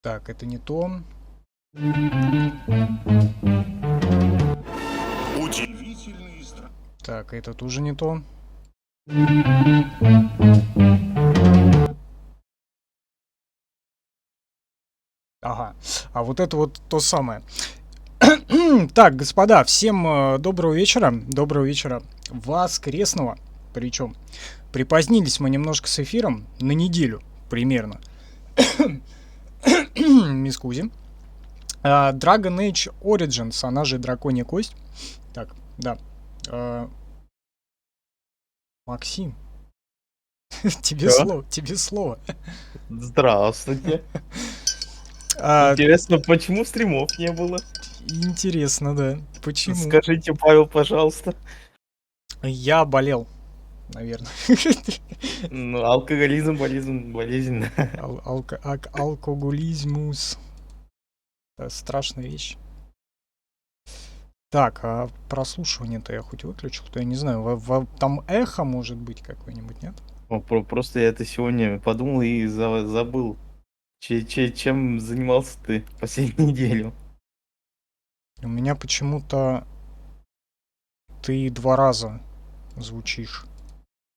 Так, это не то. Так, это тоже не то. Ага, а вот это вот то самое. Так, господа, всем доброго вечера. Доброго вечера воскресного. Причем припозднились мы немножко с эфиром на неделю примерно. Мискузи. Dragon Age Origins, она же Драконья кость. Так, да. Максим, тебе Чё? слово, тебе слово. Здравствуйте. А, Интересно, почему стримов не было? Интересно, да. Почему? Скажите, Павел, пожалуйста. Я болел, наверное. Ну, алкоголизм, болезнь. Алкоголизмус. Страшная вещь. Так, а прослушивание-то я хоть выключил, то я не знаю. Там эхо может быть какое-нибудь, нет? Просто я это сегодня подумал и забыл. Чем занимался ты последнюю неделю? У меня почему-то ты 2 раза звучишь.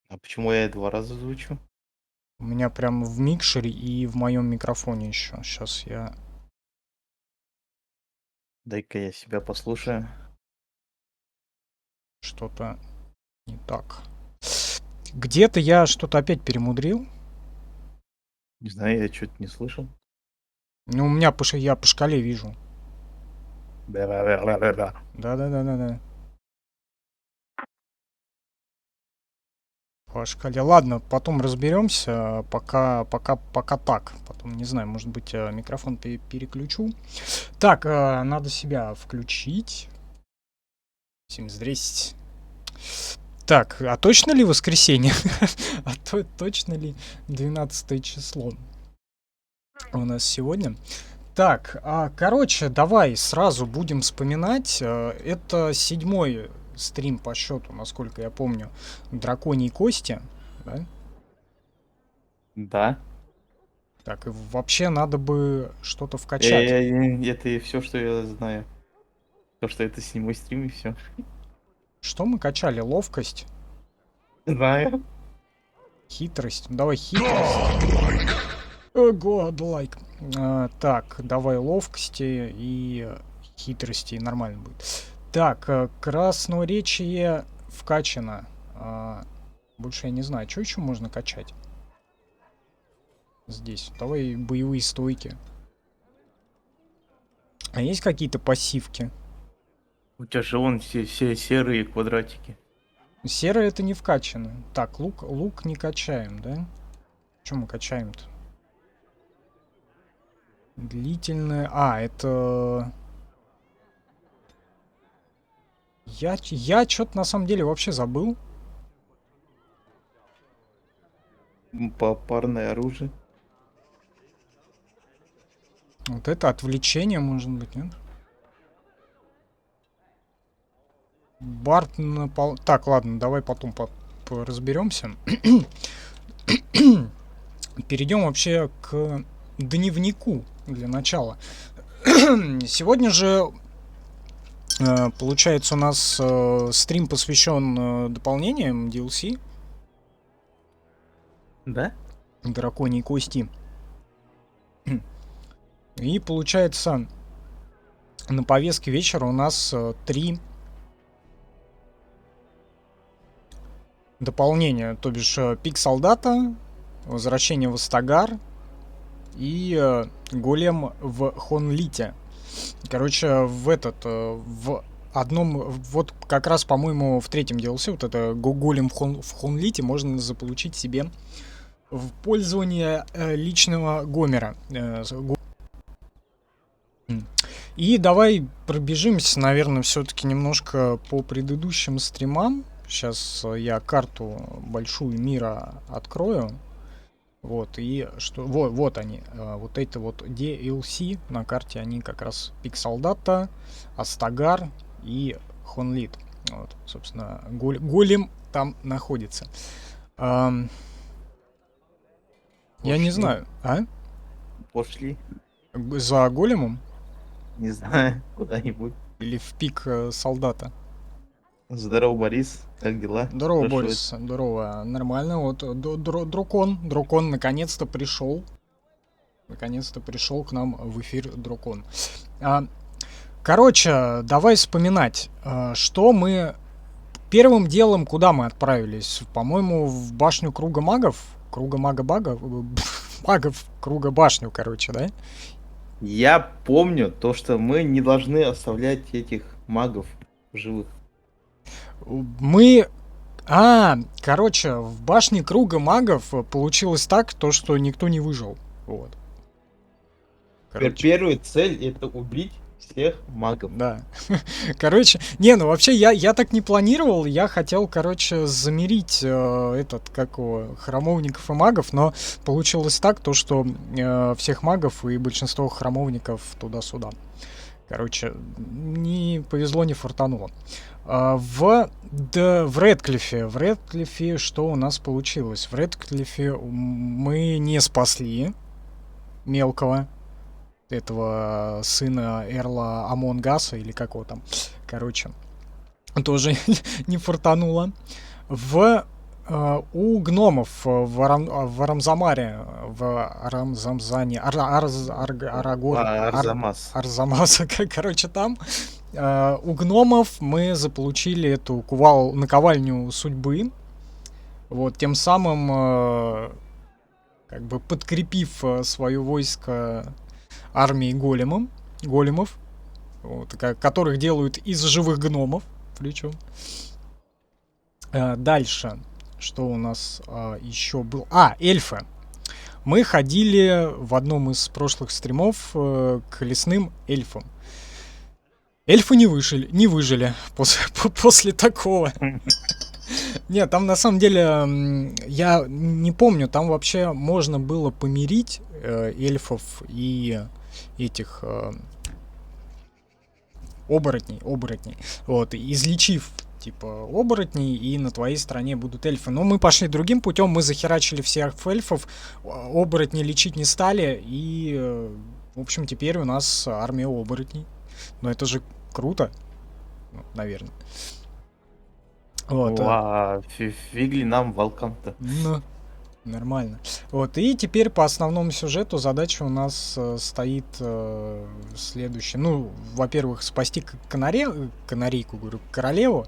А почему я 2 раза звучу? У меня прям в микшере и в моем микрофоне еще. Сейчас я... Дай-ка я себя послушаю. Что-то не так. Где-то я что-то опять перемудрил. Не знаю, я что-то не слышал. Ну, у меня я по шкале вижу. Да-да-да-да-да. Да-да-да-да-да. По шкале. Ладно, потом разберемся. Пока так. Потом, не знаю, может быть, микрофон переключу. Так, надо себя включить. Всем здрасте. Так, а точно ли воскресенье? А точно ли 12 число у нас сегодня? Так, короче, давай сразу будем вспоминать. Это 7-й стрим по счету, насколько я помню, Драконьей кости. Да? Да. Так, и вообще надо бы что-то вкачать. Это и все, что я знаю. То, что это 7-й стрим и все. Что мы качали? Ловкость, Знаю. хитрость. Давай хитрость. Godlike. Так, давай ловкости и хитрости, нормально будет. Так, красноречие вкачано. Больше я не знаю, что еще можно качать здесь. Давай боевые стойки. А есть какие-то пассивки? У тебя же вон все серые квадратики. Серое это не вкачано. Так, лук не качаем, да? Что мы качаем-то? Длительное... это... Я что-то на самом деле вообще забыл. Парное оружие. Вот это отвлечение, может быть, нет? Барт напал... Так, ладно, давай потом разберемся. Перейдем вообще к дневнику для начала. Сегодня же получается у нас стрим посвящен дополнениям DLC. Да? Драконьей кости. И получается на повестке вечера у нас 3 дополнения, то бишь пик солдата, возвращение в Астагар и голем в Хонлите. Короче, в одном, вот как раз, по-моему, в третьем DLC, вот это голем в Хонлите можно заполучить себе в пользование личного Гомера. И давай пробежимся, наверное, все-таки немножко по предыдущим стримам. Сейчас я карту большую мира открою. Вот, и что... Вот они. Вот эти вот DLC на карте, они как раз Пик Солдата, Астагар и Хонлит. Вот, собственно, голем там находится. Я не Пошли. знаю. А? Пошли. За големом? Не знаю, куда-нибудь. Или в пик солдата? Здорово, Борис. Как дела? Здорово, Хорошо. Борис. Здорово. Нормально. Вот Дракон. Дракон наконец-то пришел. Наконец-то пришел к нам в эфир Дракон. Короче, давай вспоминать, что мы... Первым делом, куда мы отправились? По-моему, в башню Круга Магов? Круга Мага-Бага? Магов Круга Башню, короче, да? Я помню то, что мы не должны оставлять этих магов в живых. Мы... короче, в башне Круга Магов получилось так, то, что никто не выжил. Вот. Короче, Первая цель это убить всех магов. да. Короче, не, ну вообще я так не планировал. Я хотел, короче, замерить храмовников и магов, но получилось так, то, что всех магов и большинство храмовников туда-сюда. Короче, не повезло, не фартануло. В Редклифе что у нас получилось? В Редклифе мы не спасли мелкого этого сына Эрла Амонгаса, или как его там. Короче, тоже не фартануло. У гномов в Арамзамаре, в Арамзамзане, Арзамас. Арзамаса, короче, там у гномов мы заполучили эту наковальню судьбы, вот, тем самым как бы подкрепив свое войско армией големов, вот, которых делают из живых гномов, причем. Дальше, что у нас еще был? Эльфы. Мы ходили в одном из прошлых стримов к лесным эльфам. Эльфы не выжили после такого. Нет, там на самом деле, я не помню, там вообще можно было помирить эльфов и этих оборотней, вот, излечив типа оборотней, и на твоей стороне будут эльфы. Но мы пошли другим путем, мы захерачили всех эльфов, оборотни лечить не стали, и, в общем, теперь у нас армия оборотней. Но это же круто, наверное. Вот. Фигли нам волкам-то. Ну, нормально. Вот, и теперь по основному сюжету задача у нас стоит следующая. Ну, во-первых, спасти канарейку, говорю, королеву.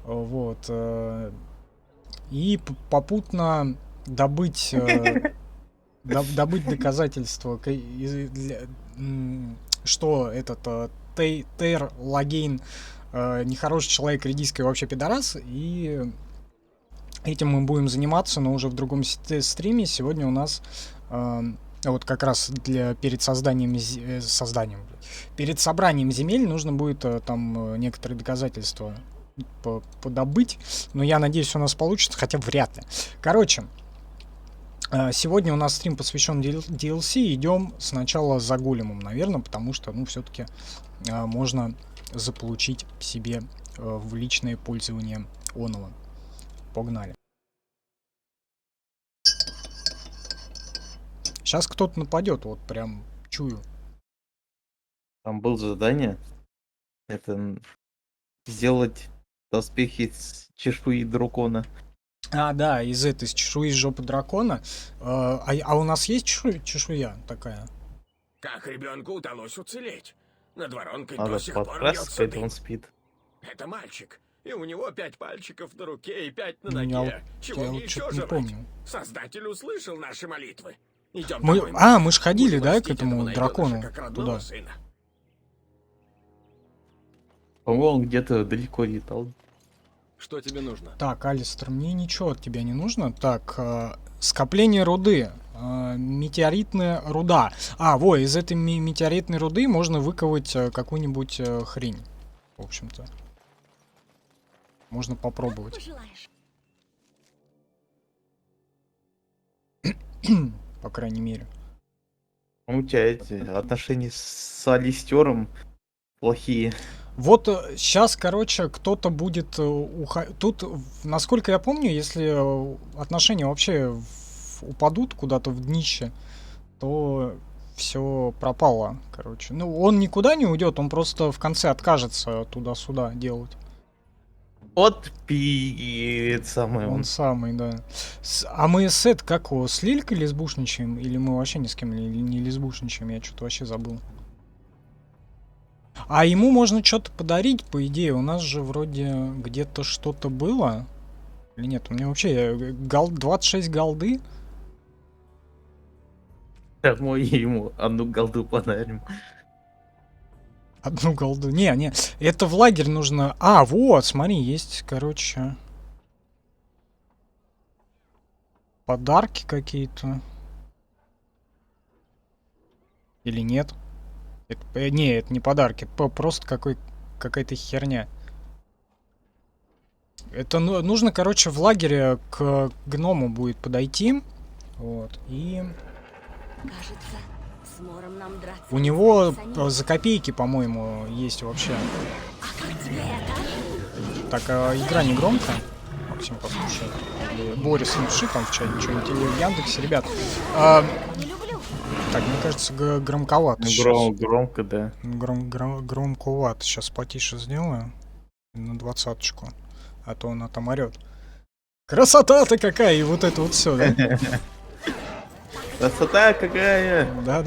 Вот. И попутно добыть доказательства, что этот Тейр Лагейн нехороший человек, редийский вообще пидорас, и этим мы будем заниматься, но уже в другом стриме. Сегодня у нас вот как раз перед перед собранием земель нужно будет там некоторые доказательства подобыть, но я надеюсь, у нас получится, хотя вряд ли. Короче, сегодня у нас стрим посвящен DLC. Идем сначала за големом, наверное, потому что, ну, все-таки можно заполучить себе в личное пользование оного. Погнали. Сейчас кто-то нападет, вот прям чую. Там было задание. Это сделать доспехи из чешуи дракона. Да, из чешуи из жопы дракона. А у нас есть чешуя такая? Как ребенку удалось уцелеть? Над воронкой Надо до сих пор подкрасться, вьется это дым. он спит. Это мальчик, и у него 5 пальчиков на руке и 5 на Ну, ноге. Чего я мне вот еще что-то не желать? помню. Создатель услышал наши молитвы. Идем Мы домой, же ходили, Будем да, к мстить этому этому найденышу, дракону как родного туда. сына. По-моему, он где-то далеко летал. Что тебе нужно? Так, Алистер, мне ничего от тебя не нужно. Так, скопление руды. Метеоритная руда. Из этой метеоритной руды можно выковать какую-нибудь хрень. В общем-то. Можно попробовать. По крайней мере. У тебя эти отношения с Алистером плохие. Вот сейчас, короче, кто-то будет Тут, насколько я помню, если отношения вообще в упадут куда-то в днище, то все пропало, короче. Ну, он никуда не уйдет, он просто в конце откажется туда-сюда делать. Вот пи... самый Он он. самый, да. А мы сет как его, с Лилькой лесбушничаем? Или мы вообще ни с кем не лесбушничаем? Я что-то вообще забыл. А ему можно что-то подарить, по идее. У нас же вроде где-то что-то было. Или нет? У меня вообще 26 голды. Так мы ему одну голду подарим. Одну голду. Не, это в лагерь нужно. А, вот, смотри, есть, короче, подарки какие-то. Или нет? Это, не, это не подарки, это просто какая-то херня. Это нужно, короче, в лагере к гному будет подойти. Вот, и Кажется, с Мором нам драться. у него предстоит за копейки, по-моему, есть вообще. самим. А как тебе это? Так, игра не громко. Максим, послушай. Или Борис, напиши там в чате что-нибудь. Или в Яндексе, ребят. Не люблю. Так, мне кажется, громковато Ну, сейчас. громко, да. Громковато. Сейчас потише сделаю. На 20-очку. А то она там орет. Красота-то какая! И вот это вот все, да? Красота какая! Да.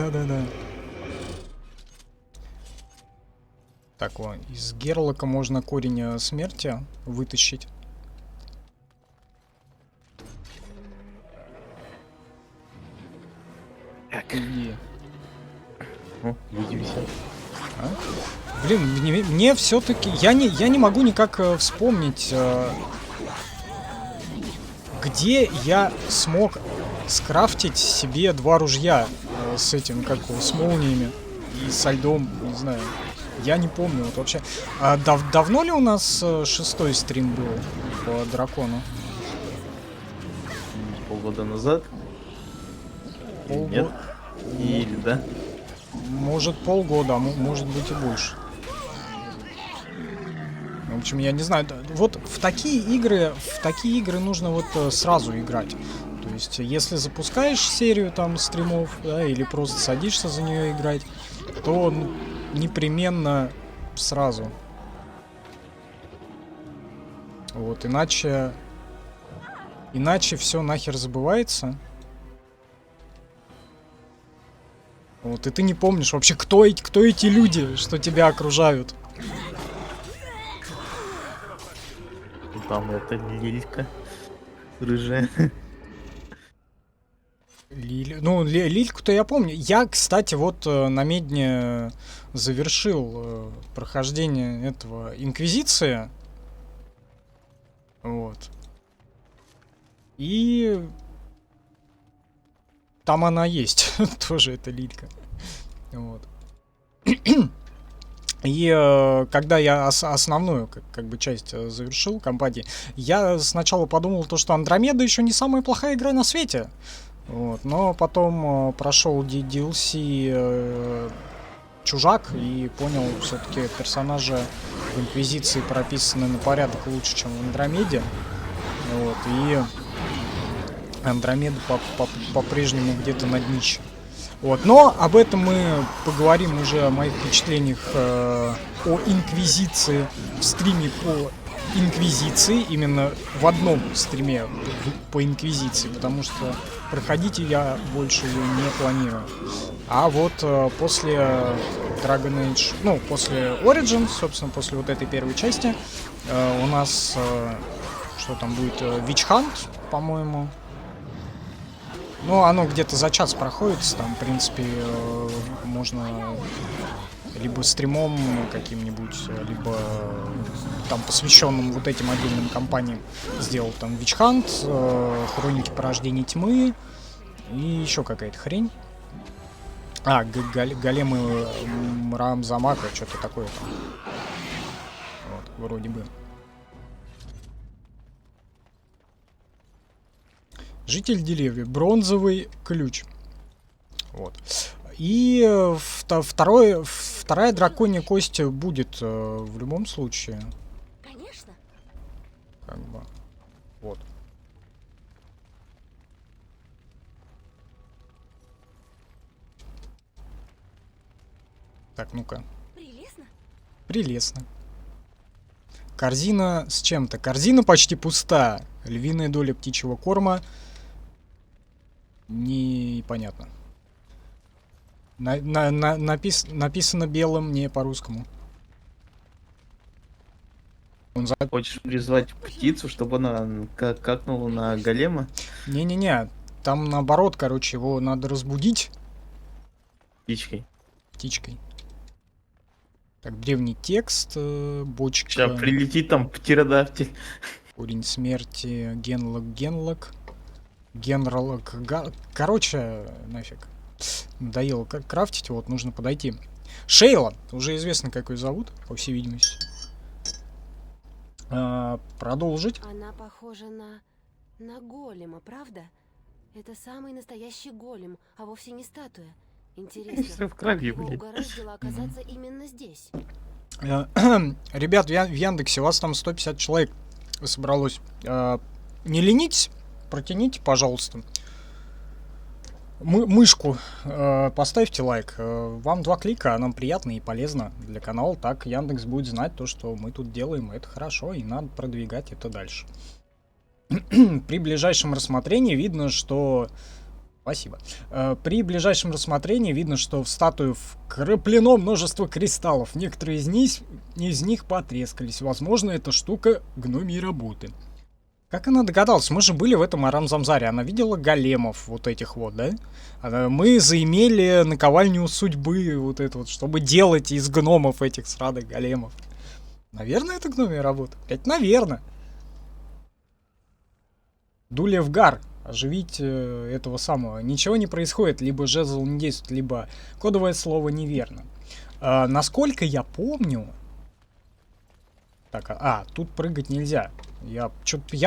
Так, вот, из Герлока можно корень смерти вытащить. Так, По идее. ну, люди висят. Блин, мне все-таки... Я не могу никак вспомнить, где я смог скрафтить себе 2 ружья с этим, как его, с молниями и со льдом, не знаю. Я не помню вот вообще. А давно ли у нас 6-й стрим был по дракону? Полгода назад? Или Полгода. нет? Или да? Может полгода, а может быть и больше. В общем, я не знаю. Вот в такие игры нужно вот сразу играть. То есть, если запускаешь серию там стримов, да, или просто садишься за нее играть, то непременно сразу. Вот, иначе все нахер забывается. Вот, и ты не помнишь вообще, кто эти люди, что тебя окружают. Там это Лилька. Рыжая. Ну, Лильку-то я помню. Я, кстати, вот на Медне завершил прохождение этого Инквизиции. Вот. И там она есть. Тоже эта Лилька. Вот. И когда я основную как бы часть завершил кампании, я сначала подумал то, что Андромеда еще не самая плохая игра на свете. Вот, но потом прошел DLC Чужак и понял, все-таки персонажи в Инквизиции прописаны на порядок лучше, чем в Андромеде. Вот, и Андромеда по-прежнему где-то на днище. Вот, но об этом мы поговорим уже о моих впечатлениях о Инквизиции в стриме по Инквизиции, именно в одном стриме по Инквизиции, потому что проходить я больше ее не планирую. А вот после Dragon Age, ну, после Origins, собственно, после вот этой первой части, у нас, что там будет, Witch Hunt, по-моему. Ну, оно где-то за час проходит, там, в принципе, можно либо стримом каким-нибудь, либо там посвященным вот этим отдельным компаниям сделал там Witch Hunt, Хроники Порождения Тьмы и еще какая-то хрень. А, Големы Мрам Замака, что-то такое там. Вот, вроде бы. Житель деревьев. Бронзовый ключ. Вот. И вторая драконья кость будет в любом случае. Конечно. Как бы. Вот. Так, ну-ка. Прелестно. Прелестно. Корзина с чем-то. Корзина почти пуста. Львиная доля птичьего корма. Непонятно. Написано белым, не по-русскому. Хочешь призвать птицу, чтобы она какнула на голема? Не-не-не. Там наоборот, короче, его надо разбудить Птичкой. птичкой. Так, древний текст, бочка, Сейчас прилетит там птеродактиль. уровень смерти, генлок, генролог, короче, нафиг. Надоело как крафтить, вот, нужно подойти. Шейла, уже известно, как ее зовут, по всей видимости. Продолжить. Она похожа на голема, правда? Это самый настоящий голем, а вовсе не статуя. Интересно, Всё в крови, его блин. угораздило оказаться именно здесь. Ребят, в Яндексе у вас там 150 человек собралось. Не ленитесь, протяните, пожалуйста. Мышку поставьте лайк. Вам 2 клика, а нам приятно и полезно для канала. Так Яндекс будет знать то, что мы тут делаем. Это хорошо, и надо продвигать это дальше. При ближайшем рассмотрении видно, что... Спасибо. При ближайшем рассмотрении видно, что в статую вкраплено множество кристаллов. Некоторые из них потрескались. Возможно, это штука гномьей работы. Как она догадалась? Мы же были в этом Арам-Замзаре. Она видела големов вот этих вот, да? Мы заимели наковальню судьбы вот это вот, чтобы делать из гномов этих сраных големов. Наверное, это гномья работа. Опять, наверное. Дулевгар. Оживить этого самого. Ничего не происходит. Либо жезл не действует, либо кодовое слово неверно. Насколько я помню... Так, тут прыгать нельзя. Я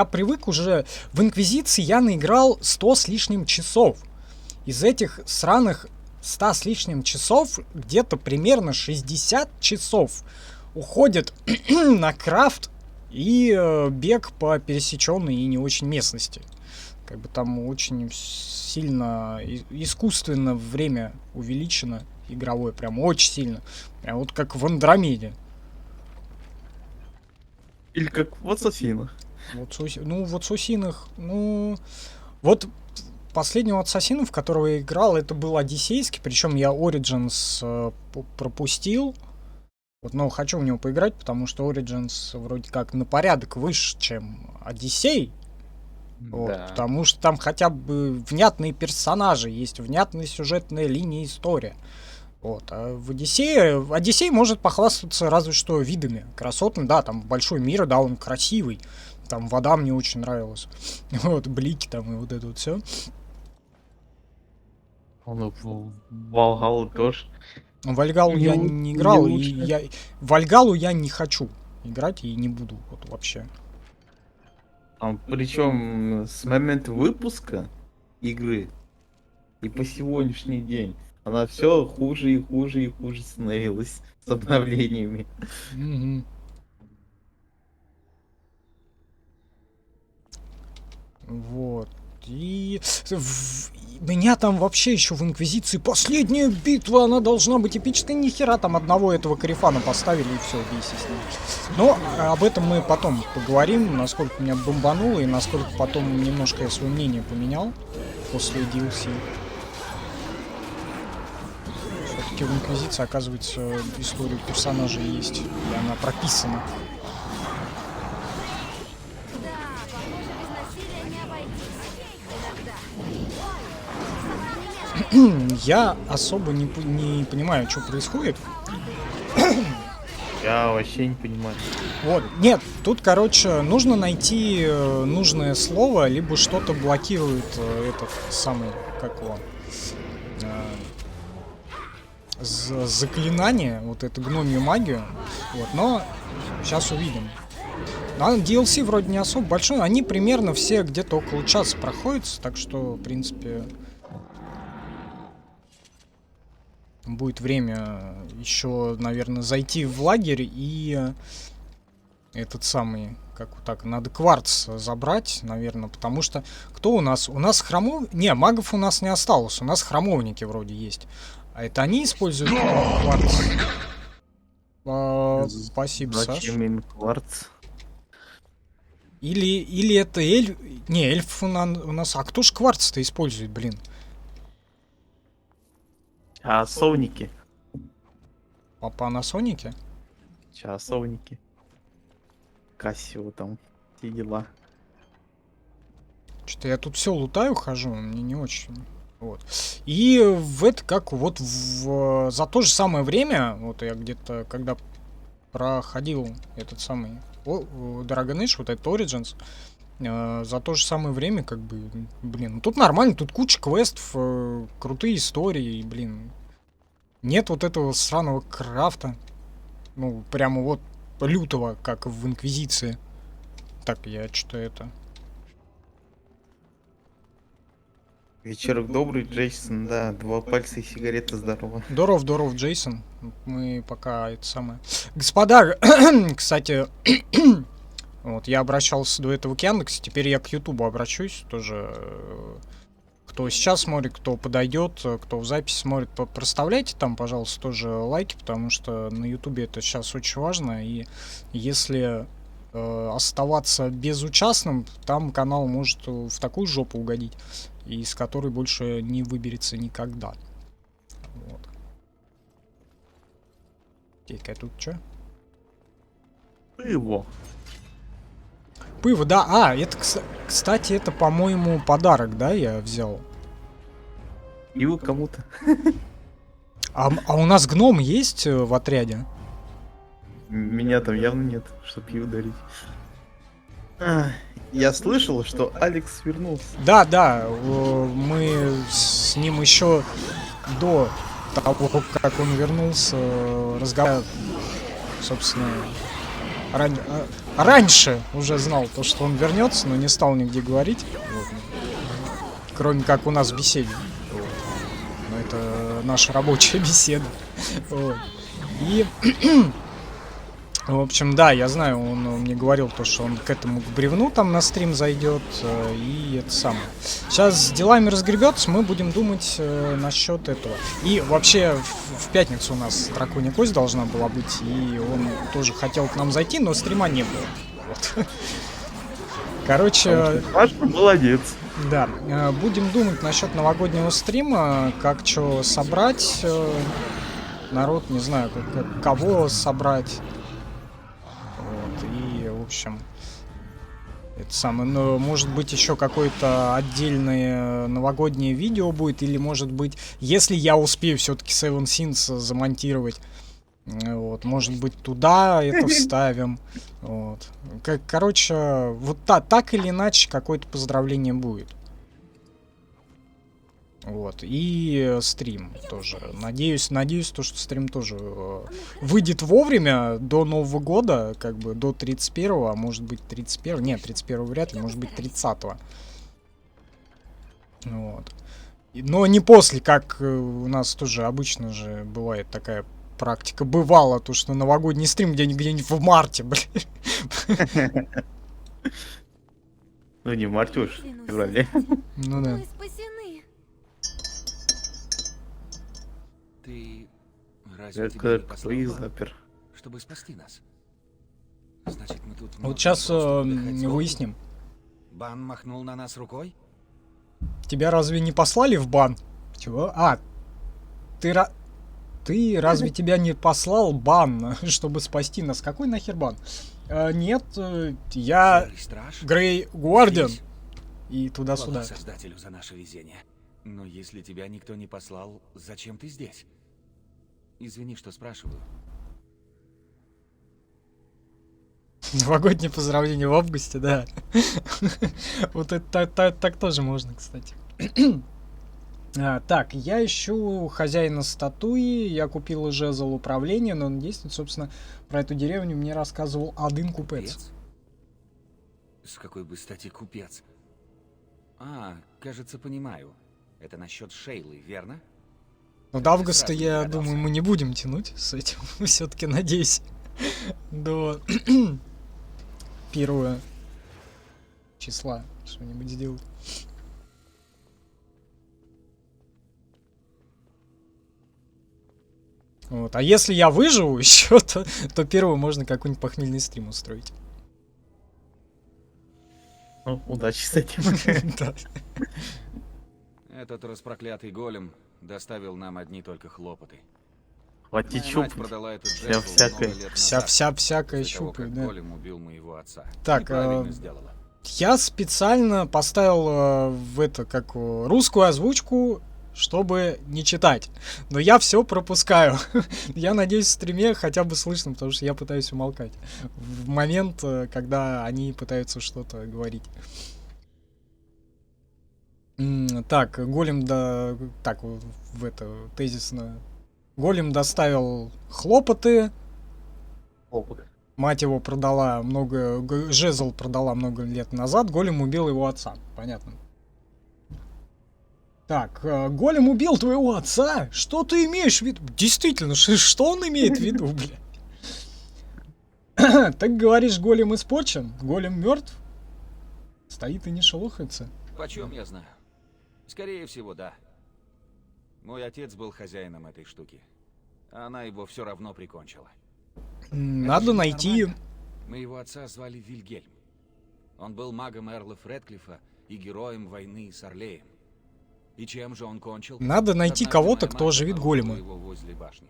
привык уже... В Инквизиции я наиграл 100 с лишним часов. Из этих сраных 100 с лишним часов где-то примерно 60 часов уходит на крафт и бег по пересеченной и не очень местности. Как бы там очень сильно искусственно время увеличено игровое, прям очень сильно. Прям вот как в Андромеде. Или как в Ассасинах. Вот в Ассасинах, вот последнего Ассасина, в которого я играл, это был Одиссейский, причем я Origins пропустил. Вот, но хочу в него поиграть, потому что Origins вроде как на порядок выше, чем Одиссей. Вот, Да. потому что там хотя бы внятные персонажи, есть внятная сюжетная линия, история. Вот, а в Одиссей может похвастаться разве что видами красотами, да, там большой мир, да, он красивый, там вода мне очень нравилась, вот, блики там и вот это вот все. Он в Валгалу тоже. В Вальгалу Не я лу- не играл, не и лучше. в Вальгалу я не хочу играть и не буду, вот вообще. Причем с момента выпуска игры и по сегодняшний день она все хуже и хуже и хуже становилась с обновлениями. Мгм. Вот. И меня там вообще еще в Инквизиции последняя битва, она должна быть эпической. Ни хера там одного этого карифана поставили и все, бейся с ним. Но об этом мы потом поговорим, насколько меня бомбануло и насколько потом немножко я свое мнение поменял после DLC. Все-таки в Инквизиции, оказывается, история персонажей есть, и она прописана. Да, похоже, без насилия не обойтись. Иногда. Я особо не понимаю, что происходит. Я вообще не понимаю. Вот, нет, тут, короче, нужно найти нужное слово, либо что-то блокирует этот самый, как его, заклинание, вот эту гномью магию, вот, но сейчас увидим. Но DLC вроде не особо большой, они примерно все где-то около часа проходятся, так что, в принципе, будет время еще, наверное, зайти в лагерь и этот самый, как вот так, надо кварц забрать, наверное, потому что кто у нас? У нас храмов... Не, магов у нас не осталось, у нас храмовники вроде есть. А это они используют кварц? Спасибо, Саш. Зачем им кварц? Или это эльф... Не, эльф у нас... А кто ж кварц-то использует, блин? Часовники. По Panasonic? Часовники. Кассио там. Все дела. Что-то я тут все лутаю, хожу, мне не очень. Вот. И в это как вот за то же самое время, вот я где-то когда проходил этот самый Dragon Age, вот этот Origins, за то же самое время, как бы, блин, ну тут нормально, тут куча квестов, крутые истории, блин. Нет вот этого сраного крафта. Ну, прямо вот лютого, как в Инквизиции. Так, я что-то это... Вечерок добрый, Джейсон, да. 2 пальца и сигарета, здорово. Здоров, Джейсон. Мы пока это самое... Господа, кстати, вот я обращался до этого к Яндексу, теперь я к Ютубу обращусь тоже. Кто сейчас смотрит, кто подойдет, кто в записи смотрит, проставляйте там, пожалуйста, тоже лайки, потому что на Ютубе это сейчас очень важно, и если оставаться безучастным, там канал может в такую жопу угодить, из которой больше не выберется никогда. Вот. Так, а тут что? Его. Пиво, да. А, это, кстати, это, по-моему, подарок, да, я взял. Его кому-то. А у нас гном есть в отряде? Меня там явно нет, чтоб его дарить. Я слышал, что Алекс вернулся. Да, мы с ним еще до того, как он вернулся, разговаривали, собственно, раньше уже знал то, что он вернется, но не стал нигде говорить. Вот. Кроме как у нас в беседе. Вот. Но это наша рабочая беседа. Вот. И в общем, да, я знаю, он мне говорил то, что он к этому к бревну там на стрим зайдет, и это самое. Сейчас с делами разгребется, мы будем думать насчет этого. И вообще в пятницу у нас драконья кость должна была быть, и он тоже хотел к нам зайти, но стрима не было. Вот. Короче... Паша молодец. Да, будем думать насчет новогоднего стрима, как что собрать, народ, не знаю, кого собрать. Вот, и, в общем, это самое, но может быть еще какое-то отдельное новогоднее видео будет, или может быть, если я успею все-таки Seven Sins замонтировать, вот, может быть, туда это вставим. Вот. Короче, вот так или иначе какое-то поздравление будет. Вот. И стрим тоже. Надеюсь, то, что стрим тоже выйдет вовремя, до Нового года, как бы до 31-го, а может быть 31-го. Нет, 31-го вряд ли, может быть 30-го. Вот. Но не после, как у нас тоже обычно же бывает такая практика. Бывало то, что новогодний стрим где-нибудь в марте, блин. Ну не в марте уж, в феврале. Ну да. Мы спасены. Ты разве тебя Это не кто послал их Бан, запер? чтобы спасти нас? Значит, мы тут Вот сейчас выясним. выясним. Бан махнул на нас рукой? Тебя разве не послали в бан? Чего? А, ты разве тебя не послал бан, чтобы спасти нас? Какой нахер бан? Нет, я Серый страж? Грей Гуардиан. Здесь? И туда-сюда. Хвала Создателю за наше везение. Но если тебя никто не послал, зачем ты здесь? Извини, что спрашиваю. Новогоднее поздравление в августе, да. Вот это так тоже можно, кстати. Так, я ищу хозяина статуи, я купил жезл управления, но он действует, собственно, про эту деревню мне рассказывал один купец. С какой бы стати купец? А, кажется, понимаю. Это насчет Шейлы, верно? Но до августа, Сразу я догадался. думаю, мы не будем тянуть с этим. Все-таки, надеюсь, до 1 числа что-нибудь сделать. Вот. А если я выживу еще, то первым можно какой-нибудь похмельный стрим устроить. Ну, удачи с этим. Да. Этот распроклятый голем доставил нам одни только хлопоты. Хватит Моя мать чупать. продала этот Вся жезл всякая. много лет назад, Всякое после того, щупает, как да. голем убил моего отца. Так, И правильно сделала. Я специально поставил в это, как русскую озвучку, чтобы не читать. Но я все пропускаю. Я надеюсь, в стриме хотя бы слышно, потому что я пытаюсь умолкать. В момент, когда они пытаются что-то говорить. Так, голем Так, в это, тезисно. Голем доставил хлопоты. Опа. Мать его продала жезл продала много лет назад, голем убил его отца. Понятно. Так, голем убил твоего отца? Что ты имеешь в виду? Действительно, что он имеет в виду, бля? Так говоришь, голем испорчен? Голем мертв? Стоит и не шелохается. Почем я знаю? Скорее всего, да. Мой отец был хозяином этой штуки. А она его все равно прикончила. Надо Это же найти... нормально. Моего отца звали Вильгельм. Он был магом Эрла Фредклифа и героем войны с Орлеем. И чем же он кончил? Надо найти Однажды кого-то, моя кто мать оживит обнаружила голема. его возле башни.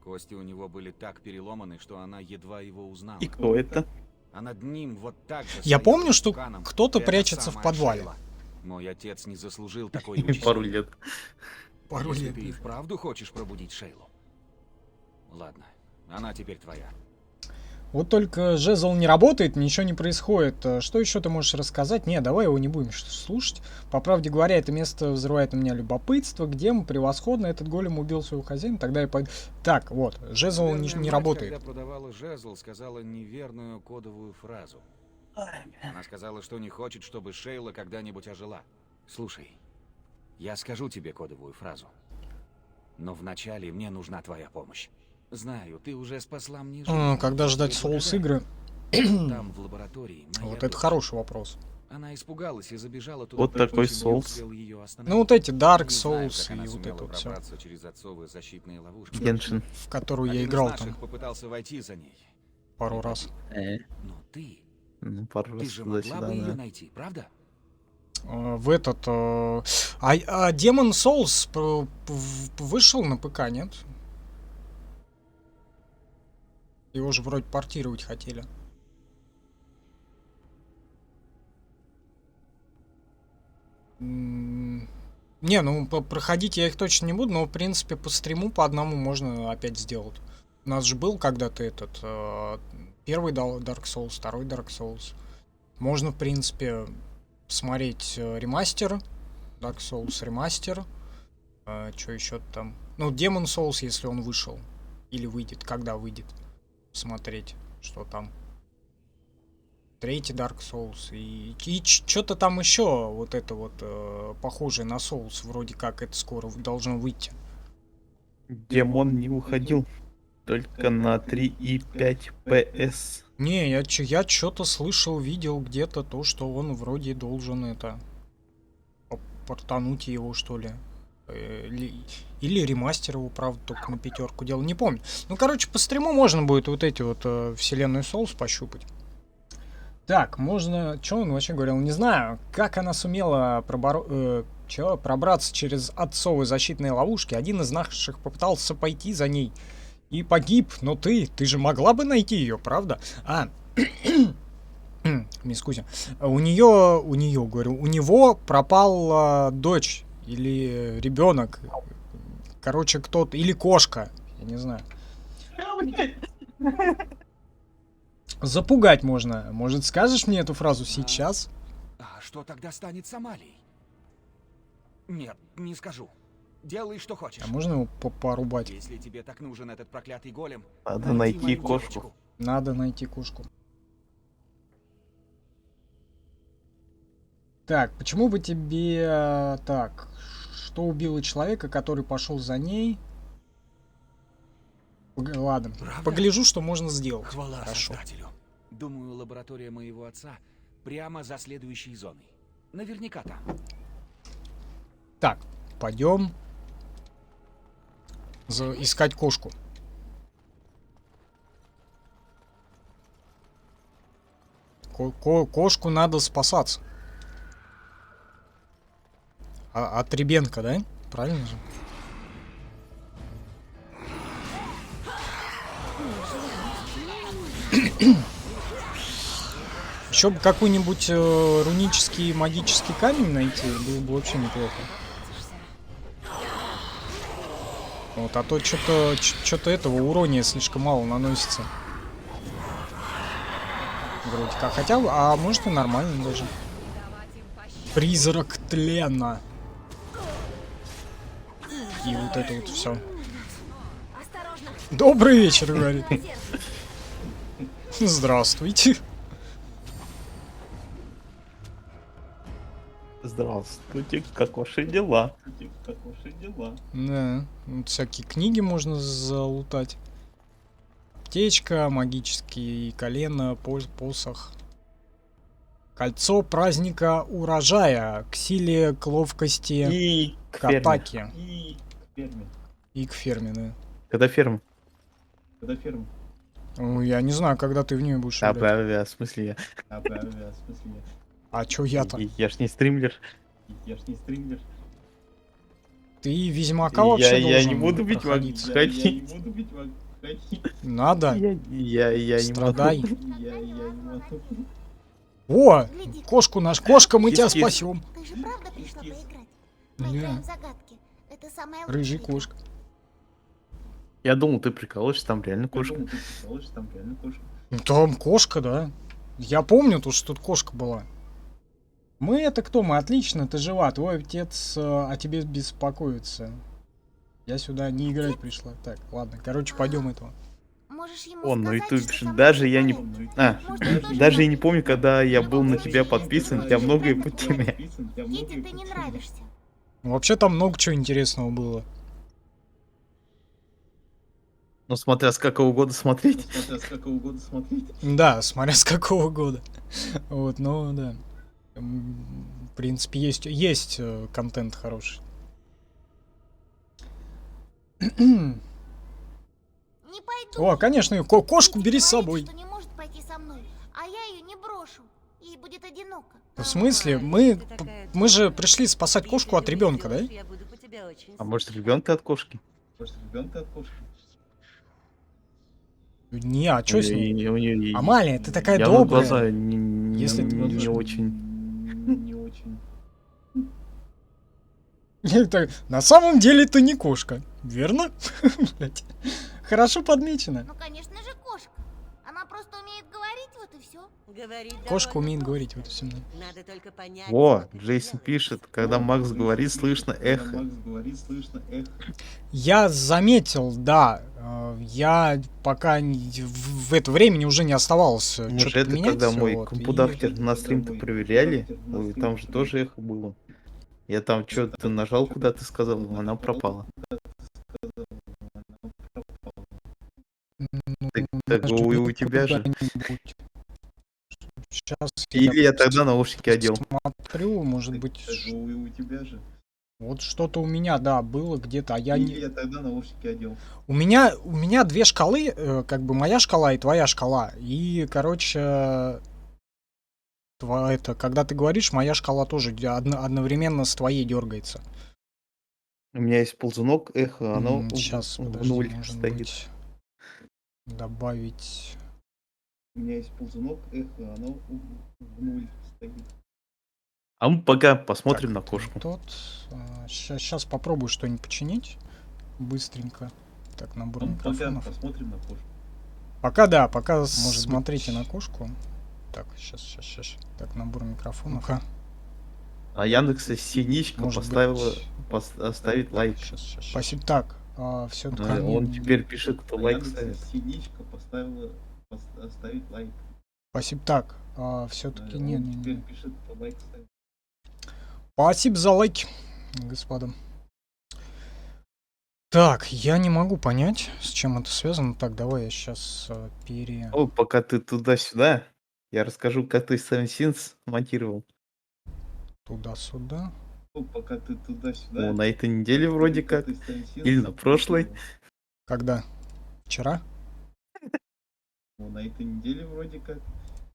Кости у него были так переломаны, что она едва его узнала. И кто это? А над ним вот так же Я стоял помню, что истуканом кто-то эта прячется в самая подвале. Шейла. Мой отец не заслужил такой Пару участи. лет. Пару Если лет. ты и вправду хочешь пробудить Шейлу. Ладно, она теперь твоя. Вот только жезл не работает, ничего не происходит. Что еще ты можешь рассказать? Не, давай его не будем слушать. По правде говоря, это место взрывает у меня любопытство. Где мы? Превосходно. Этот голем убил своего хозяина. Тогда я пойду... Так, вот. Жезл Наверное, не мать, работает. Когда продавала жезл, сказала неверную кодовую фразу. Она сказала, что не хочет, чтобы Шейла когда-нибудь ожила. Слушай, я скажу тебе кодовую фразу. Но вначале мне нужна твоя помощь. Знаю, ты уже спасла мне жизнь. Когда ждать Я Souls благодарен. игры? Там, в лаборатории, моя Вот это дочь. хороший вопрос. Она испугалась и забежала туда. Вот прежде такой чем я Souls. успел ее остановить. Ну вот эти Dark Не знаю, Souls как она и вот сумела это вот все, пробраться через отцовые защитные ловушки. Геншин. в которую я Один из играл наших там попытался войти за ней. пару раз. Но ты Ну, пару раз же могла туда-сюда, бы ее да. найти, правда? В этот... Demon Souls вышел на ПК, нет? Его же вроде портировать хотели. Не, ну проходить я их точно не буду, но в принципе по стриму по одному можно опять сделать. У нас же был когда-то этот первый Dark Souls, второй Dark Souls. Можно в принципе посмотреть ремастер, Dark Souls ремастер. Что еще там? Ну, Demon Souls, если он вышел. Или выйдет, когда выйдет. Смотреть, что там. Третий Dark Souls. И что-то там еще вот это вот похожее на Souls. Вроде как это скоро должно выйти. Демон не уходил. Только на 3,5 PS. Не, я что-то слышал, видел где-то то, что он вроде должен это... Портануть его, что ли. Или ремастер его, правда, только на 5 делал. Не помню. Ну, короче, по стриму можно будет вот эти вот вселенную Souls пощупать. Так, можно... Что он вообще говорил? Не знаю. Как она сумела пробраться через отцовые защитные ловушки. Один из наших попытался пойти за ней и погиб. Но ты же могла бы найти ее, правда? Мискуся. У него пропала дочь или ребенок. Короче, кто-то. Или кошка. Я не знаю. Запугать можно. Может, скажешь мне эту фразу сейчас? А что тогда станет с Амалией? Нет, не скажу. Делай, что хочешь. А можно его порубать? Если тебе так нужен этот проклятый голем, Надо найти мою кошку. девочку. Надо найти кошку. Так, почему бы тебе... Так, что убило человека, который пошел за ней? Ладно, Правда? погляжу, что можно сделать. Хвала Хорошо. Создателю. Думаю, лаборатория моего отца прямо за следующей зоной. Наверняка там. Так, пойдем. искать кошку. Кошку надо спасаться. От ребенка, да? Правильно же? Еще бы какой-нибудь рунический магический камень найти, было бы вообще неплохо. Вот, а то что-то этого урония слишком мало наносится. Вроде как. Хотя, а может и нормально даже. Призрак тлена. И вот это вот все. Осторожно! Добрый вечер, говорит. Здравствуйте. Здравствуйте, как ваши дела? Как ваши дела? Да, вот всякие книги можно залутать. Аптечка, магические колено, посох. Кольцо праздника урожая. К силе, к ловкости, И к к ферме. атаке. И к ферме. И к ферме, да. Когда ферма? Когда ферма? Ну, я не знаю, когда ты в нее будешь играть. В смысле я? А чё я-то? Я ж не стримлер. Я ж не стримлер. Ты Ведьмака вообще Я должен не буду бить проходить. Я не буду бить Надо. Я не Страдай. могу. Я не могу. О! Гляди, Кошку наш. Кошка, мы тебя Кис-кис. спасем. ты же правда пришла Кис-кис. поиграть? Да. Поиграем в загадки. Это самая Рыжий лучшая кошка. Я думал, ты прикалываешься, там реально кошка. Ну, там кошка, да. Я помню то, что тут кошка была. Мы это кто? Мы отлично, ты жива. Твой отец о тебе беспокоится. Я сюда не играть пришла. Так, ладно. Короче, пойдем этого. Можешь ему Он на сказать, ютубе что пишет. со мной Даже всё я не... в порядке. А, Может, ты тоже даже я не не помню, когда я был на тебя подписан. У тебя многое по теме. Кити, ты не нравишься. Ну, вообще там много чего интересного было. Ну, смотря с какого года смотреть. Да, смотря с какого года. Вот, ну да. В принципе, есть контент хороший. Не пойду. О, конечно, и кошку Кити бери с говорит, собой. что не может пойти со мной, а я ее не брошу. Ей будет одиноко. В смысле? Мы же пришли спасать кошку от ребенка, да? А может, ребенка от кошки? Не, а чё с ней? У неё Амалия, ты такая явно добрая. глаза не, Если ты не будешь- очень. Так, на самом деле ты не кошка, верно? Блядь. Хорошо подмечено. Ну, конечно же, кошка. Она просто умеет говорить, вот и все. Кошка умеет говорить, вот и всё. Надо только понять. О, сколько Джейсон делать. пишет, когда Макс говорит, слышно эхо. Я заметил, да. Я пока в это времени уже не оставалось Может, что-то это менять. когда мой вот, и- компудахтер на стрим-то проверяли, ой, там же тоже эхо было. Я там что-то нажал, куда ты сказал, она пропала. Так Даже у тебя же. куда-нибудь. Сейчас Или я тогда наушники одел. смотрю, может быть, у тебя же. вот что-то у меня, да, было где-то, а я не... я тогда наушники одел. У меня две шкалы, как бы моя шкала и твоя шкала. И, короче, это, когда ты говоришь, моя шкала тоже одновременно с твоей дергается. У меня есть ползунок, эхо, оно Сейчас, в подожди, нуль может стоит. быть, добавить... У меня есть ползунок, эхо, оно в нуль стоит. А мы пока посмотрим на кошку. Сейчас попробую что-нибудь починить. Быстренько. Так, набор микрофонов. Посмотрим на кошку. Пока да, пока смотрите на кошку. Так, сейчас. Так, набор микрофонов. А Яндекс Синичка Может поставила быть. оставить лайк. Сейчас. Спасибо. Так, все-таки... Он теперь пишет, кто лайк ставит. Синичка поставила оставить лайк. Спасибо. Так, все-таки не. Теперь пишет, кто лайк ставит. Спасибо за лайки, господа. Так, я не могу понять, с чем это связано. Так, давай я сейчас О, пока ты туда-сюда, я расскажу, как ты Seven Sins монтировал. туда-сюда. Ну, пока ты туда-сюда. На этой неделе вроде как. Или на прошлой. Когда? Вчера? Ну, на этой неделе вроде как.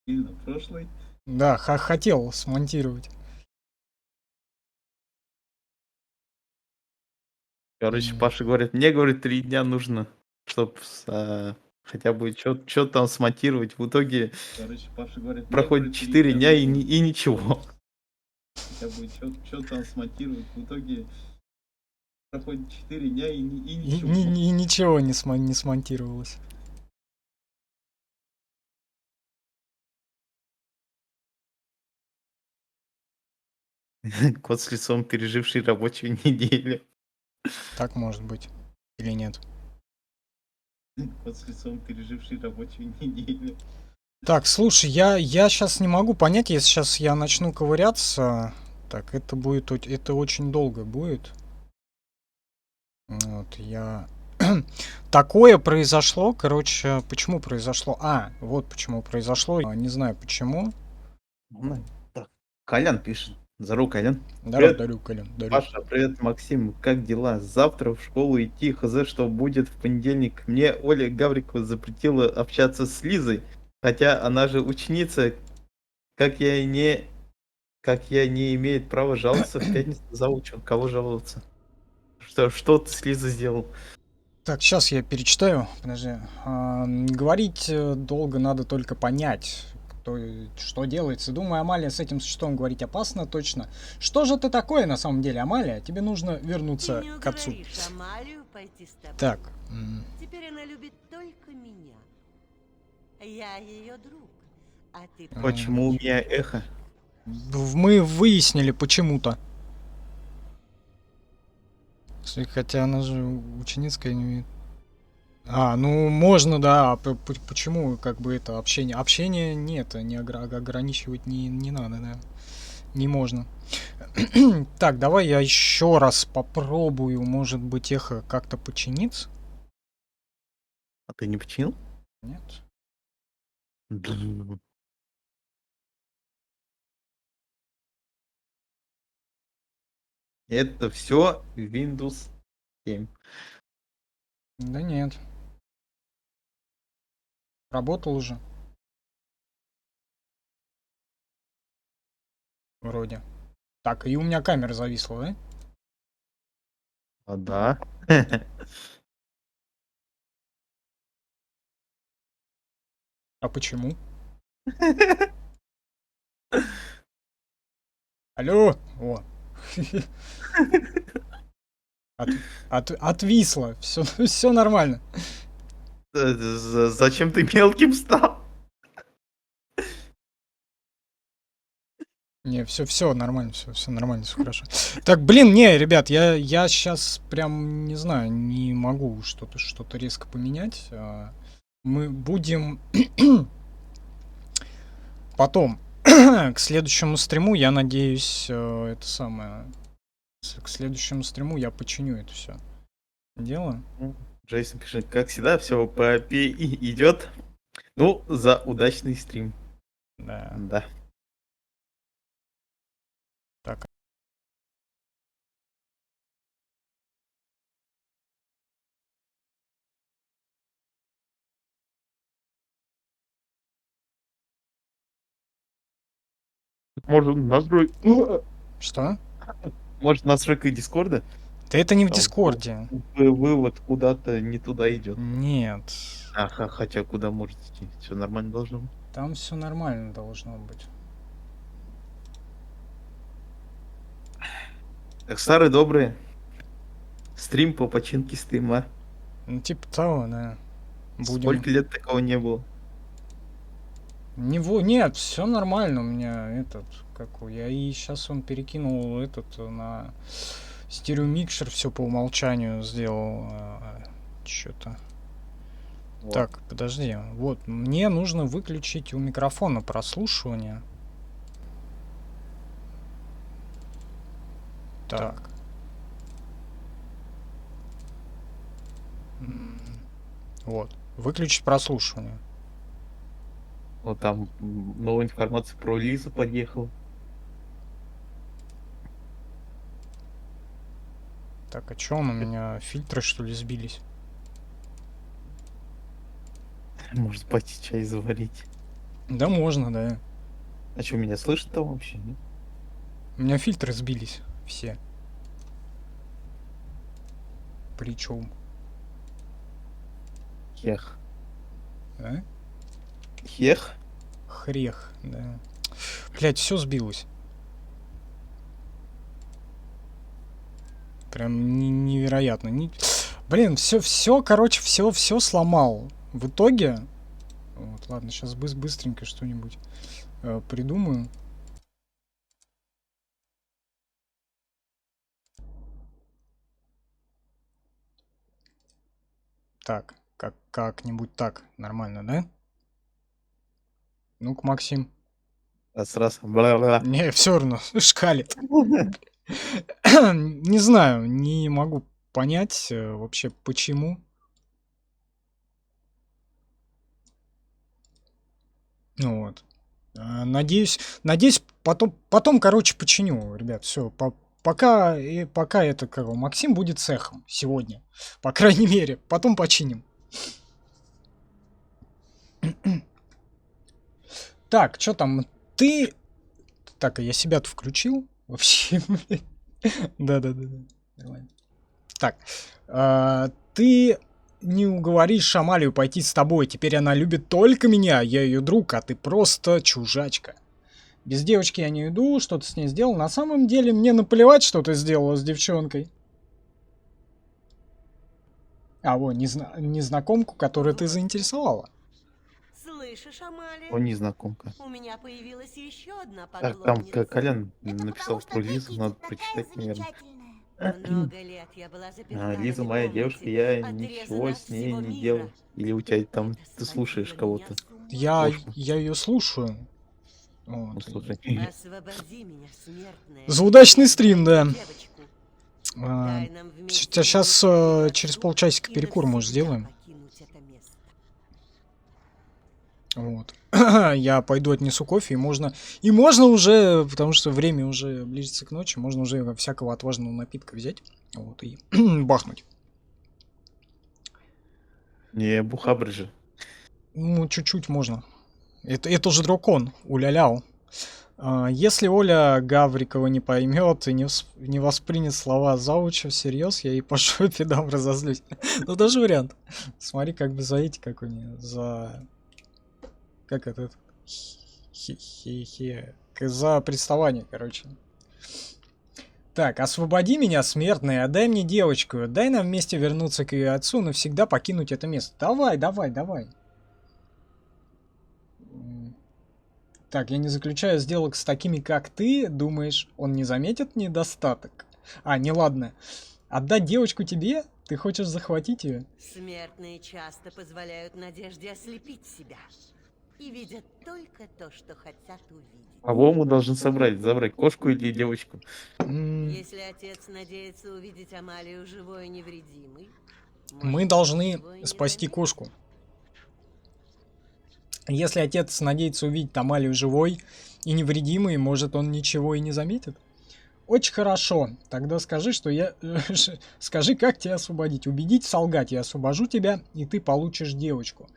Или на прошлой. Да, хотел смонтировать. Короче, Паша говорит, мне, говорит, 3 дня нужно, чтобы хотя бы что там смонтировать. В итоге Короче, Паша говорит, мне, проходит говорит, 3 4 дня и, нужно. и ничего. Хотя бы что там смонтировать. В итоге проходит 4 дня и И, ничего. и ничего не смонтировалось. Кот с лицом, переживший рабочую неделю. Так может быть. Или нет? Кот с лицом, переживший рабочую неделю. Так, слушай, я сейчас не могу понять, если сейчас я начну ковыряться. Так, это будет, это очень долго будет. Вот, я... Такое произошло, короче, почему произошло? А, вот почему произошло, не знаю почему. Так, Колян пишет. Здорово, Колян. Здорово, Привет. дарю, Колян, дарю. Паша, привет, Максим. Как дела? Завтра в школу идти, хз, что будет в понедельник. Мне Оля Гаврикова запретила общаться с Лизой, хотя она же ученица, как я не имеет права жаловаться в пятницу заучу. Кого жаловаться? Что ты с Лизой сделал? Так, сейчас я перечитаю. Подожди. Говорить долго надо только понять, что делается. Думаю, Амалия, с этим существом говорить опасно, точно. Что же ты такое на самом деле, Амалия? Тебе нужно вернуться Ты не к отцу. уговоришь Амалию пойти с тобой. Так, Теперь она любит только меня. Я ее друг, а ты... Почему у меня эхо? мы выяснили почему-то. Хотя она же ученица не имеет. А, ну можно, да. Почему как бы это общение? Общение нет, не ограничивать не надо, да. Не можно. Так, давай я еще раз попробую, может быть, эхо как-то починиться. А ты не починил? Нет. Это все Windows 7. Да нет. Работал уже. Вроде. Так, и у меня камера зависла, да? А, да. А почему? Алло! О. Отвисло. Все нормально. Зачем ты мелким стал? Не, все нормально, все нормально, все хорошо. Так, блин, не, ребят, я сейчас прям не знаю, не могу что-то резко поменять. Мы будем потом к следующему стриму, я надеюсь, это самое. К следующему стриму я починю это все дело. Джейсон пишет, как всегда, все по API идет. Ну, за удачный стрим. Да. Да. Так. Может, настрой... Что? Может, настройка Дискорда? Да это не в Там Дискорде. Вывод куда-то не туда идет. Нет. Ага, хотя куда может идти? Все нормально должно быть. Там все нормально должно быть. Так, старые добрые. Стрим по починке стрима. Ну, типа того, да. Будем. Сколько лет такого не было? Нет, все нормально у меня этот, я и сейчас он перекинул этот на стереомикшер, все по умолчанию сделал, что-то. Вот. Так, подожди, вот мне нужно выключить у микрофона прослушивание. Так. Вот, выключить прослушивание. Вот там новая информация про Лизу подъехала. Так, а чё он у меня фильтры что ли сбились? Может, пойти чай заварить. Да можно, да. А что, меня слышит там вообще? Нет? У меня фильтры сбились все. Причем. Хех. А? Хех? Хрех, да. Блять, все сбилось. Прям невероятно. Блин, все, короче, все сломал. В итоге. Вот, ладно, сейчас быстренько что-нибудь придумаю. Так, как-нибудь так. Нормально, да? Ну-ка, Максим. Раз. Бла-бла. Не, все равно шкалит. Не знаю, не могу понять вообще почему. Ну вот. Надеюсь, потом, короче, починю, ребят, все. Пока это, как его, Максим будет цехом сегодня. По крайней мере, потом починим. Так, что там? Ты... Так, а я себя-то включил? Вообще, блин. Да. Нормально. Так, ты не уговоришь Амалию пойти с тобой. Теперь она любит только меня. Я ее друг, а ты просто чужачка. Без девочки я не иду, что ты с ней сделал. На самом деле мне наплевать, что ты сделала с девчонкой. А, вот, незнакомку, которую ты заинтересовала. Слышишь, Амалия? О, незнакомка. У меня появилась еще одна Так, там поклонница. Колян Это написал потому, что про ты, Лизу, Кити, надо такая прочитать, наверное. замечательная. Много лет я была заперта в Лиза этой моя комнате, девушка, я отрезана ничего от с ней всего не мира. делал. Или у тебя там, Это ты слушаешь сводило кого-то. меня с ума. Я Кошку. ее слушаю. Ну, Вот. слушай. Освободи меня, смертная. За удачный стрим, да. Девочку. Дай нам вместе Сейчас вернуться через отсюда полчасика и перекур, может, навсегда сделаем. покинуть это место. Вот. Я пойду отнесу кофе, и можно уже, потому что время уже близится к ночи, можно уже всякого отважного напитка взять, вот, и бахнуть. Не, бухабры же. Ну, чуть-чуть можно. Это же дракон, уля-ляу. Если Оля Гаврикова не поймет и не воспринят слова зауча всерьез, я ей по жопе дам, разозлюсь. Ну, даже вариант. Смотри, как бы за эти, как у нее, за... Как это? За приставание, короче. Так, освободи меня, смертная, отдай мне девочку. Дай нам вместе вернуться к ее отцу, навсегда покинуть это место. Давай. Так, я не заключаю сделок с такими, как ты. Думаешь, он не заметит недостаток? А, не ладно. Отдать девочку тебе? Ты хочешь захватить ее? Смертные часто позволяют надежде ослепить себя. И видят только то, что хотят увидеть. Кого мы должны забрать, кошку или девочку? Если отец надеется увидеть Амалию живой и невредимой, Мы может, должны его и не спасти заметит. кошку. Если отец надеется увидеть Амалию живой и невредимой, может, он ничего и не заметит? Очень хорошо. Тогда скажи, что я... Скажи, как тебя освободить. Убедить, солгать. Я освобожу тебя, и ты получишь девочку.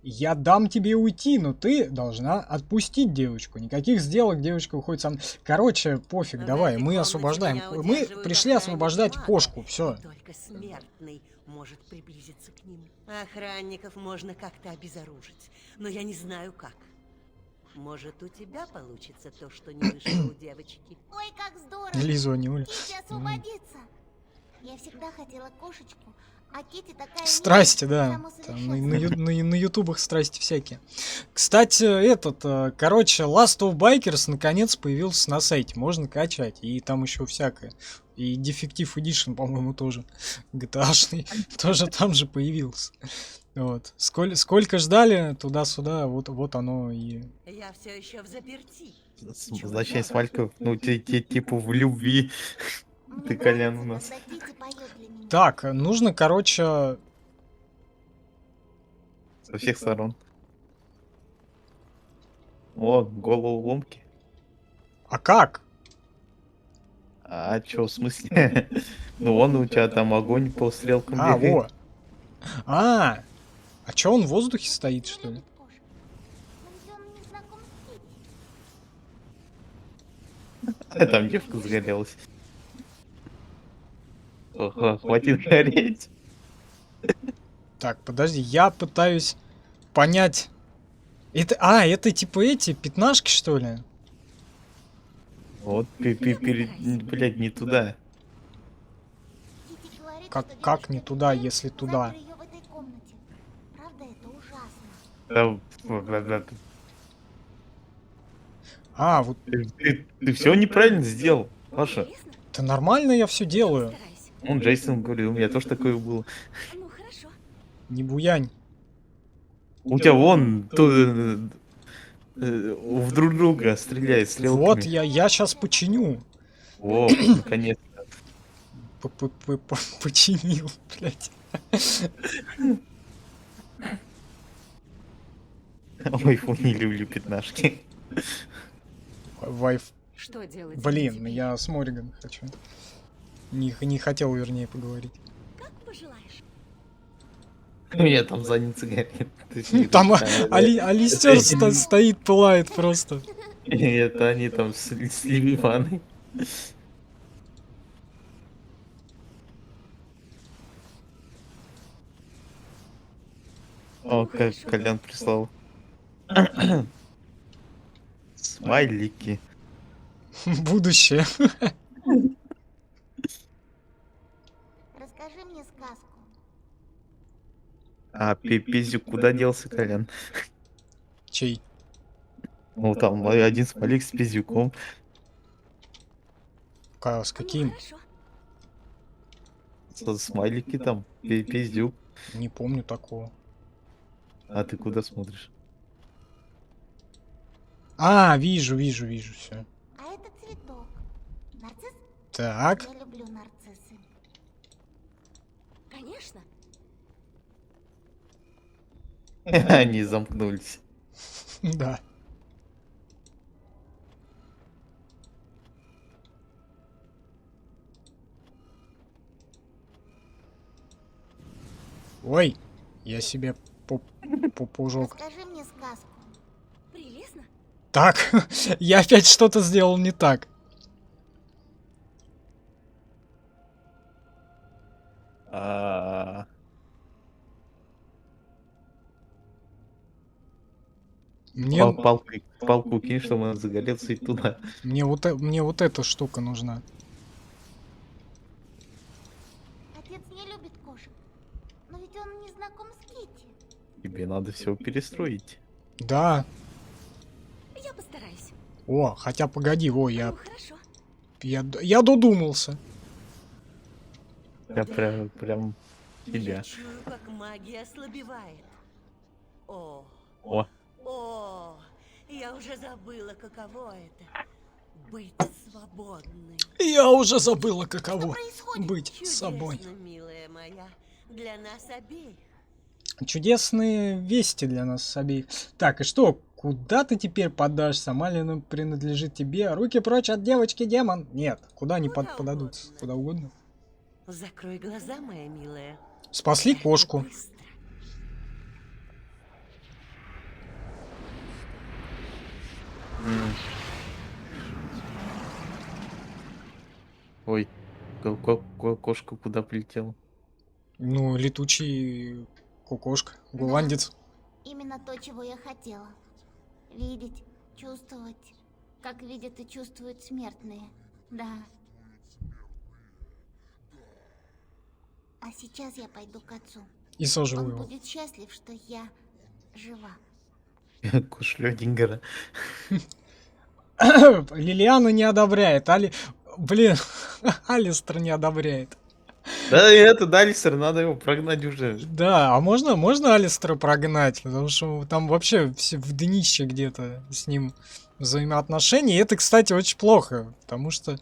Я дам тебе уйти, но ты должна отпустить девочку. Никаких сделок, девочка уходит сам. Короче, пофиг, В давай, этой мы комнате освобождаем. меня Мы удерживают пришли охранники освобождать мага, кошку, и все. только смертный может приблизиться к ним. Охранников можно как-то обезоружить, но я не знаю как. Может, у тебя получится то, что не вышло у девочки. Ой, как здорово! Лизу не Оля. Кити освободится! Я всегда хотела кошечку, а Кити такая Страсти, милая, да. само Там совершенство. на ютубах страсти всякие. Кстати, короче, Last of Bikers наконец появился на сайте. Можно качать. И там еще всякое. И Defective Edition, по-моему, тоже. GTA-шный тоже там же появился. Вот. Сколько ждали, туда-сюда, вот оно и... Я все еще в заперти. Значит, Смалька, ну, типа в любви. Мне Ты, Колян, у нравится, нас. когда Кити поет для меня. Так, нужно, короче... Со всех сторон. О, головоломки. А как? А чё, в смысле? Ну, он у тебя там огонь по стрелкам А, бегает. во. А, А чё, он в воздухе стоит, что ли? любит кошек. Но ведь он не знаком с Китти. Там девка загорелась. Ого, хватит гореть. Так, подожди, я пытаюсь понять. Это типа эти пятнашки, что ли? Вот, блядь, не туда. Китти говорит, Как, что как девушка не туда, Пен если туда? запер её в этой комнате. Правда, это ужасно. А, вот Ты все неправильно сделал, Паша. Интересно? это нормально я все делаю. Старайся. Он Джейсон говорил, у меня тоже такое было. Ну, хорошо. Не буянь. У тебя вон в друг друга стреляет стрелками. Вот я сейчас починю. О, наконец. Починил, блядь. Ой, фу, не люблю пятнашки. Вайф. Что делать? Блин, теперь? я с Мориган хочу. Не хотел, вернее, поговорить. Как пожелаешь. У меня там задница горит. Там Алистер стоит, пылает просто. Это они там с Ливаной. О, как Колян прислал. Смайлики. Будущее. Расскажи мне сказку. А Пизюк куда делся, Колян? Чей? Ну там один смайлик с Пизюком. С каким? Ну, хорошо. Смайлики там, Пиздюк. Не помню такого. А ты куда смотришь? А, вижу, все. А это цветок. Нарцисс? Так. Я люблю нарциссы. Конечно. Они замкнулись. Да. Ой, я себе пупужок. Расскажи мне сказку. Прелестно. Так, я опять что-то сделал не так. А, Мне, палку кинь, чтобы он загорелся и туда. мне вот эта штука нужна. Отец не любит кошек. Но ведь он не знаком с Китти. Тебе надо все перестроить. Да. Я постараюсь. О, хотя погоди, Ну, хорошо. я додумался. Я прям Я тебя. чую, как магия ослабевает. О, О, я уже забыла, каково это. Быть свободной. Я уже забыла, каково происходит? быть собой. Чудесно, милая моя. Для нас обеих. Чудесные вести для нас обеих. Так, и что? Куда ты теперь подашься? Малина принадлежит тебе. Руки прочь от девочки, демон. Нет, куда они Куда подадутся? угодно. Куда угодно. Закрой глаза, моя милая. Спасли Это кошку. быстро. ой, кошка куда полетела? Ну, летучий кукошка, гуландец. Именно то, чего я хотела. Видеть, чувствовать, как видят и чувствуют смертные. Да. А сейчас я пойду к отцу. И сожру Он его. будет счастлив, что я жива. Шлёдингера. Лилиана не одобряет. Блин, Алистер не одобряет. Да, это Далисер, надо его прогнать уже. Да, а можно Алистера прогнать? Потому что там вообще все в днище где-то с ним взаимоотношения. И это, кстати, очень плохо, потому что...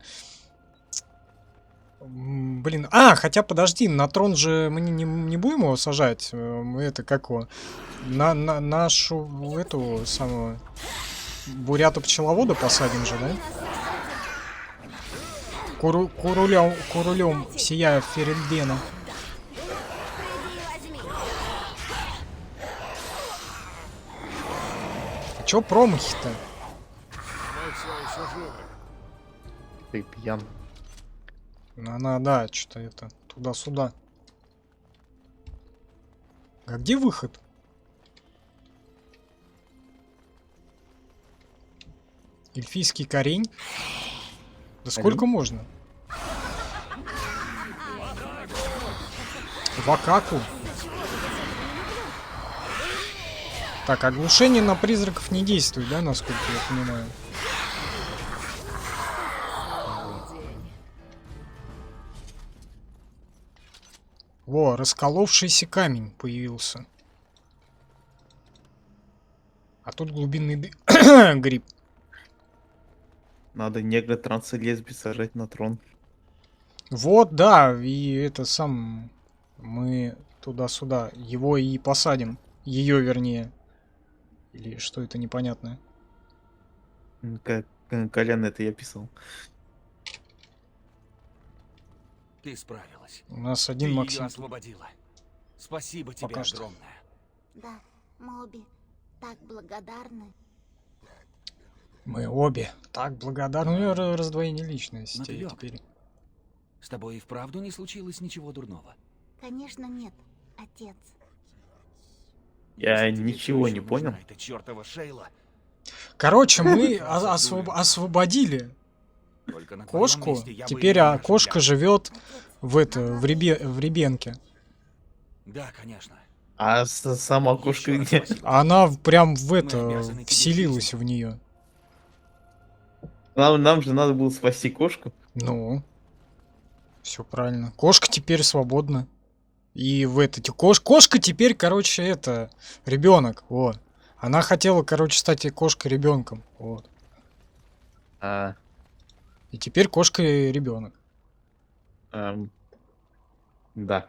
Блин, хотя подожди, на трон же мы не будем его сажать. Мы это как его? Нашу эту самую бурята-пчеловода посадим же, да? Курулем сияя Ферельдена. Чё промахи-то? Мы все еще живы. Ты пьян. Она, да, что-то это, туда-сюда. А где выход? Эльфийский корень? Да сколько можно? Вакаку. Так, оглушение на призраков не действует, да, насколько я понимаю? Во, расколовшийся камень появился. А тут глубинный гриб. Надо негра транса-лесби сажать на трон. Вот, да, и это сам мы туда-сюда его и посадим. Ее, вернее. Или что это непонятное. Как Колян это я писал. Ты справилась. У нас Ты один ее Максим. освободила. Спасибо тебе Пока что. огромное. Да, мы обе так благодарны. Мы обе так благодарны. Ну, раздвоение личности Мотылёк. теперь. С тобой и вправду не случилось ничего дурного? Конечно, нет, отец. Я Если тебе ничего всё не ещё понял. нужна эта чёртова Шейла, Короче, мы Дуля. освободили только на твоём кошку. месте я бы Теперь её не кошка оживлял. живет Отец, в это, нам в, надо в ребенке. Да, конечно. А сама кошка Ещё раз где? спасибо. А она прям в это обязаны тебе вселилась жизнью. в нее. Нам же надо было спасти кошку. Ну, все правильно. Кошка теперь свободна. И в это кошка теперь, короче, это ребенок. Вот. Она хотела, короче, стать кошкой ребенком. Вот. А, И теперь кошка ребенок. да.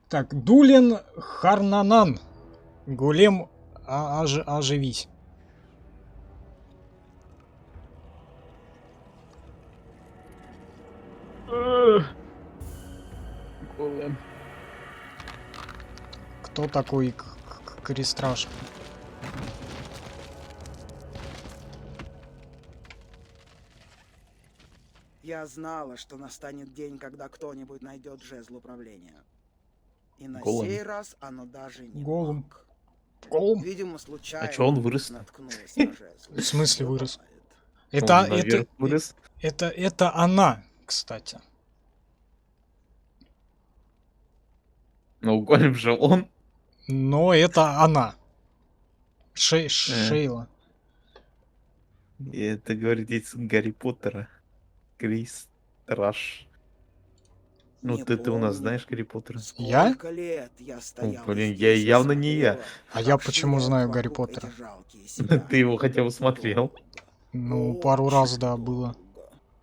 Так, Дулин Харнанан. Голем, оживись. Кто такой Крестраж? Я знала, что настанет день, когда кто-нибудь найдет жезл управления. И на Голым. сей раз оно даже не Голым. маг. Голум? Видимо, случайно чё он вырос? наткнулась на жезл. В смысле вырос? Бывает. Это, Он наверх вырос. это она, кстати. Ну, голем же он. Но это она. Шейла. И это говорит из Гарри Поттера. Крис Траш. Ну, Не ты у нас помню, знаешь Гарри Поттера? Я? Сколько лет я стояла блин, здесь и явно не я. смотрела, А я как почему шныряют знаю Гарри вокруг Поттера? эти жалкие себя. Ты его хотя бы смотрел. Ну, пару раз, да, Очень было. долго.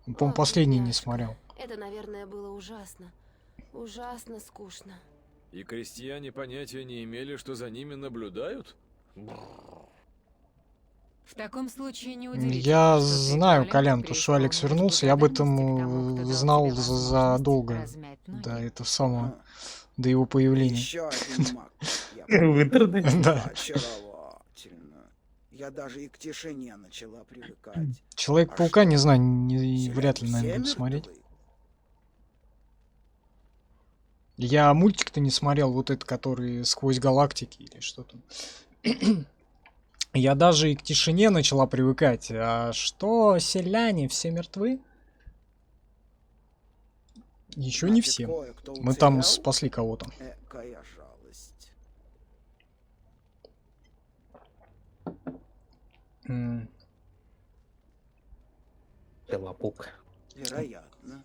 По-моему, Ох, последний не бедняжка. смотрел. Это, наверное, было ужасно. Ужасно скучно. И крестьяне понятия не имели, что за ними наблюдают? В таком случае неудивительно, Я что ты, знаю, Колян, Колян, то что Алекс преисполнилась вернулся, я об этом благодарности к тому, кто дал знал тебе возможность задолго размять ноги. до этого самого, А, до его появления. Еще один маг. Я В интернете. Да. Очаровательно. Я даже и к тишине начала привыкать. Человек-паука, А не что, знаю, Селяне вряд ли, все наверное, буду смотреть. мертвы? Я мультик-то не смотрел, вот этот, который «Сквозь галактики» или что там. Я даже и к тишине начала привыкать. А что, селяне все мертвы? Еще не Значит, все. кое-кто Мы там уцелел? спасли кого-то. Экая жалость. М, Лопук. Вероятно.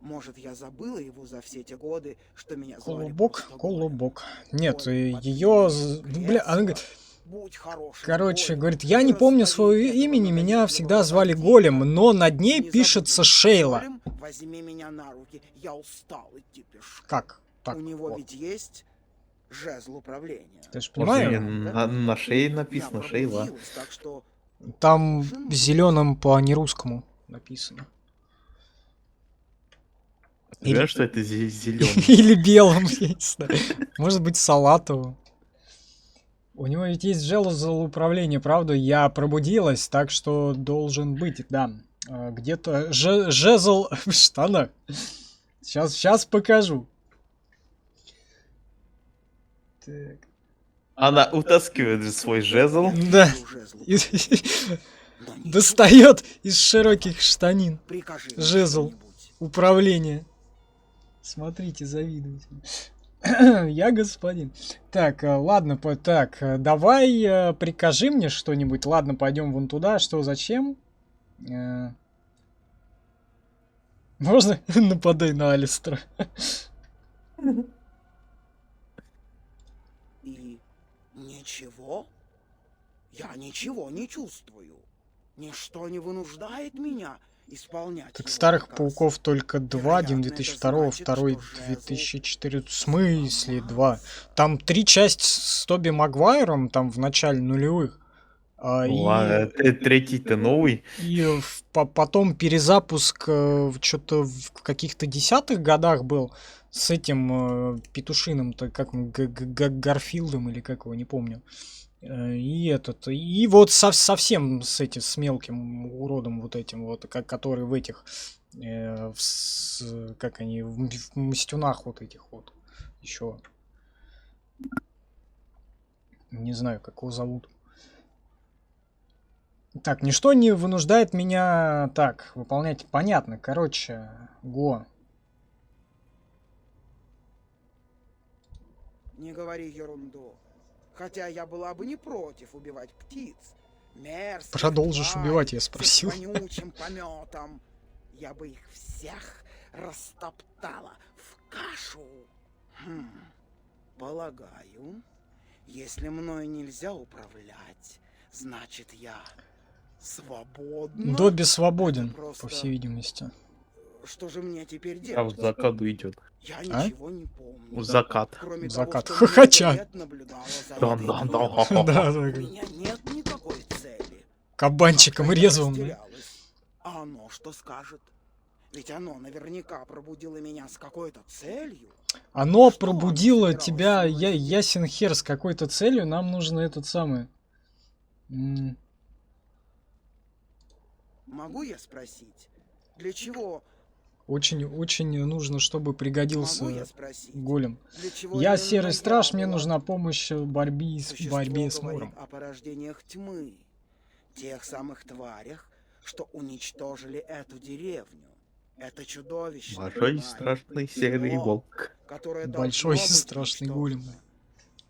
Может, я забыла его за все эти годы, что меня звали Колобок, просто Голя. колобок. Нет, Голем ее... подвинул Бля, она кресло. говорит, Будь хорошим короче, Голем, говорит, я и не помню раздави своего этого имени, меня надоедливого всегда звали бандита. Голем, но над ней Не пишется забудь, Шейла. Голем, возьми меня на руки, я устал идти пешком. Как? Так, У него вот. ведь есть жезл управления. Ты ж Может, понимаешь? мне на шее написано Я Шейла. пробудилась, так что Там должен быть. зеленым по нерусскому написано. Ты знаешь, что это зеленый? Или белым, я не знаю. Может быть, салатовым. У него ведь есть жезл управления, правда? Я пробудилась, так что должен быть, да. Где-то жезл в штанах. Сейчас покажу. Так. Она утаскивает же свой жезл. Да. Жезл И- управления. Но ничего, Достает из широких штанин прикажи мне жезл. что-нибудь. Управление. Смотрите, завидуйте. Я господин. Так, ладно, так, давай прикажи мне что-нибудь. Ладно, пойдем вон туда. Что, зачем? Можно? Нападай на Алистера. И ничего? Я ничего не чувствую. Ничто не вынуждает меня исполнять Так его старых приказ. пауков только два. Один Вероятно, это 2002, значит, второй что жезл 2004. В смысле два? Там 3 части с Тоби Магуайром, там в начале нулевых. Ладно, третий-то новый. И потом перезапуск что-то в каких-то 10-х годах был с этим петушиным-то, как он, Гарфилдом или как его, не помню. И вот совсем с мелким уродом вот этим вот, который в этих, как они, в мастюнах вот этих вот еще. Не знаю, как его зовут. Так, ничто не вынуждает меня так выполнять. Понятно, короче, го. Не говори ерунду. Хотя я была бы не против убивать птиц. Мерзких Продолжишь тварей убивать, я с их спросил. вонючим пометом. Я бы их всех растоптала в кашу. Полагаю, если мною нельзя управлять, значит я свободна. Добби свободен, Это просто- по всей видимости. Что же мне теперь А делать? в закаду идет. Я А? ничего не помню. В закат. Кроме Закат. того, что Хохоча. много лет наблюдала за этой игрой. Да, У да, меня нет никакой цели. кабанчиком Как-то я резвым, да? растерялась. А оно что скажет? Ведь оно наверняка пробудило меня с какой-то целью. Оно Что оно пробудило собиралось тебя, со мной сделать? ясен хер, с какой-то целью. Нам нужно этот самый... Могу я спросить, для чего? Очень нужно, чтобы пригодился Могу я спросить, голем. для чего Я именно серый страж, мне была нужна помощь в борьбе с Существо борьбе с говорит Муром. о порождениях тьмы, тех самых тварях, что уничтожили эту деревню. Это чудовище. Большой страшный серый волк. Которое Большой должно быть страшный уничтожено. голем.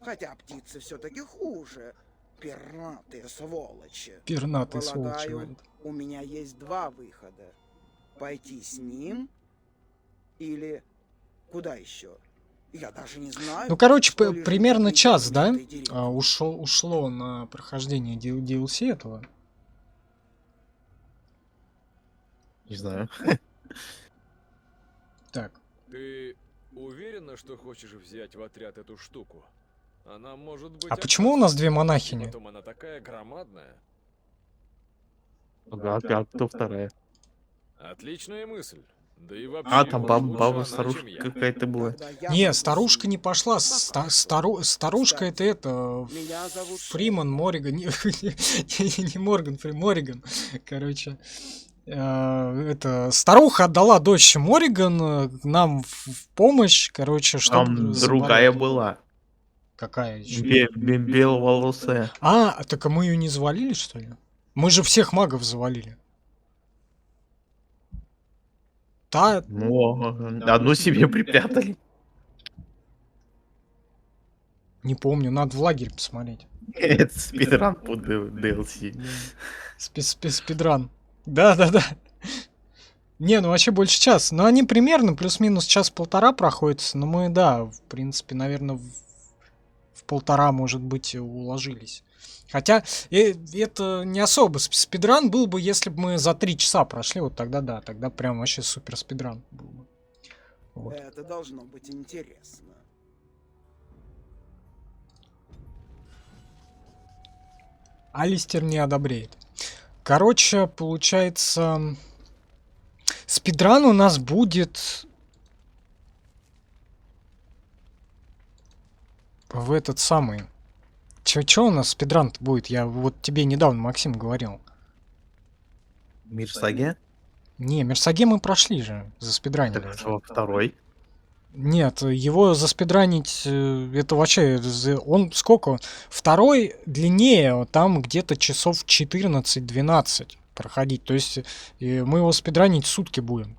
Хотя птицы все-таки хуже. Пернатые сволочи. Пернатый сволочь, Полагаю, говорит. у меня есть два выхода. Пойти с ним или куда еще? Я даже не знаю. Ну, короче, что лежит примерно за час, да, пределами этой деревни. ушло на прохождение DLC этого. Не знаю. Так, Ты уверена, что хочешь взять в отряд эту штуку? Она может быть... а почему у нас две опасной, и монахини? потом она такая громадная. Ага, а кто вторая? Отличная мысль. Да и вообще, А, там уж баба, лучше баба она, старушка чем я. какая-то была. Тогда я Не, пойду с старушка ним. не пошла. Пока Старушка Кстати, это Меня зовут Фриман, Морриган. Не Морган, Морриган. Короче. Это старуха отдала дочь Морриган нам в помощь, короче, чтобы Там забрать. другая была. Какая еще? Беловолосая. Так а мы ее не завалили, что ли? Мы же всех магов завалили. Та... Ну, одну себе припрятали. Не помню, надо в лагерь посмотреть. Это спидран по DLC. Спидран. Да. Не, ну вообще больше часа. Но они примерно плюс-минус час-полтора проходятся. Но мы, да, в принципе, наверное, в полтора, может быть, уложились. Хотя это не особо спидран был бы, если бы мы за 3 часа прошли. Вот тогда да, тогда прям вообще супер спидран был бы. Вот. Это должно быть интересно. Алистер не одобряет. Короче, получается... Спидран у нас будет... В этот самый... Чё у нас спидран будет? Я вот тебе недавно, Максим, говорил. Мир Саги? Не, Мерсаге мы прошли же, заспидранили. Так что второй. Нет, его заспидранить, это вообще, он сколько? Второй длиннее, там где-то часов 14-12 проходить. То есть мы его спидранить сутки будем.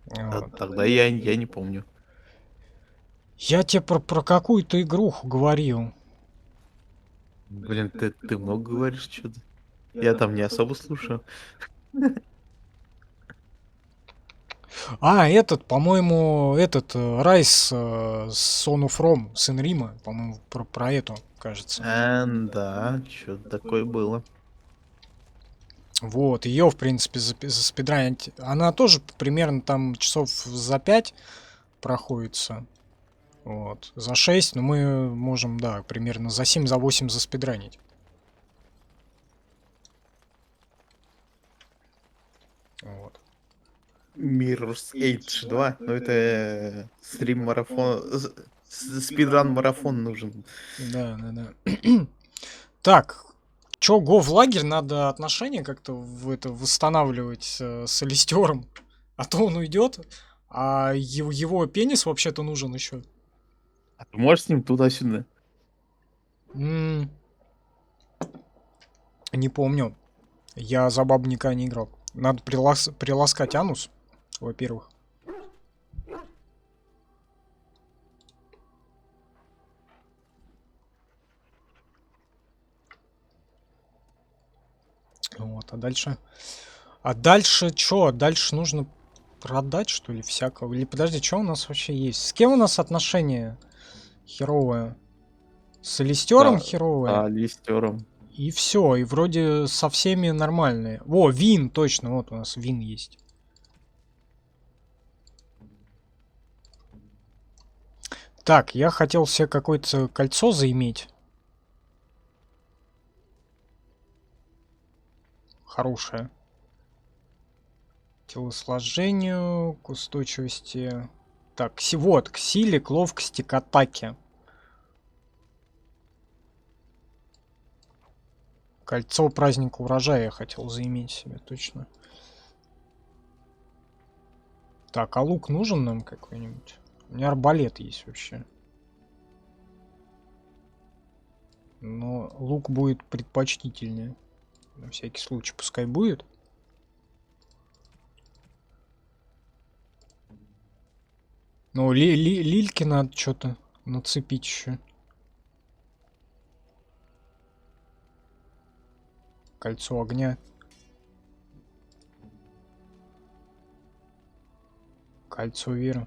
Вот. Тогда я не помню. Я тебе про какую-то игруху говорил. Блин, ты много говоришь что-то. Я там не особо слушаю. А, этот, по-моему, Райс Son of Rome, сын Рима, по-моему, про эту, кажется. Да, что-то такое было. Вот, ее, в принципе, заспидранить. Она тоже примерно там часов за 5 проходится. Вот. За 6, но мы можем, да, примерно за 7, за 8 заспидранить. Вот. Mirror's Edge 2, ну это стрим-марафон, спидран-марафон нужен. Да. Так, чё, го в лагерь, надо отношения как-то восстанавливать с Алистером, а то он уйдет, а его пенис вообще-то нужен еще. А ты можешь с ним туда-сюда? Не помню. Я за бабу никогда не играл. Надо приласкать анус, во-первых. Вот, а дальше... чё? Дальше нужно продать, что ли, всякого? Или подожди, что у нас вообще есть? С кем у нас отношения херовые? С Алистером херовые? Да, Алистером. И все, и вроде со всеми нормальные. Во, Вин, точно, вот у нас Вин есть. Так, я хотел себе какое-то кольцо заиметь. Хорошее. Телосложению, к устойчивости. Так, вот, к силе, к ловкости, к атаке. Кольцо праздника урожая я хотел заиметь себе, точно. Так, а лук нужен нам какой-нибудь? У меня арбалет есть вообще. Но лук будет предпочтительнее. На всякий случай пускай будет. Ну, лильки надо что-то нацепить еще. Кольцо огня. Кольцо веры.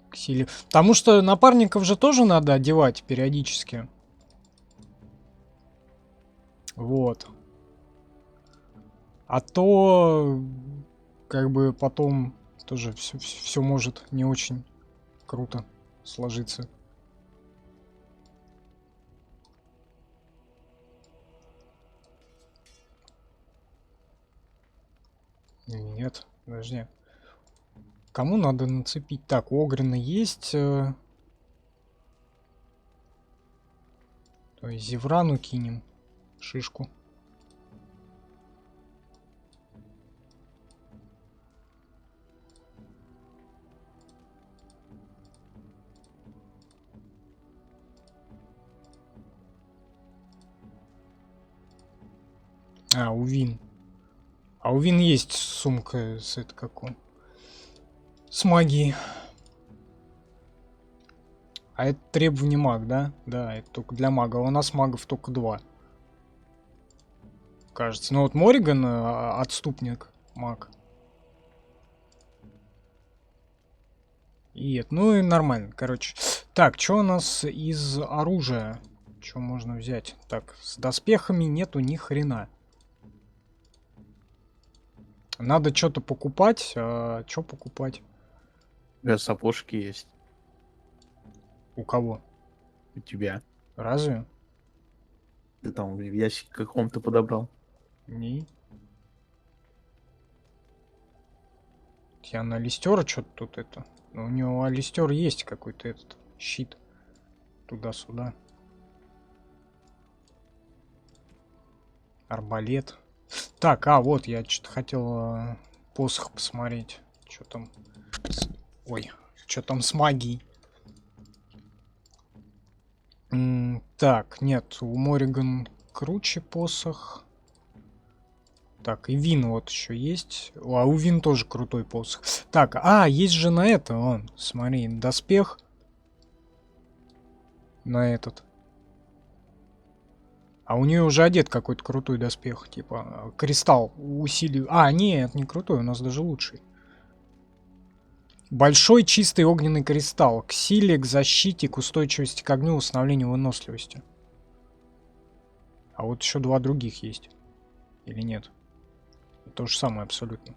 К силе. Потому что напарников же тоже надо одевать периодически. Вот. А то как бы потом тоже все может не очень круто сложиться. Нет, подожди. Кому надо нацепить? Так, у Огрина есть. То есть Зеврану кинем шишку. А, у Вин. А у Вин есть сумка с это какой? С магией. А это требование маг, да? Да, это только для мага. А у нас магов только 2. Кажется. Ну вот Мориган отступник, маг. И это, ну и нормально, короче. Так, что у нас из оружия? Что можно взять? Так, с доспехами нету ни хрена. Надо что-то покупать. А что покупать? У меня сапожки есть. У кого? У тебя. Разве? Ты там в ящике каком-то подобрал. Не. Я на Алистера что-то тут это... У него Алистер есть какой-то этот щит. Туда-сюда. Арбалет. Так, вот, я что-то хотел посох посмотреть. Что там? Ой, что там с магией? Так, нет, у Мориган круче посох. Так, и Вин вот еще есть. А у Вин тоже крутой посох. Так, есть же на это, вон, смотри, доспех. На этот. А у нее уже одет какой-то крутой доспех, типа кристалл усилий. Нет, не крутой, у нас даже лучший. Большой чистый огненный кристалл. К силе, к защите, к устойчивости к огню, восстановлению выносливости. А вот еще 2 других есть. Или нет? То же самое абсолютно.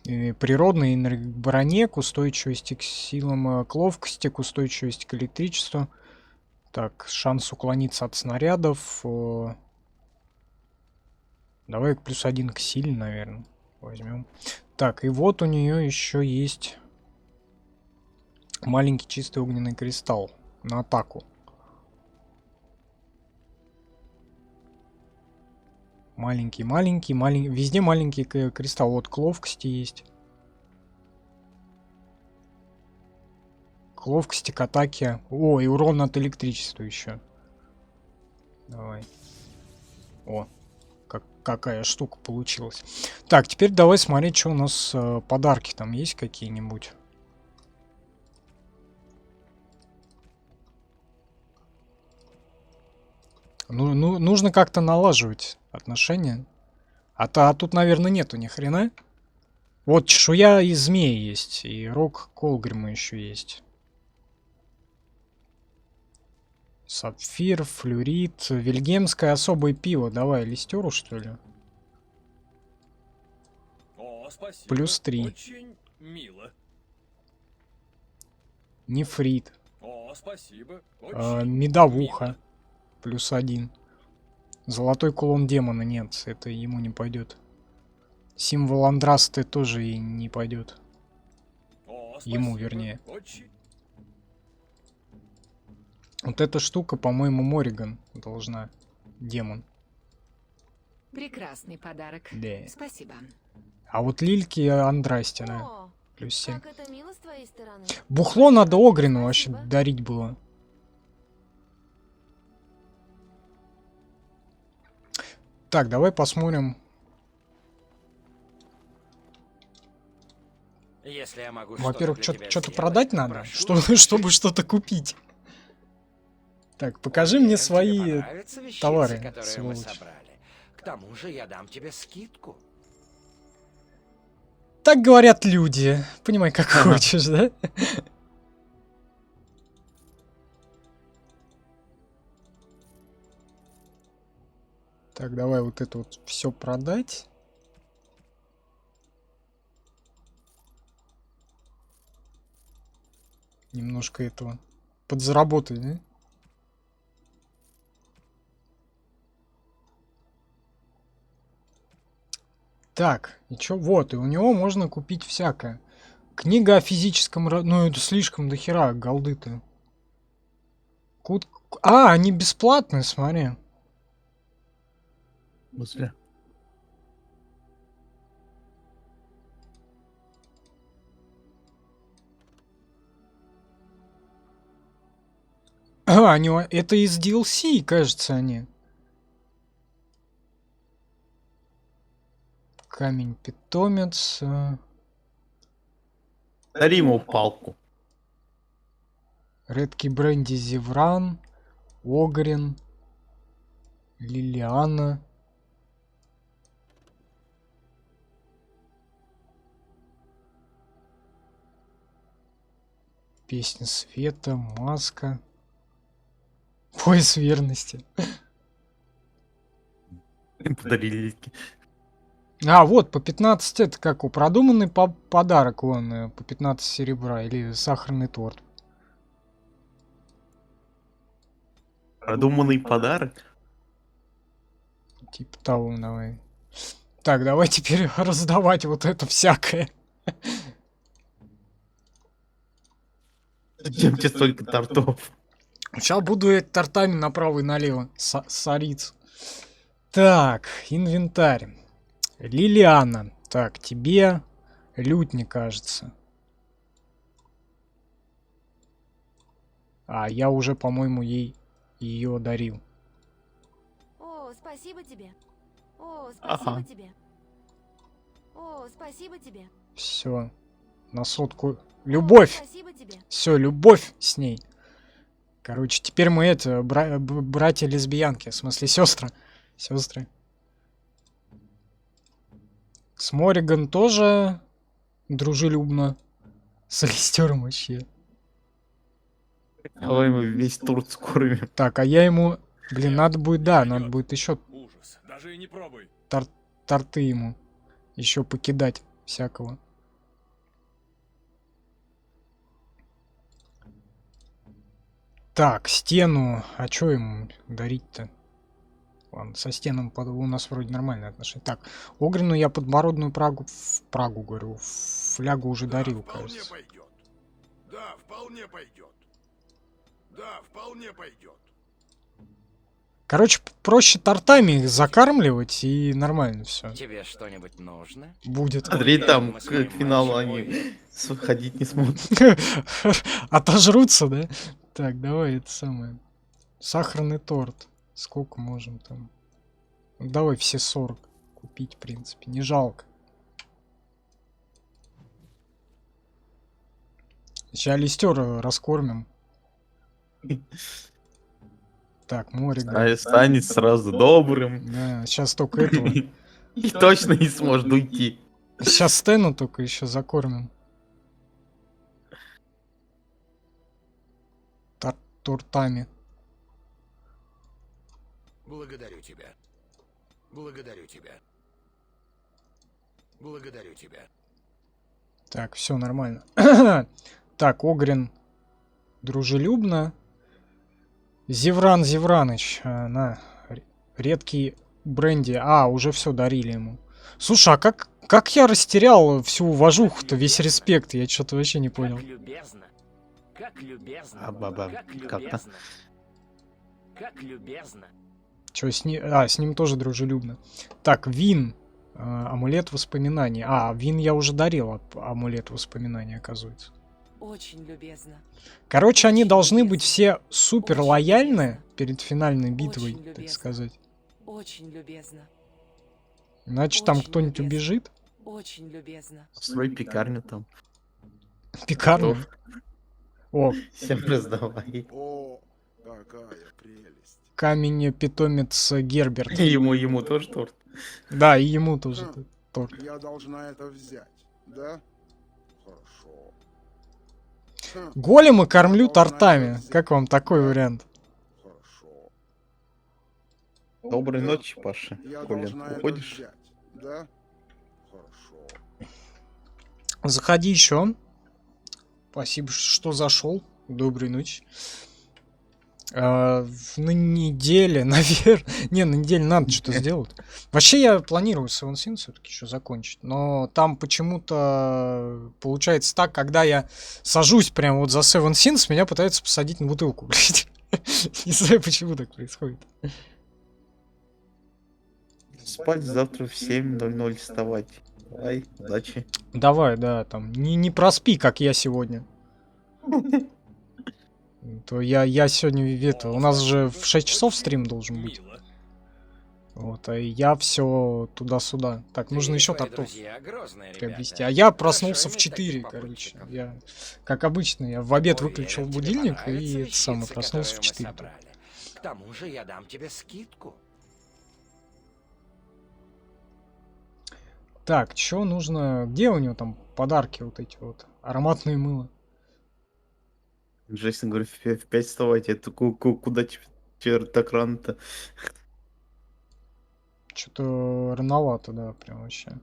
И природный энергоброне, к устойчивости к силам, к ловкости, к устойчивости к электричеству. Так, шанс уклониться от снарядов. Давай +1 к силе, наверное, возьмем. Так, и вот у нее еще есть маленький чистый огненный кристалл на атаку. Маленький. Везде маленький кристалл. Вот к ловкости есть. К ловкости, к атаке. И урон от электричества еще. Давай. Какая штука получилась. Так, теперь давай смотреть, что у нас подарки там есть какие-нибудь. Нужно как-то налаживать отношения. А тут, наверное, нету ни хрена. Вот чешуя из змеи есть. И рог Колгрима еще есть. Сапфир, флюрит, вильгемское особое пиво. Давай, Листеру, что ли? Спасибо. +3. Очень мило. Нефрит. Спасибо. Медовуха. +1. Золотой кулон демона. Нет, это ему не пойдет. Символ Андрасты тоже и не пойдет. Ему, вернее. Вот эта штука, по-моему, Мориган должна. Демон. Прекрасный подарок. Да. Спасибо. А вот Лильки Андрастина. О, +7. как это мило с твоей стороны. Бухло надо Огрину вообще дарить было. Так, давай посмотрим. Если я могу Во-первых, что-то для тебя что-то сделать, продать то надо, прошу. чтобы что-то купить. Так, покажи мне Уверен, свои тебе понравятся вещицы, товары, которые мы сволочь. собрали. К тому же я дам тебе скидку. Так говорят люди. Понимай, как хочешь, да? Так, давай вот это вот все продать. Немножко этого подзаработать, да? Так, и чё? Вот, и у него можно купить всякое. Книга о физическом... Ну, это слишком дохера голды-то. Они бесплатные, смотри. В смысле? Это из DLC, кажется, они. Камень питомец. Дари ему палку. Редкий бренди Зевран. Огрин. Лилиана. Песня света. Маска. Пояс верности. Подарили. Вот, по 15 это как у продуманный подарок, вон, по 15 серебра, или сахарный торт. Продуманный подарок. Типа того, давай. Так, давай теперь раздавать вот это всякое. Зачем тебе столько тортов? Сейчас буду я тортами направо и налево сориться. Так, инвентарь. Лилиана. Так, тебе лютни, кажется. А, я уже, по-моему, ей ее дарил. О, спасибо тебе. О, спасибо Ага. тебе. О, спасибо тебе. Все. На сотку. Любовь. Спасибо тебе. Все, любовь с ней. Короче, теперь мы это, братья-лесбиянки, в смысле сестры. Сестры. С Мориган тоже дружелюбно. С Алистером вообще. Давай мы весь тур скормим. Так, а я ему... Блин, надо будет, да, надо будет еще Ужас. Даже и не пробуй. торты ему еще покидать всякого. Так, стену. А что ему дарить-то? Ладно, со стеном у нас вроде нормальные отношения. Так, Огрину я подбородную Прагу, говорю, флягу уже дарил, кажется. Пойдет. Да, вполне пойдет. Да, вполне пойдет. Короче, проще тортами их закармливать и нормально все Тебе что-нибудь нужно? будет. Смотри, там к финалу они ходить не смогут. Отожрутся, да? Так, давай это самое. Сахарный торт. Сколько можем там? Ну, давай все 40 купить, в принципе. Не жалко. Сейчас листер раскормим. Так, море. А станет сразу добрым. Да, сейчас только этого. И точно не сможет уйти. Сейчас Стэну только еще закормим. Тортами. Благодарю тебя. Благодарю тебя. Благодарю тебя. Так, все нормально. Так, Огрин дружелюбно. Зевран Зевраныч, на редкий бренди. А, уже все дарили ему. Слушай, а как я растерял всю уважуху-то, весь респект? Я что-то вообще не понял. Как любезно. Как любезно. А баба Как как-то. любезно. Как любезно. Че, с ним... А, с ним тоже дружелюбно. Так, Вин. Амулет воспоминаний. А, Вин я уже дарил, амулет воспоминаний, оказывается. Очень любезно. Короче, они Очень должны любезно. быть все супер Очень лояльны любезно. перед финальной битвой, Очень так любезно. сказать. Очень любезно. Иначе там Очень кто-нибудь любезно. убежит. Очень любезно. Строй пекарню там. Пекарню. О, Всем раздавай. О, какая прелесть. камень питомец Герберт. Ему тоже торт. Да, и ему тоже торт. Я должна это взять, да? Хорошо. Голема кормлю тортами. Как вам такой вариант? Хорошо. Доброй ночи, Паша. Я Коля, должна это уходишь? взять, да? Хорошо. Заходи еще. Спасибо, что зашел. Доброй ночи. На неделе, наверное... Не, на неделе надо что-то сделать. Вообще я планирую Seven Sins все-таки еще закончить. Но там почему-то получается так, когда я сажусь прямо вот за Seven Sins, меня пытаются посадить на бутылку, блядь. Не знаю, почему так происходит. Спать завтра в 7:00 вставать. Давай, удачи. Давай, да, там, не проспи, как я сегодня. То я сегодня, это, у нас же в 6 часов стрим должен быть. Вот, а я все туда-сюда. Так, нужно еще тортов приобрести. А я проснулся в 4, короче. Я, как обычно, я в обед выключил будильник и это самое, проснулся в 4. К тому же я дам тебе скидку. Так, что нужно... Где у него там подарки вот эти вот? Ароматное мыло. Джейсон говорит, в 5 вставать. Я такой, куда тебе так рано-то? Что-то рановато, да, прям вообще.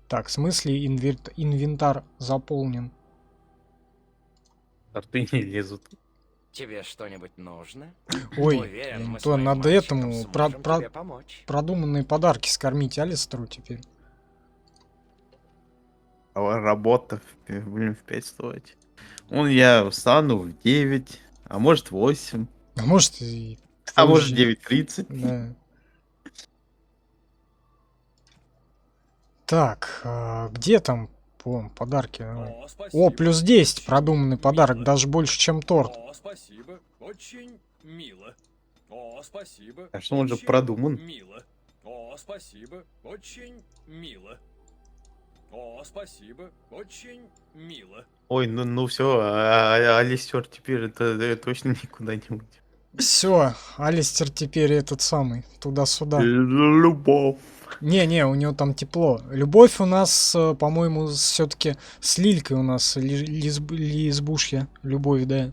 Так, в смысле инвентарь заполнен? Торты не лезут. Тебе что-нибудь нужно? Ой, Уверен, я не мы с то, моим надо мальчиком этому сможем тебе помочь. продуманные подарки скормить Алистеру теперь. А работа, блин, в 5 стоить. Я встану в 9, а может 8, А может и а может позже. 9:30. Да. Так, где там подарки? Давай. О, спасибо. О, плюс 10 Очень продуманный подарок, мило. даже больше, чем торт. О, спасибо. Очень мило. О, спасибо. А что он же Очень продуман? Мило. О, спасибо. Очень мило. О, спасибо. Очень мило. Ой, ну все, Алистер теперь это точно никуда не уйдет. Все, Алистер теперь этот самый, туда-сюда. Любовь. Не-не, у него там тепло. Любовь у нас, по-моему, все-таки с Лилькой у нас лесбушья. Любовь, да.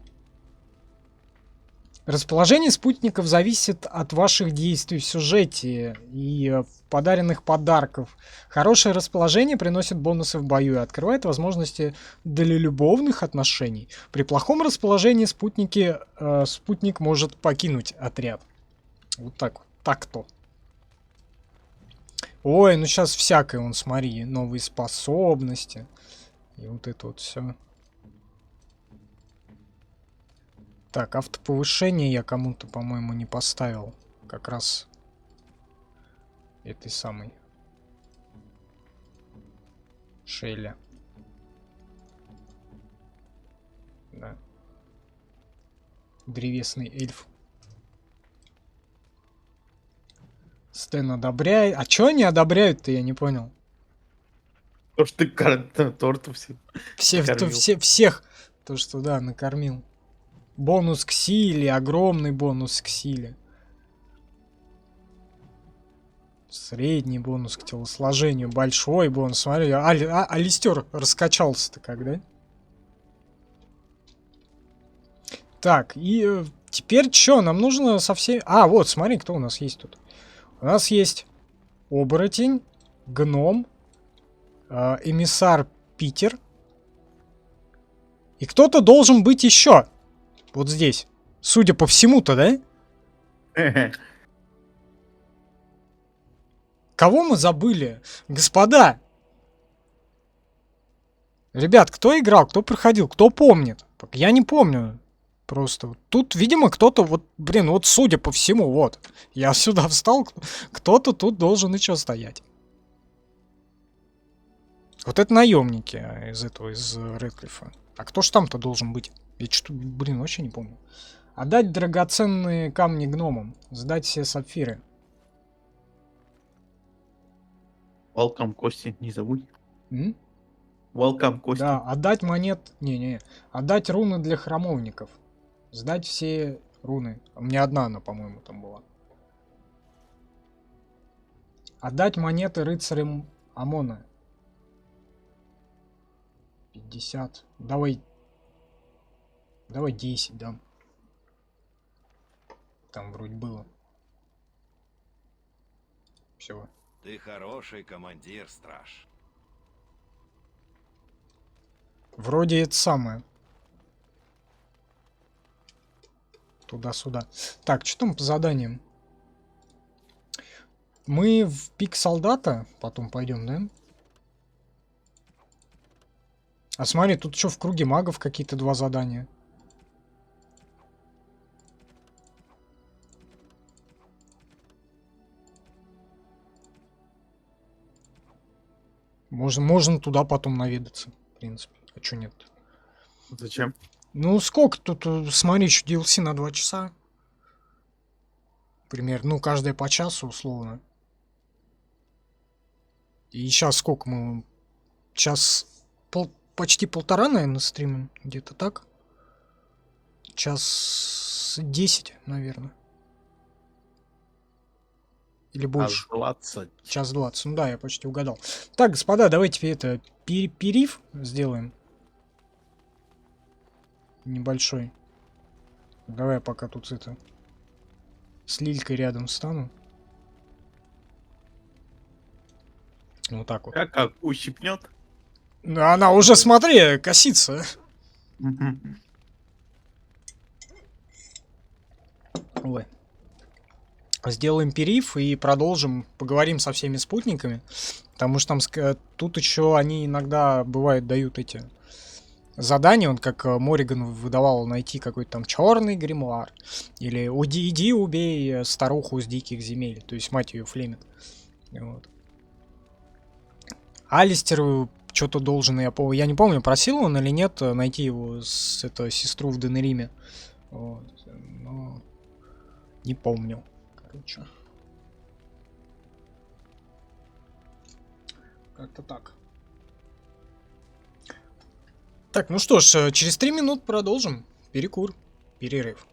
Расположение спутников зависит от ваших действий в сюжете и подаренных подарков. Хорошее расположение приносит бонусы в бою и открывает возможности для любовных отношений. При плохом расположении спутник может покинуть отряд. Вот так вот. Так-то. Ой, ну сейчас всякое, вон, смотри, новые способности. И вот это вот все. Так, автоповышение я кому-то, по-моему, не поставил. Как раз этой самой Шейле. Да. Древесный эльф. Стэн одобряет. А чё они одобряют-то, я не понял. То, что ты торту все накормил. Всех, то, что, да, накормил. Бонус к силе, огромный бонус к силе. Средний бонус к телосложению, большой бонус. Смотри, Алистер раскачался-то как, да? Так, и теперь что? Нам нужно совсем... А, вот, смотри, кто у нас есть тут. У нас есть оборотень, гном, эмиссар Питер. И кто-то должен быть еще. Вот здесь. Судя по всему-то, да? Кого мы забыли? Господа! Ребят, кто играл, кто проходил, кто помнит? Я не помню. Просто тут, видимо, кто-то, вот, блин, вот судя по всему, вот. Я сюда встал, кто-то тут должен еще стоять. Вот это наемники из Редклифа. А кто ж там-то должен быть? Я что-то, блин, вообще не помню. Отдать драгоценные камни гномам. Сдать все сапфиры. Волкам кости, не забудь. М? Волкам кости. Да, отдать монет... Не-не. Отдать руны для храмовников. Сдать все руны. У меня одна она, по-моему, там была. Отдать монеты рыцарям Амона. 50. Давай 10 дам. Там вроде было. Все. Ты хороший командир, страж. Вроде это самое. Туда-сюда. Так, что там по заданиям? Мы в пик солдата потом пойдем, да? А смотри, тут что в круге магов какие-то 2 задания. Можно туда потом наведаться, в принципе. А чё нет? Зачем? Ну, сколько тут, смотри, еще DLC на 2 часа. Примерно, ну, каждая по часу, условно. И сейчас сколько мы... Почти 1,5, наверное, стримим. Где-то так. Час 10, наверное. Или больше. 20. Час 20. Ну да, я почти угадал. Так, господа, давайте это перерыв сделаем. Небольшой. Давай я пока тут это... С Лилькой рядом стану. Вот так вот. Как ущипнет? Она уже, смотри, косится. Ой. Сделаем перерыв и продолжим, поговорим со всеми спутниками, потому что там тут еще они иногда бывает дают эти задания, он как Мориган выдавал найти какой-то там черный гримуар, или иди убей старуху с диких земель, то есть мать ее Флеминг. Вот. Алистер что-то должен, я не помню, просил он или нет найти его сестру в Денериме. Вот. Но не помню. Короче. Как-то так. Так, ну что ж, через 3 минут продолжим. Перерыв.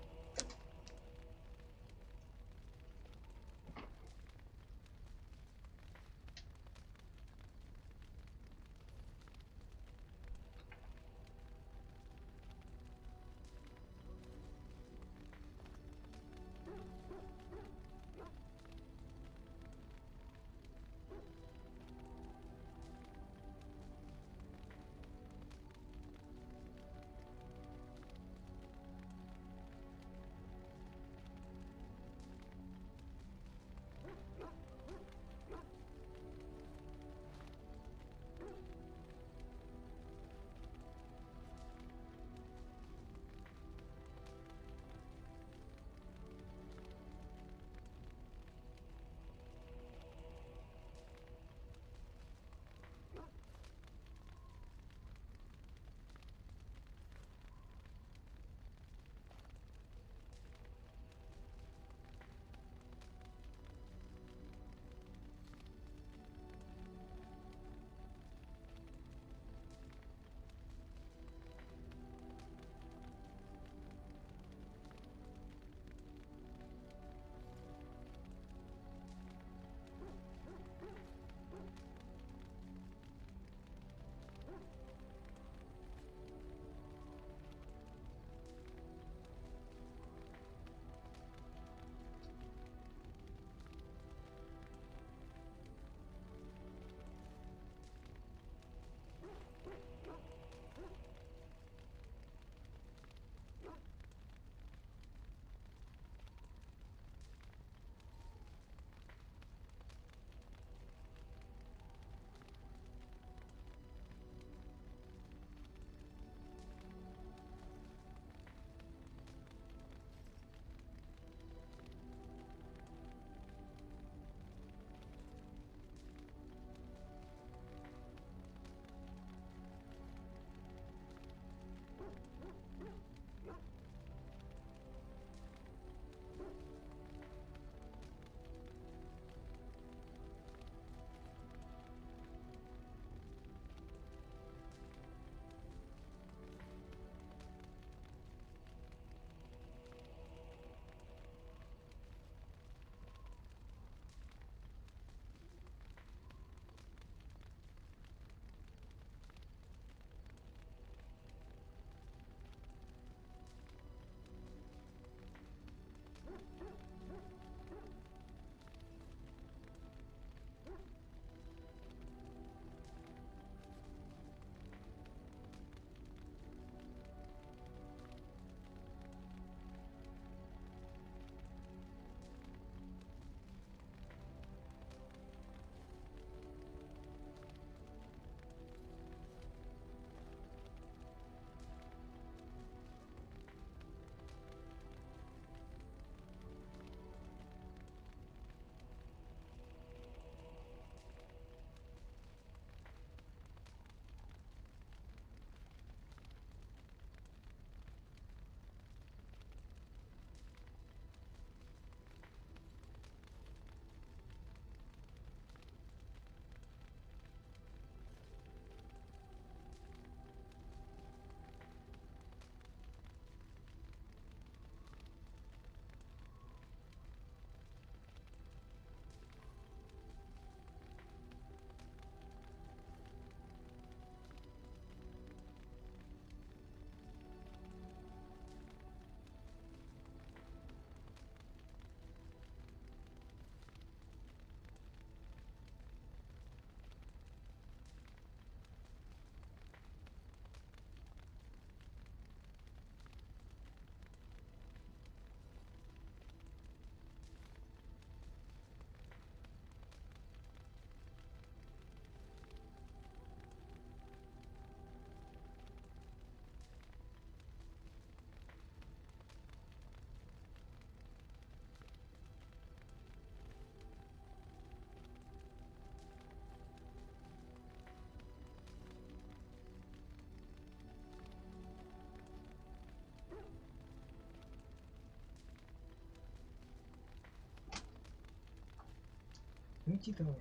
Уйти давай.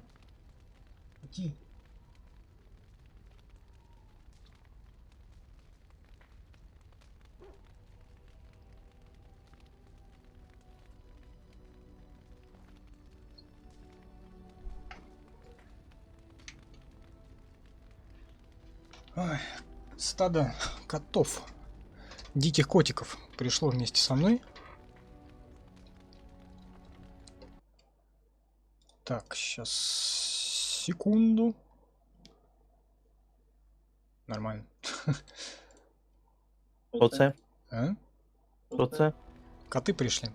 Уйти. Ой, стадо котов, диких котиков пришло вместе со мной. Так, сейчас секунду. Нормально. Оце. А? Оце. Коты пришли.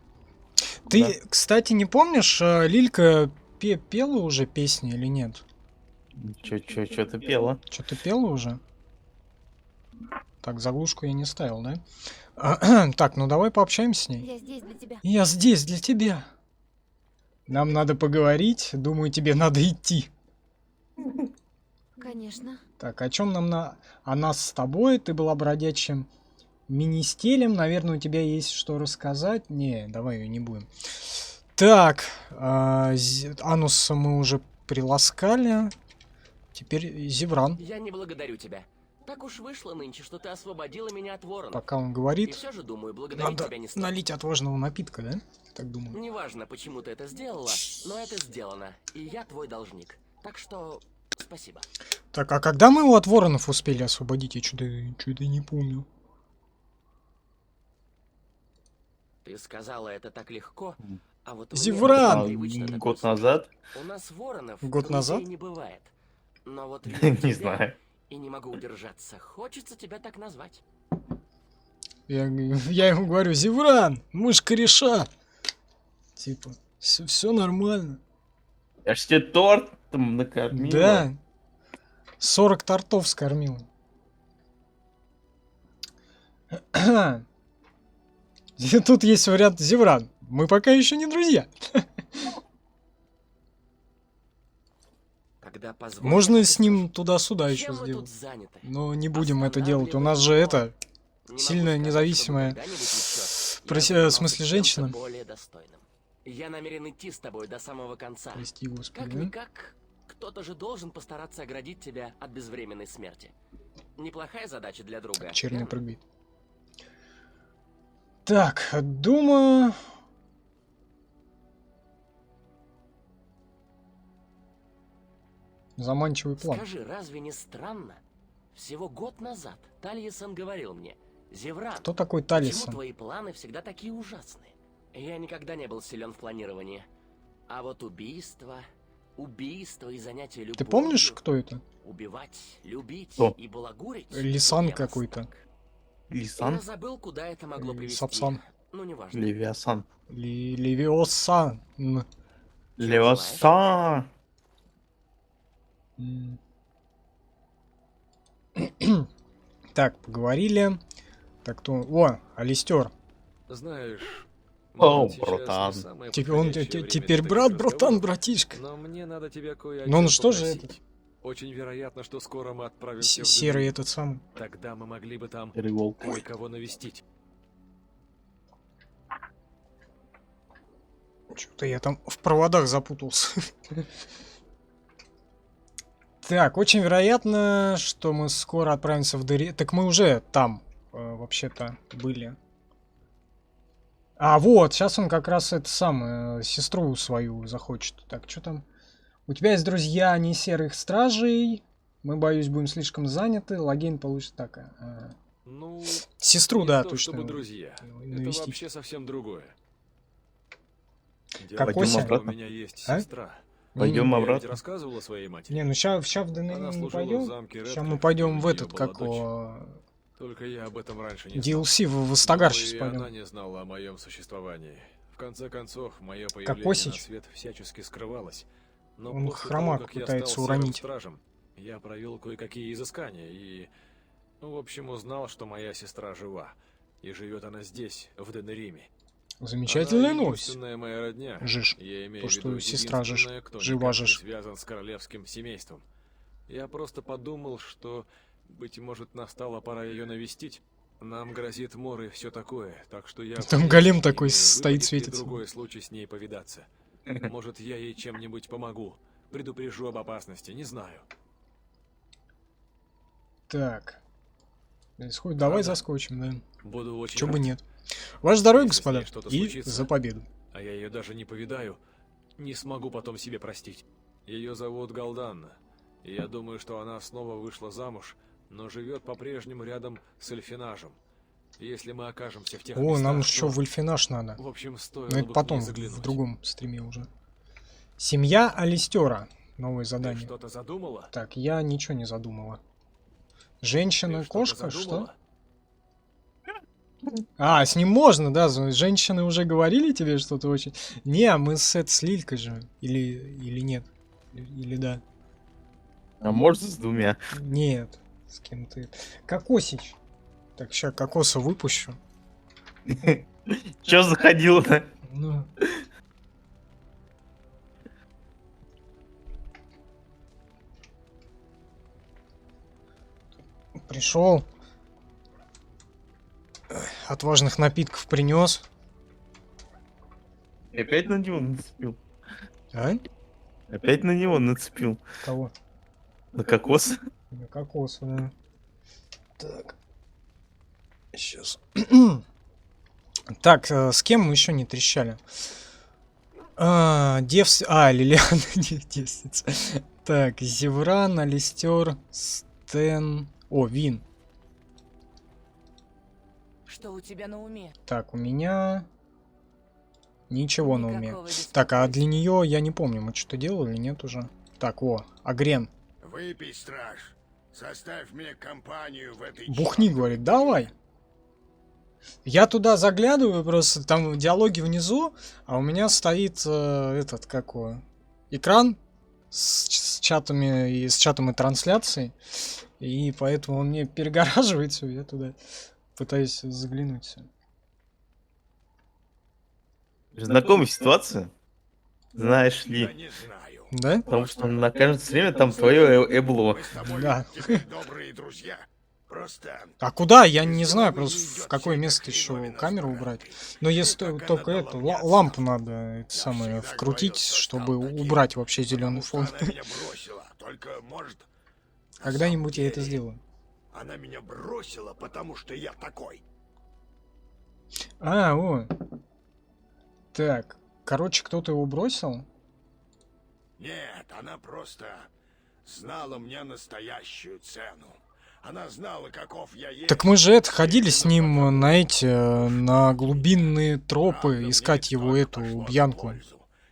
Ты, кстати, не помнишь, Лилька пела уже песни или нет? Чё ты пела? Что-то пела уже? Так, заглушку я не ставил, да? Так, ну давай пообщаемся с ней. Я здесь для тебя. Я здесь для тебя. Нам надо поговорить. Думаю, тебе надо идти. Конечно. Так, о чем нам о нас с тобой? Ты была бродячим министелем. Наверное, у тебя есть что рассказать. Не, давай ее не будем. Так, анус мы уже приласкали. Теперь Зевран. Я не благодарю тебя. Так уж вышло нынче, что ты освободила меня от воронов. Пока он И говорит, все же, думаю, благодарить надо тебя не стоит. налить отважного напитка, да? Так думаю. Неважно, почему ты это сделала, но это сделано. И я твой должник. Так что спасибо. Так, а когда мы его от воронов успели освободить? Я что-то не помню. Ты сказала это так легко, а вот мне Зевран! привычно такое Год слушать. назад? У нас воронов Год друзей назад? не бывает. Но вот вижу Не тебя знаю. и не могу удержаться. Хочется тебя так назвать. Я ему говорю, Зевран, мы ж кореша. Типа, все нормально. Я ж тебе торт там накормила. Да. 40 тортов скормил. Тут есть вариант Зевран. Мы пока еще не друзья. Когда позволишь, Можно я с скажу. ним туда-сюда еще Чем мы тут сделать. заняты? Но не будем это делать. У нас же это Не могу сильно сказать, независимая, чтобы когда-нибудь еще в я занимался смысле, чем-то женщина. более достойным. Я намерен идти с тобой до самого конца. Прости, господи. да? Как-никак, кто-то же должен постараться оградить тебя от безвременной смерти. Неплохая задача для друга. Черный верно? прыгает. Так, думаю... Заманчивый план. Скажи, разве не странно? Всего год назад Тальесон говорил мне: Зевран, Кто такой почему Талисон? твои планы всегда такие ужасные? Я никогда не был силен в планировании. А вот убийство и занятия любовью... Ты помнишь, кто это? Убивать, любить Кто? и балагурить... Лисан я какой-то. мастак. Лисан? Я забыл, куда это могло привести. Сапсан. Ну, неважно. Левиасан. Левиосан. Левиасан. М. Так, поговорили. Так, кто... О, Алистер. Знаешь, О, может, сейчас не братан. самое Теперь он подходящее время теперь для брат, таких братан, разговоров, братишка. Но мне надо тебя кое о Ну он чем что же попросить. этот? Очень вероятно, что скоро мы отправимся в Серый Дубай. этот самый. Тогда мы могли бы там Серый волк. кое-кого навестить. Что-то я там в проводах запутался. Так, очень вероятно, что мы скоро отправимся в Дыре. Так мы уже там, вообще-то, были. А, вот, сейчас он как раз это самое, сестру свою захочет. Так, что там? У тебя есть друзья не серых стражей. Мы, боюсь, будем слишком заняты. Логин получится так. Ну, Сестру, не да, то точно. чтобы друзья. Это навестить. вообще совсем другое. Как Дело в том, Ося? что у меня есть А? сестра. Пойдем Я ведь обратно. рассказывала своей матери. Не, ну сейчас в Она Денере не служила в пойдем. замке Сейчас Редклифф, мы пойдем и в у этот, неё была как дочь. его, Только я об этом раньше не знал. DLC в Востагар Ну, сейчас и пойдем. она не знала о моем существовании. В конце концов, мое появление Осич. на свет всячески скрывалось. Но Он после хромак того, как я пытается стал серым уронить. стражем, я провел кое-какие изыскания и, в общем, узнал, что моя сестра жива. И живет она здесь, в Денериме. Замечательная Она новость. единственная моя родня. Жиж. Я имею То, в что виду сестра Жиж. единственная, кто Жива никак не Жиж. связан с королевским семейством. Я просто подумал, что, быть может, настала пора ее навестить. Нам грозит мор и все такое, так что я... Там понятия голем не такой имею, стоит, выпадет ли светится. другой случай с ней повидаться. Может, я ей чем-нибудь помогу. Предупрежу об опасности, не знаю. Так. Происходит. Давай Правда? заскочим, да. Буду очень Чё бы рад. нет. Ваше здоровье, Если с ней господа. что-то И случится, за победу. а я ее даже не повидаю, не смогу потом себе простить. Ее зовут Галданна, и я думаю, что она снова вышла замуж, но живет по-прежнему рядом с Эльфинажем. Если мы окажемся в тех О, местах, нам то, еще в Эльфинаж надо. в общем, стоило Но это бы к потом, ней заглянуть. в другом стриме уже. Семья Алистера. Новое Ты задание. что-то задумала? Так, я ничего не задумала. Ты Женщина-кошка, что-то что? задумала? А, с ним можно, да? Женщины уже говорили тебе что-то очень... Не, мы с Лилькой же. Или нет? Или да? А может с двумя? Нет. С кем ты? Кокосич. Так, сейчас кокоса выпущу. Чё заходил-то? Ну. Пришел. Отважных напитков принес. И опять на него нацепил. А? Опять на него нацепил. Кого? На кокос. На кокоса, да. Так. Сейчас. Так, с кем мы еще не трещали? Лилиана, не девственница. Так, Зевран, Алистер, Стэн. О, Вин. Что у тебя на уме? Так, у меня ничего на уме. Никакого Так, а для нее я не помню, мы что-то делали или нет уже. Так, Агрен. Выпей, страж. Составь мне компанию в этой... Бухни, говорит, давай. Я туда заглядываю, просто там диалоги внизу, а у меня стоит экран с чатами и с чатом и трансляцией, и поэтому он мне перегораживает все, я туда пытаюсь заглянуть. Знакомая ситуация? Знаешь ли? Не знаю. Да? Потому что на каждое время там твое эбло. Мы с тобой Да. теперь добрые друзья. Просто... А куда? Я не знаю, просто в какое место еще камеру убрать. Но если только это, лампу надо это самое вкрутить, чтобы убрать вообще зеленый фон. Она меня бросила, только может... Когда-нибудь я это сделаю. Она меня бросила, потому что я такой. Так, короче, кто-то его бросил? Нет, она просто знала мне настоящую цену. Она знала, каков я есть. Так мы же ходили с ним на глубинные тропы, искать его Бьянку.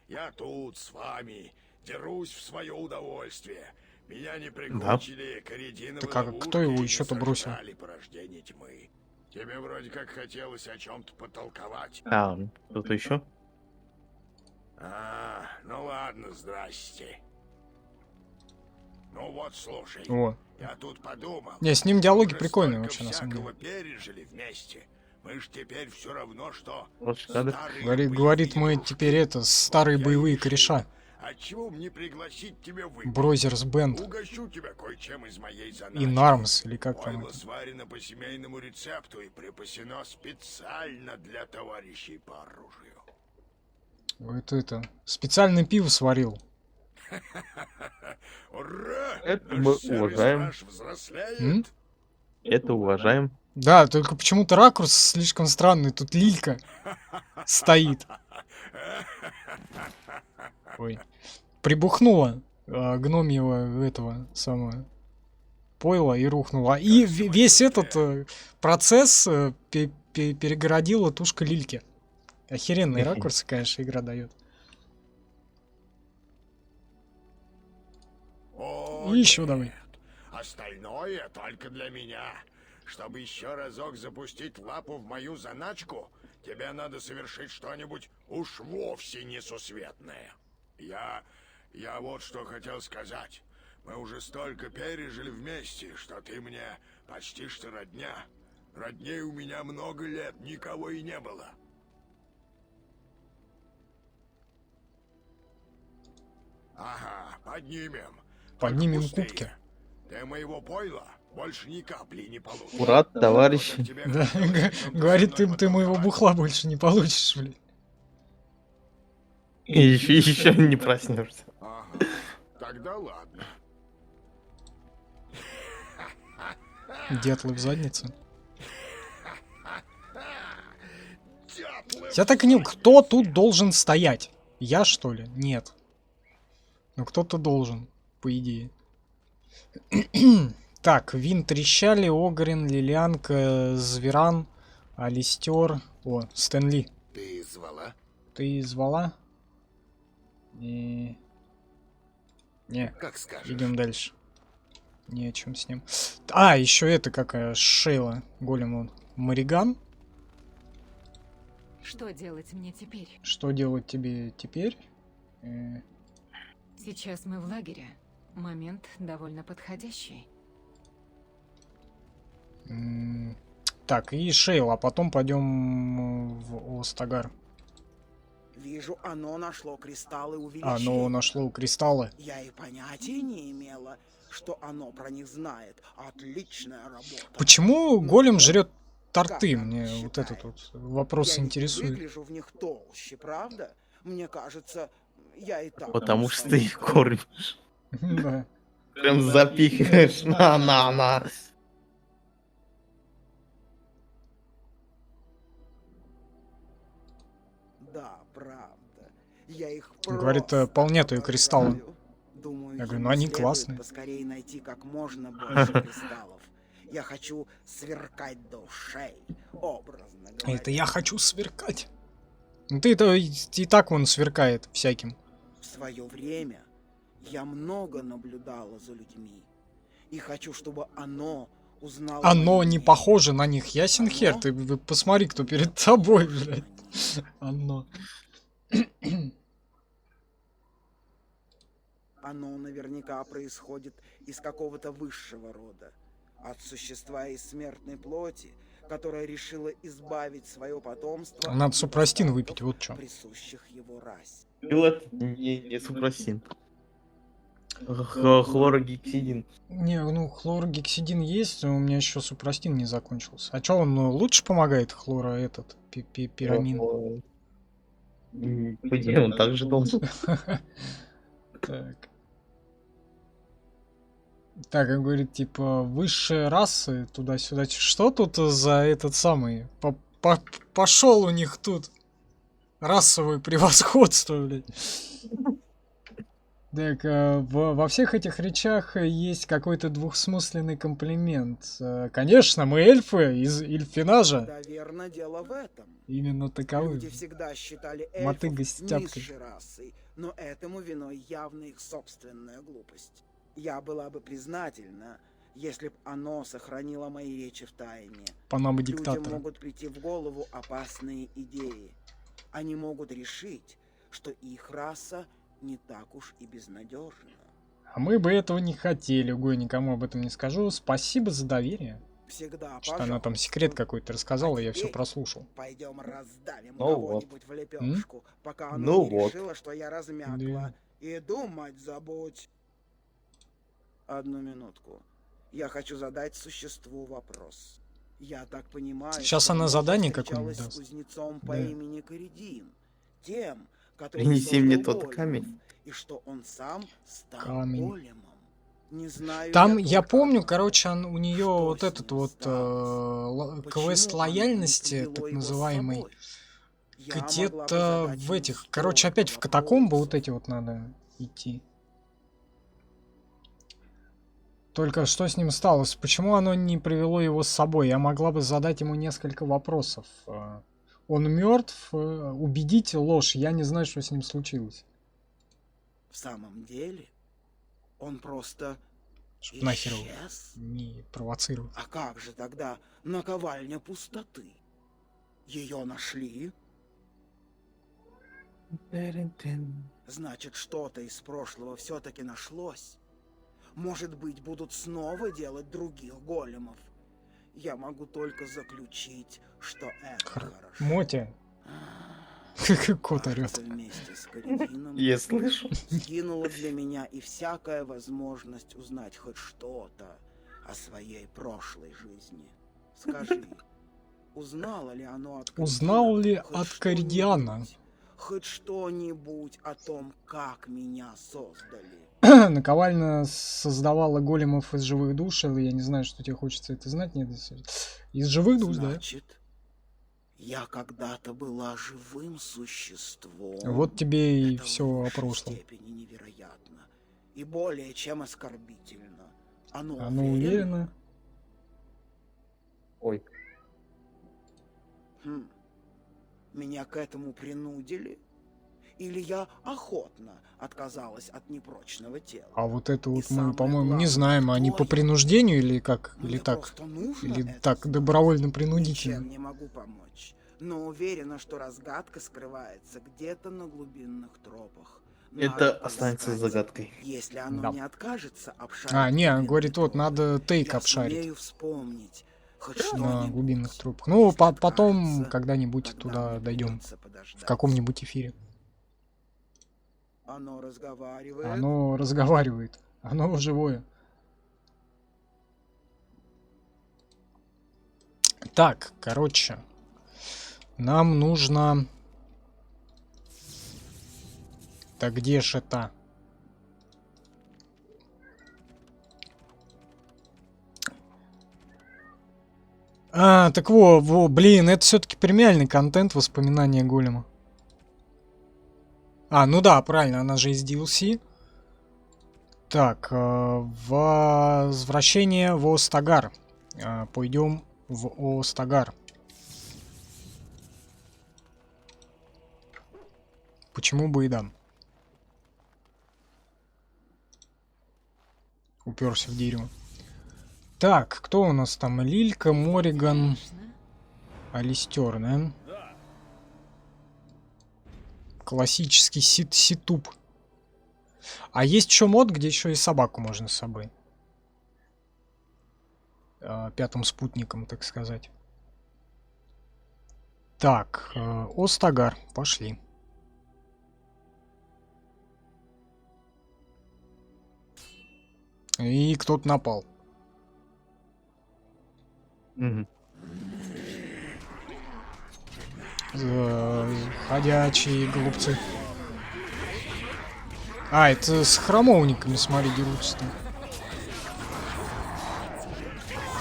Я тут с вами, дерусь в свое удовольствие. Меня не прикончили каретиновые Так а кто его еще-то бросил? порождение тьмы. Тебе вроде как хотелось о чем-то потолковать. А, кто-то еще? Ну ладно, здрасте. Ну вот, слушай. Я тут подумал. Не, с ним диалоги мы прикольные столько вообще, на самом деле. пережили вместе. Мы ж теперь все равно, что... Говорит, мы теперь старые боевые кореша. Отчего мне пригласить тебя выпить? Брозерс Бенд. Угощу тебя кое-чем из моей заначки. И Нармс, или как там Пойло это? сварено по семейному рецепту и припасено специально для товарищей по оружию. Вот специальное пиво сварил. Ура! Это мы уважаем. Взрослеет. Это уважаем. Да, только почему-то ракурс слишком странный. Тут Лилька стоит. Ой. Прибухнула гномьего этого самого пойла и рухнула. И весь этот процесс перегородила тушка Лильки. Охеренные ракурсы, конечно, игра дает. И еще давай. Остальное только для меня. Чтобы еще разок запустить лапу в мою заначку, тебе надо совершить что-нибудь уж вовсе несусветное. Я вот что хотел сказать. Мы уже столько пережили вместе, что ты мне почти что родня. Родней у меня много лет никого и не было. Ага, поднимем. Поднимем Только пустые. кубки. Ты моего пойла больше ни капли не получишь. Ура, товарищи. Да, говорит, ты моего бухла больше не получишь, блин. И еще не проснешься. Ага, тогда ладно. Дятлы в заднице. Я так и не... Кто тут должен стоять? Я, что ли? Нет. Ну, кто-то должен, по идее. Так, Вин, Трещали, Огрин, Лилианка, Зверан, Алистер. О, Стэнли. Ты звала? Ты звала? Не, Как скажешь. идем дальше. Не о чем с ним. А, еще это как Шейла, голем он. Мариган. Что делать мне теперь? Что делать тебе теперь? Сейчас мы в лагере. Момент довольно подходящий. Так, и Шейла, а потом пойдем в Остагар. Вижу, оно нашло кристаллы увеличения. Оно нашло кристаллы. Я и понятия не имела, что оно про них знает. Отличная работа. Почему голем жрет торты? Как она Мне считает? вот этот вот вопрос Я ведь не интересует. выгляжу в них толще, правда? Мне кажется, я и так. Потому что ты их кормишь. Да. Прям запихиваешь. На. Да, правда. Я их Говорит, просто полнятые кристаллы. обожаю. Думаю, Я говорю, ему ну они следует классные. поскорее найти как можно больше кристаллов. Я хочу сверкать до ушей, образно говоря. Это я хочу сверкать. Ну ты-то и так он сверкает всяким. В свое время я много наблюдала за людьми. И хочу, чтобы оно узнало... Оно мое не имя. похоже на них. Ясен хер, Оно? ты посмотри, кто перед тобой, блядь. Оно. Оно наверняка происходит из какого-то высшего рода. От существа из смертной плоти, которое решило избавить свое потомство... Надо от супрастин недостатков, выпить, вот чё. присущих его расе. Пилот не супрастин. Хлорогексидин. Не, ну хлоргексидин есть, но у меня еще супрастин не закончился. А чё он лучше помогает хлора этот пирамин? По идее, он также должен. Так. Так, он говорит, типа, высшие расы туда-сюда. Что тут за этот самый? Пошел у них тут расовое превосходство, блядь. Так, во всех этих речах есть какой-то двухсмысленный комплимент. Конечно, мы эльфы из Ильфинажа. Наверное, дело в этом. Именно таковы. Люди всегда считали эльфов Мотыга с тяпкой. низшей расой, но этому виной явно их собственная глупость. Я была бы признательна, если б оно сохранило мои речи в тайне. Панама Людям диктатора. могут прийти в голову опасные идеи. Они могут решить, что их раса не так уж и безнадежна. А мы бы этого не хотели, Угой, никому об этом не скажу. Спасибо за доверие. Всегда, Что она там секрет какой-то рассказала, я все прослушал. Пойдем раздавим Ну вот. кого-нибудь в лепешку, пока оно Ну не вот. решило, что я размякла. Да. И думать забудь. Одну минутку. Я хочу задать существу вопрос. Я так понимаю, Сейчас что она оно задание встречалось какое-нибудь с даст. кузнецом по Да. имени Коридин, тем, который Принеси мне создал тот големов, камень. и что он сам стал Камень. големом. Не знаю Там, я я только помню, одного. короче, у нее Что вот с этот ним вот сталось? квест Почему оно не лояльности, привело так его с называемый, собой? Я могла бы где-то задать в ему этих, короче, столько опять в катакомбы вот вопросов. эти вот надо идти. Только что с ним стало? Почему оно не привело его с собой? Я могла бы задать ему несколько вопросов. Он мертв? Убедите ложь. Я не знаю, что с ним случилось. В самом деле, он просто Чтоб нахер его исчез. не провоцировать. А как же тогда наковальня пустоты? Ее нашли? Значит, что-то из прошлого все-таки нашлось. Может быть, будут снова делать других големов. Я могу только заключить, что это хорошо. Мотя. Кот орёт. Кажется, вместе с Коридином Я слышу. сгинула для меня и всякая возможность узнать хоть что-то о своей прошлой жизни. Скажи, узнало ли оно от Коридина Узнал ли хоть от Коридиана? что-нибудь? хоть что-нибудь о том, как меня создали? Наковальня создавала големов из живых душ, или я не знаю, что тебе хочется это знать. Нет, из живых душ, да? Значит, я когда-то была живым существом. Вот тебе и Это все в о высшей прошлом. степени невероятно и более чем оскорбительно. Оно Уверено? Ой. Хм. Меня к этому принудили? Или я охотно отказалась от непрочного тела? А вот это вот мы, самое по-моему, не главное, знаем, они кто по я? принуждению или как? Мне Или так? просто нужно Или это так, знать. добровольно-принудительно? Ничем не могу помочь, но уверена, что разгадка скрывается где-то на глубинных тропах. Это Надо останется поискать. загадкой. Если оно Да. не откажется обшарить А, не, он глубинные говорит, вот, тропы, надо тейк я обшарить сумею вспомнить хоть на что-нибудь. глубинных трубах. Ну, Если потом откажется, когда-нибудь тогда туда мне дойдем. придется подождать. В каком-нибудь эфире. Оно разговаривает. Оно разговаривает. Оно живое. Так, короче. Нам нужно... Так где ж это? А, так блин, это все-таки премиальный контент, воспоминания голема. А, ну да, правильно, она же из DLC. Так, возвращение в Остагар. Пойдем в Остагар. Почему бы и да? Уперся в дерево. Так, кто у нас там? Лилька, Мориган, Алистер, да? Классический ситуп. А есть еще мод, где еще и собаку можно с собой. Пятым спутником, так сказать. Так, Остагар, пошли. И кто-то напал. Мгм. Ходячие голубцы. А, это с храмовниками, смотри, дерутся-то.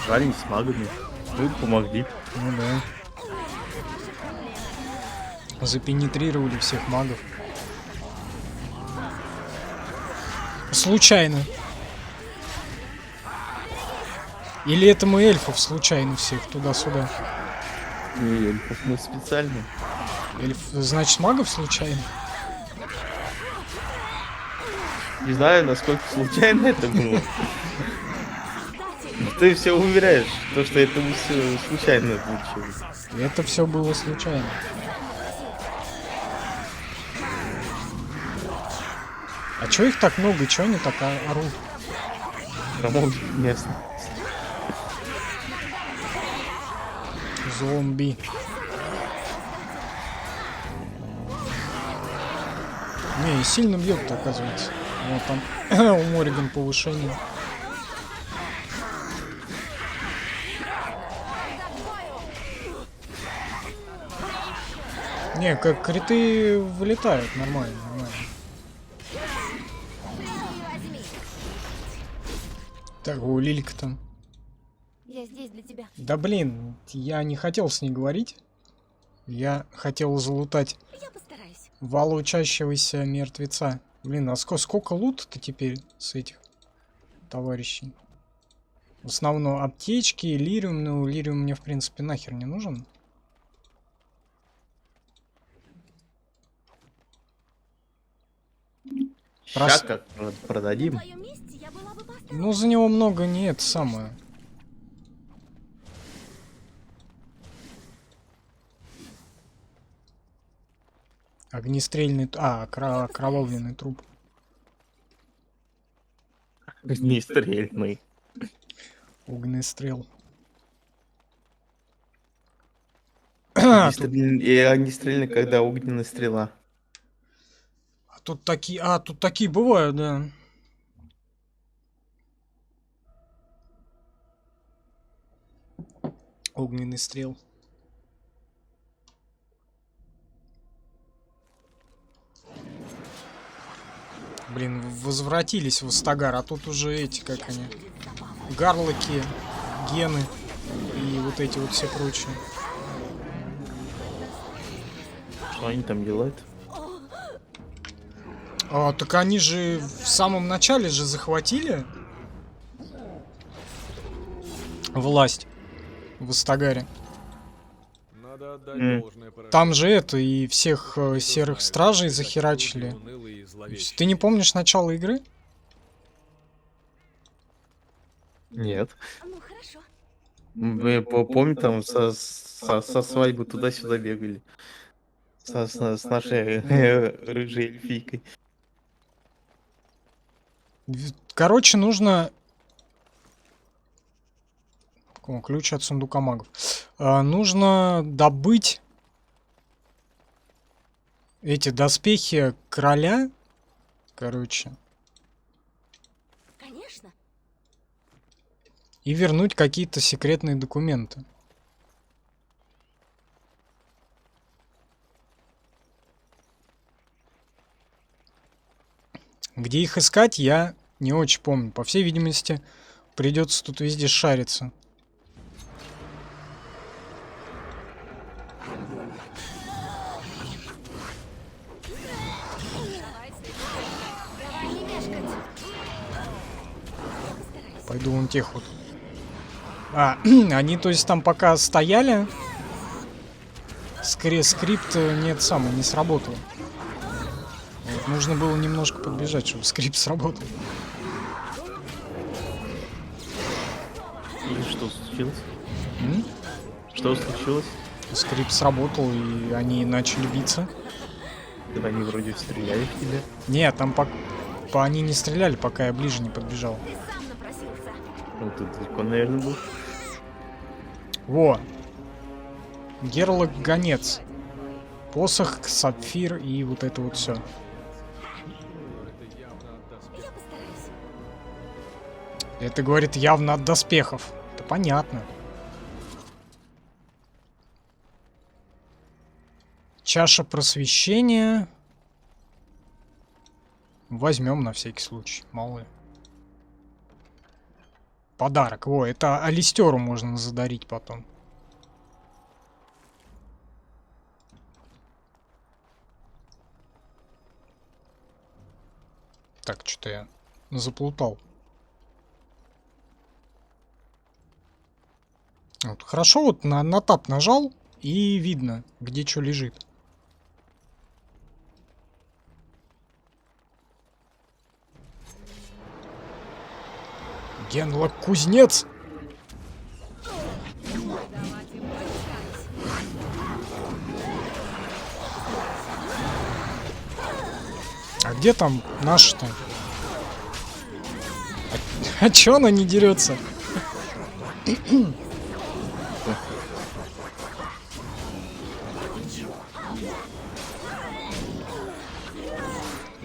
Жаль, не с магами. Мы бы помогли. Ну да. Запенетрировали всех магов. Случайно. Или это мы эльфов случайно всех туда-сюда? Не, эльфов мы специально. Значит, магов случайно? Не знаю, насколько случайно это было. Ты все уверяешь, то, что это все случайно получилось. Это все было случайно. А чё их так много? Чё они так орут? Храмовник местный. Зомби. Не, сильно бьет, оказывается. Вот там у Мориган повышение. Не, как криты вылетают, нормально, нормально. Так, у Лилька там. Я здесь для тебя. Да блин, я не хотел с ней говорить. Я хотел залутать Я постараюсь. волочащегося мертвеца. Блин, а сколько лута-то теперь с этих товарищей? В основном аптечки, лириум. Ну, лириум мне, в принципе, нахер не нужен. Сейчас как продадим. Ну, за него много не это самое. Огнестрельный... окровавленный труп. Огнестрельный. Огнестрел. Огнестрельный, когда огненная стрела. Тут такие бывают, да. Огненный стрел. Блин, возвратились в Астагар, а тут уже эти, как они, гарлоки, гены и вот эти вот все прочие. Что они там делают? Так они же в самом начале же захватили власть в Астагаре. Надо отдать должное Там же это и всех серых стражей захерачили. Ты не помнишь начало игры? Нет. Ну хорошо. Мы помню, там со свадьбы туда-сюда бегали. С нашей рыжей эльфийкой. Короче, нужно... О, ключ от сундука магов. Нужно добыть эти доспехи короля. Короче. Конечно. И вернуть какие-то секретные документы. Где их искать, я не очень помню. По всей видимости, придется тут везде шариться. Пойду вон тех вот. Они, то есть, там пока стояли, скрипт не сработал. Вот, нужно было немножко подбежать, чтобы скрипт сработал. И что случилось? Что случилось? Скрипт сработал, и они начали биться. Да они вроде стреляли в тебя. Нет, там они не стреляли, пока я ближе не подбежал. Ну, ты далеко, наверное, был. Во! Герлок гонец. Посох, сапфир и вот это вот все. Это говорит явно от доспехов. Это понятно. Чаша просвещения. Возьмем на всякий случай, мало ли. Подарок. Во, это Алистеру можно задарить потом. Так, что-то я заплутал. Вот, хорошо, вот на тап нажал, и видно, где что лежит. Генлок кузнец. А где там наш-то? А чё она не дерется?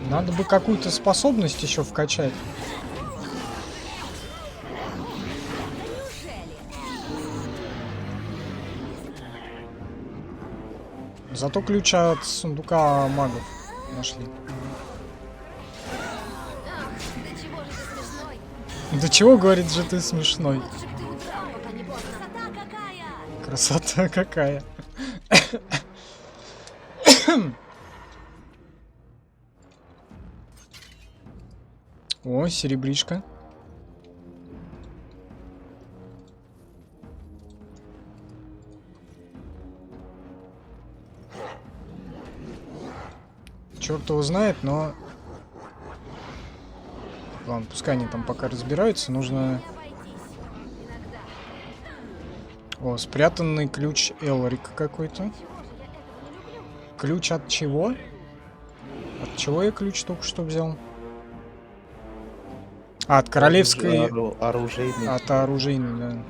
Надо бы какую-то способность еще вкачать. Зато ключ от сундука магов нашли. Да чего, говорит, же ты смешной? Красота какая. О, серебришка. Черт его знает, но... Ладно, пускай они там пока разбираются. Нужно... О, спрятанный ключ Элрика какой-то. Ключ от чего? От чего я ключ только что взял? От королевской... Оружейный. От оружейной, да.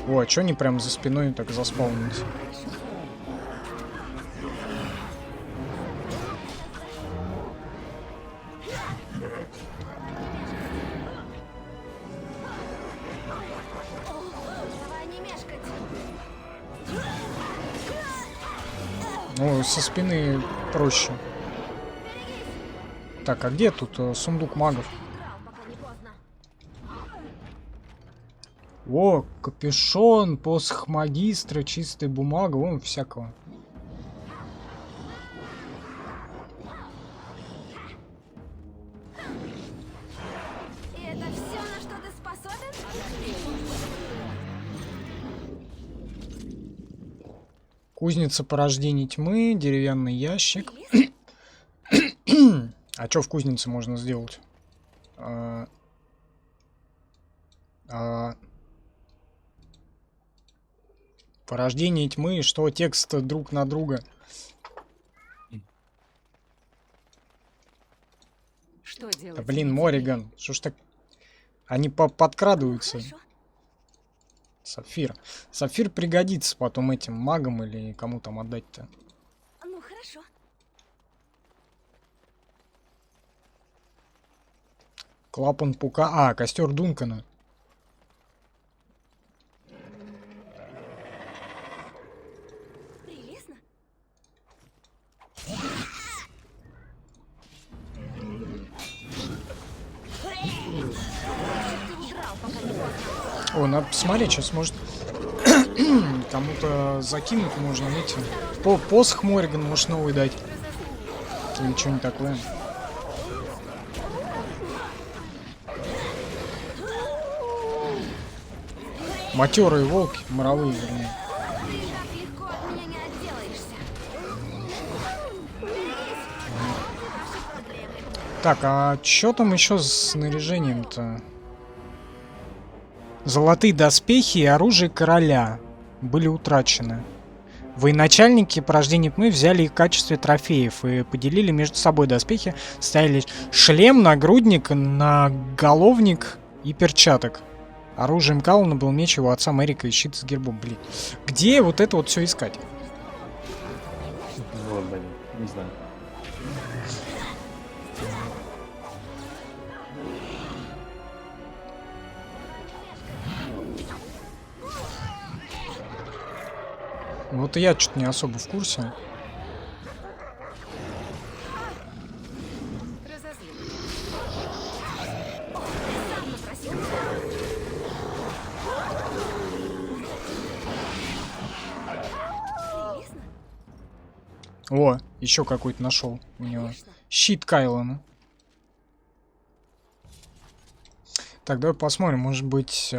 О, а чё они прям за спиной так заспаунились? Ну, со спины проще. Так, а где тут сундук магов? О, капюшон, посох магистра, чистая бумага, вон всякого. И это все, на что ты способен? Кузница порождений тьмы, деревянный ящик. А что в кузнице можно сделать? Порождение тьмы, что текст друг на друга. Что Да делать? блин, Мориган, что ж так... Они подкрадываются. Сапфир. Сапфир пригодится потом этим магам или кому там отдать-то. Ну, хорошо. Клапан пука. А, костер Дункана. Прелестно. О, надо посмотреть, сейчас может кому-то закинуть можно, видите. Посох Мориган может новый дать. Или что-нибудь такое. Матерые волки, моровые, вернее. Так, а что там еще с снаряжением-то? Золотые доспехи и оружие короля были утрачены. Военачальники порождения тьмы взяли их в качестве трофеев и поделили между собой доспехи. Ставили шлем, нагрудник, наголовник и перчаток. Оружием Каллана был меч его отца Мэрика и щит с гербом. Блин. Где вот это вот все искать? Вот, блин, не знаю. Вот и я что-то не особо в курсе. О, еще какой-то нашел у него. Щит Кайлана. Так, давай посмотрим, может быть...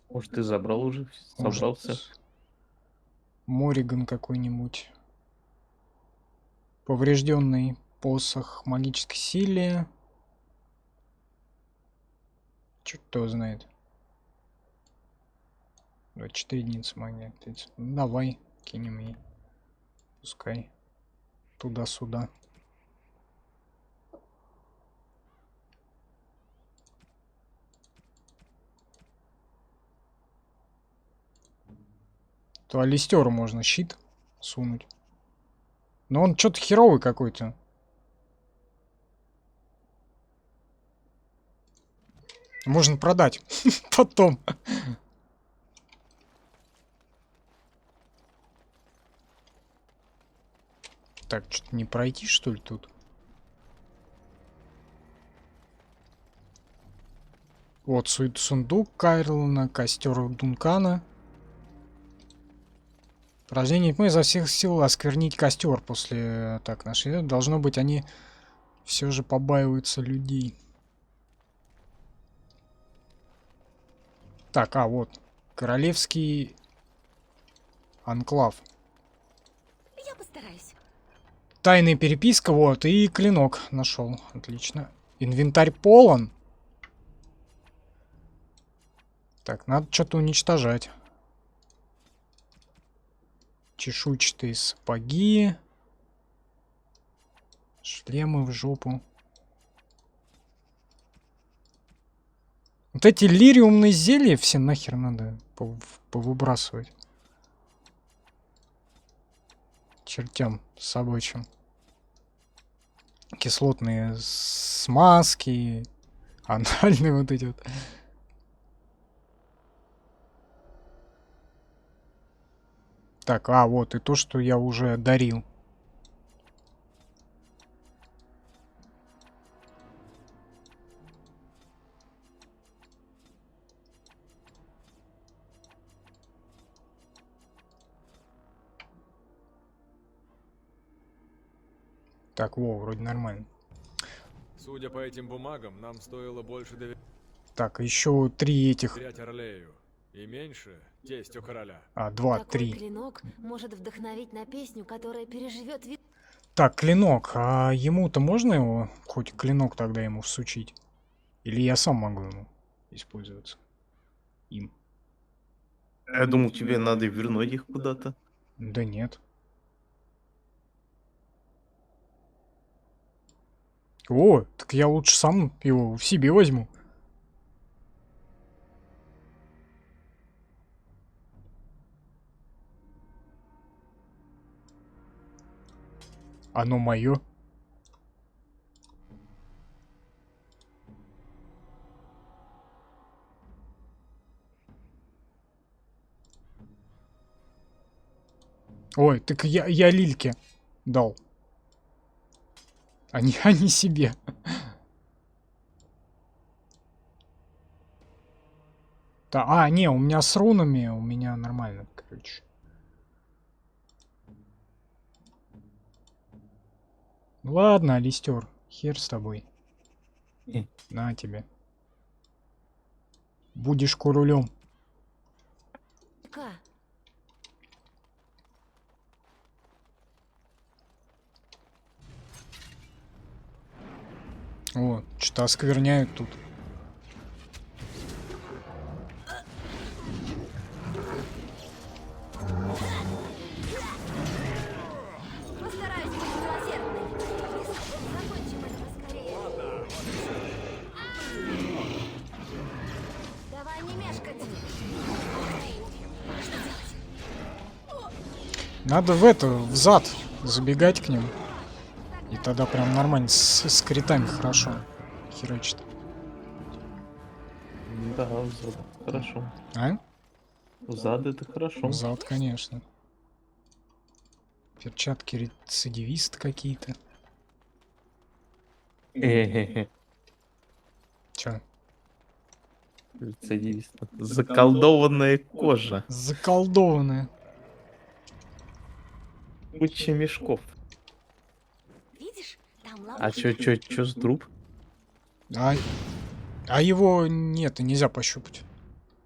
Может, ты забрал уже? Собрался? Мориган какой-нибудь. Поврежденный посох магической силе. Черт кто знает. 24 единицы магии. Ну, давай, кинем ей. Пускай. Туда-сюда. То Алистеру можно щит сунуть. Но он что-то херовый какой-то. Можно продать потом. Так, что-то не пройти, что ли, тут? Вот сундук Кайрлана, костер Дункана. Порождение тьмы изо всех сил осквернить костер после атак нашей. Должно быть, они все же побаиваются людей. Так, а вот. Королевский анклав. Я постараюсь. Тайная переписка, вот, и клинок нашел. Отлично. Инвентарь полон. Так, надо что-то уничтожать. Чешуйчатые сапоги. Шлемы в жопу. Вот эти лириумные зелья все нахер надо повыбрасывать. Чертям собачьим. Кислотные смазки. Анальные вот эти вот. Так, а вот и то, что я уже дарил. Так, во, вроде нормально. Судя по этим бумагам, нам стоило больше Так, еще 3 этих. доверять Орлею. И меньше тестю короля. 2, Такой 3. клинок может вдохновить на песню, которая переживет век. Так, клинок. А ему-то можно его, хоть клинок тогда ему всучить? Или я сам могу ему использоваться? Им. Я думал, тебе надо вернуть их куда-то. Да нет. О, так я лучше сам его в себе возьму. Оно мое. Ой, так я Лильке дал. А не себе. Да, не, у меня с рунами, у меня нормально, короче. Ладно, Алистер, хер с тобой. На тебе. Будешь королем. Ка. О, что-то оскверняют тут. Постараюсь быть милосердной. Закончим это поскорее. Давай не мешкать. Что делать? Надо в зад забегать к ним. И тогда прям нормально, с критами хорошо херачит. Да, зад хорошо. А? Зад это хорошо. Зад, конечно. Перчатки рецидивист какие-то. Чё? Рецидивист. Заколдованная кожа. Заколдованная. Куча мешков. Видишь, там А чё с труп? А его нет, и нельзя пощупать.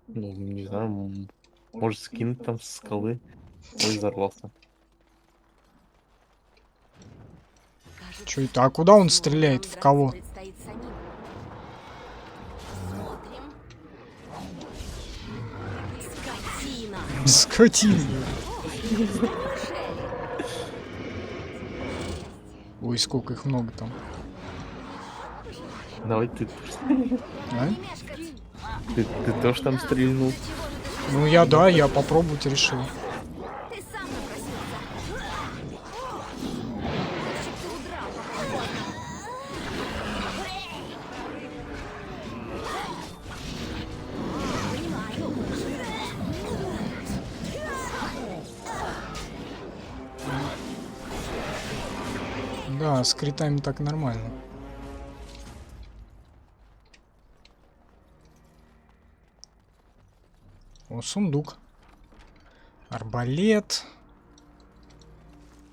Ну, не знаю, может скинуть там с скалы. Ой, взорвался. Чё это? А куда он стреляет? В кого? предстоит самим. Смотрим. Скотина. Скотина. Ой, сколько их много там. Давай ты. А? Ты тоже там стрельнул? Ну я попробовать решил. Ты сам напросился. Значит, ты удрал, пока не поздно. Понимаю. Да, с критами так нормально. О, сундук. Арбалет.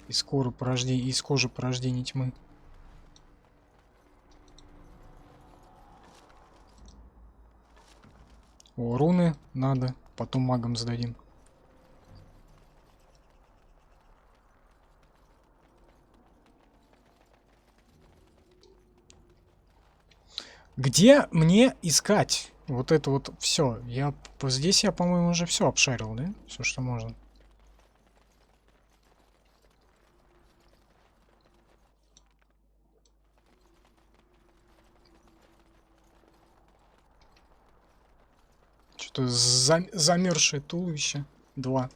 Из кожи порождения тьмы. О, руны надо. Потом магам сдадим. Где мне искать вот это вот все? Здесь я, по-моему, уже все обшарил, да? Все, что можно. Что-то замерзшее туловище. 2.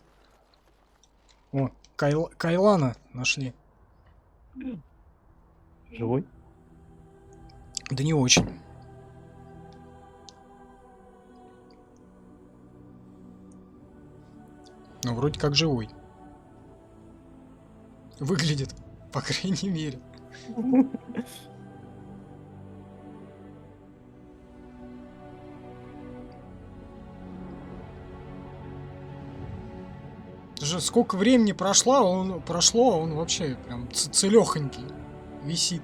О, Кайлана нашли. Живой? Да не очень. Ну, вроде как живой. Выглядит, по крайней мере. Даже сколько времени прошло, он вообще прям целехонький. висит.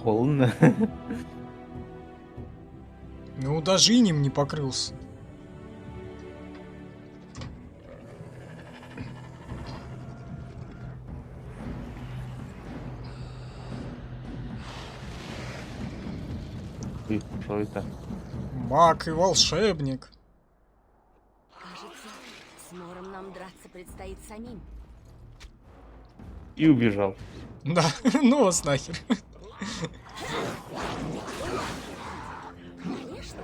Холодно. Ну, даже инем не покрылся. Что это? Маг и волшебник. Кажется, с Мором нам драться предстоит самим. И убежал. Да, ну вас нахер. Конечно.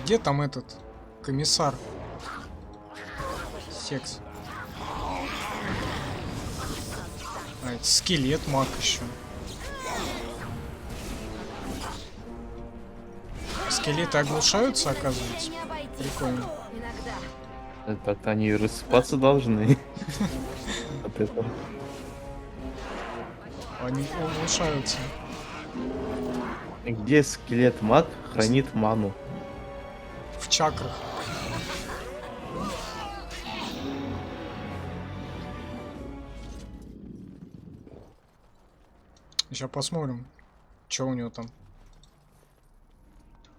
Где там этот комиссар? Секс. А, это скелет маг еще. Скелеты оглушаются, оказывается. Прикольно. Так они рассыпаться должны. От этого. Они оглушаются. Где скелет маг хранит ману? В чакрах. Сейчас посмотрим, что у него там.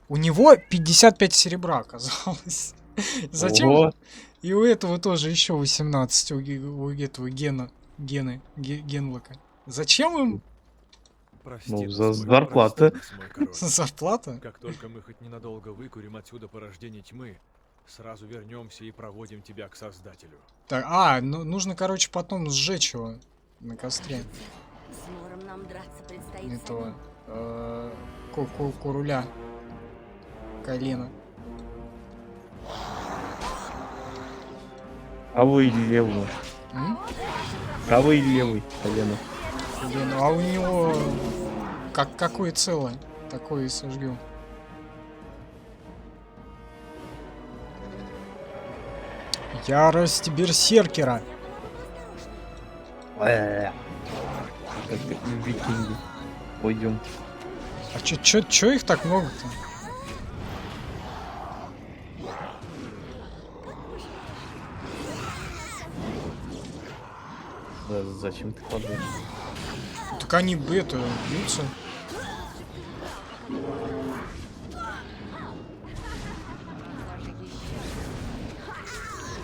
У него 55 серебра оказалось. Зачем? Ого. И у этого тоже еще 18, у этого Генлока. Зачем им? Прости Ну, нас, за мой- зарплата. прости нас, мой король. Зарплата? Как только мы хоть ненадолго выкурим отсюда порождение тьмы, сразу вернемся и проводим тебя к Создателю. Так, ну, нужно, короче, потом сжечь его на костре. С Мором нам драться предстоит Этого самим. Куруля. Колено. Правый или левый? Правый или левый колено? Блин, а у него какое целое? Такое и сожгем. Ярость берсеркера. Как викинги. Пойдем. А чё их так много-то? Да, зачем ты подумал? Так они бьются.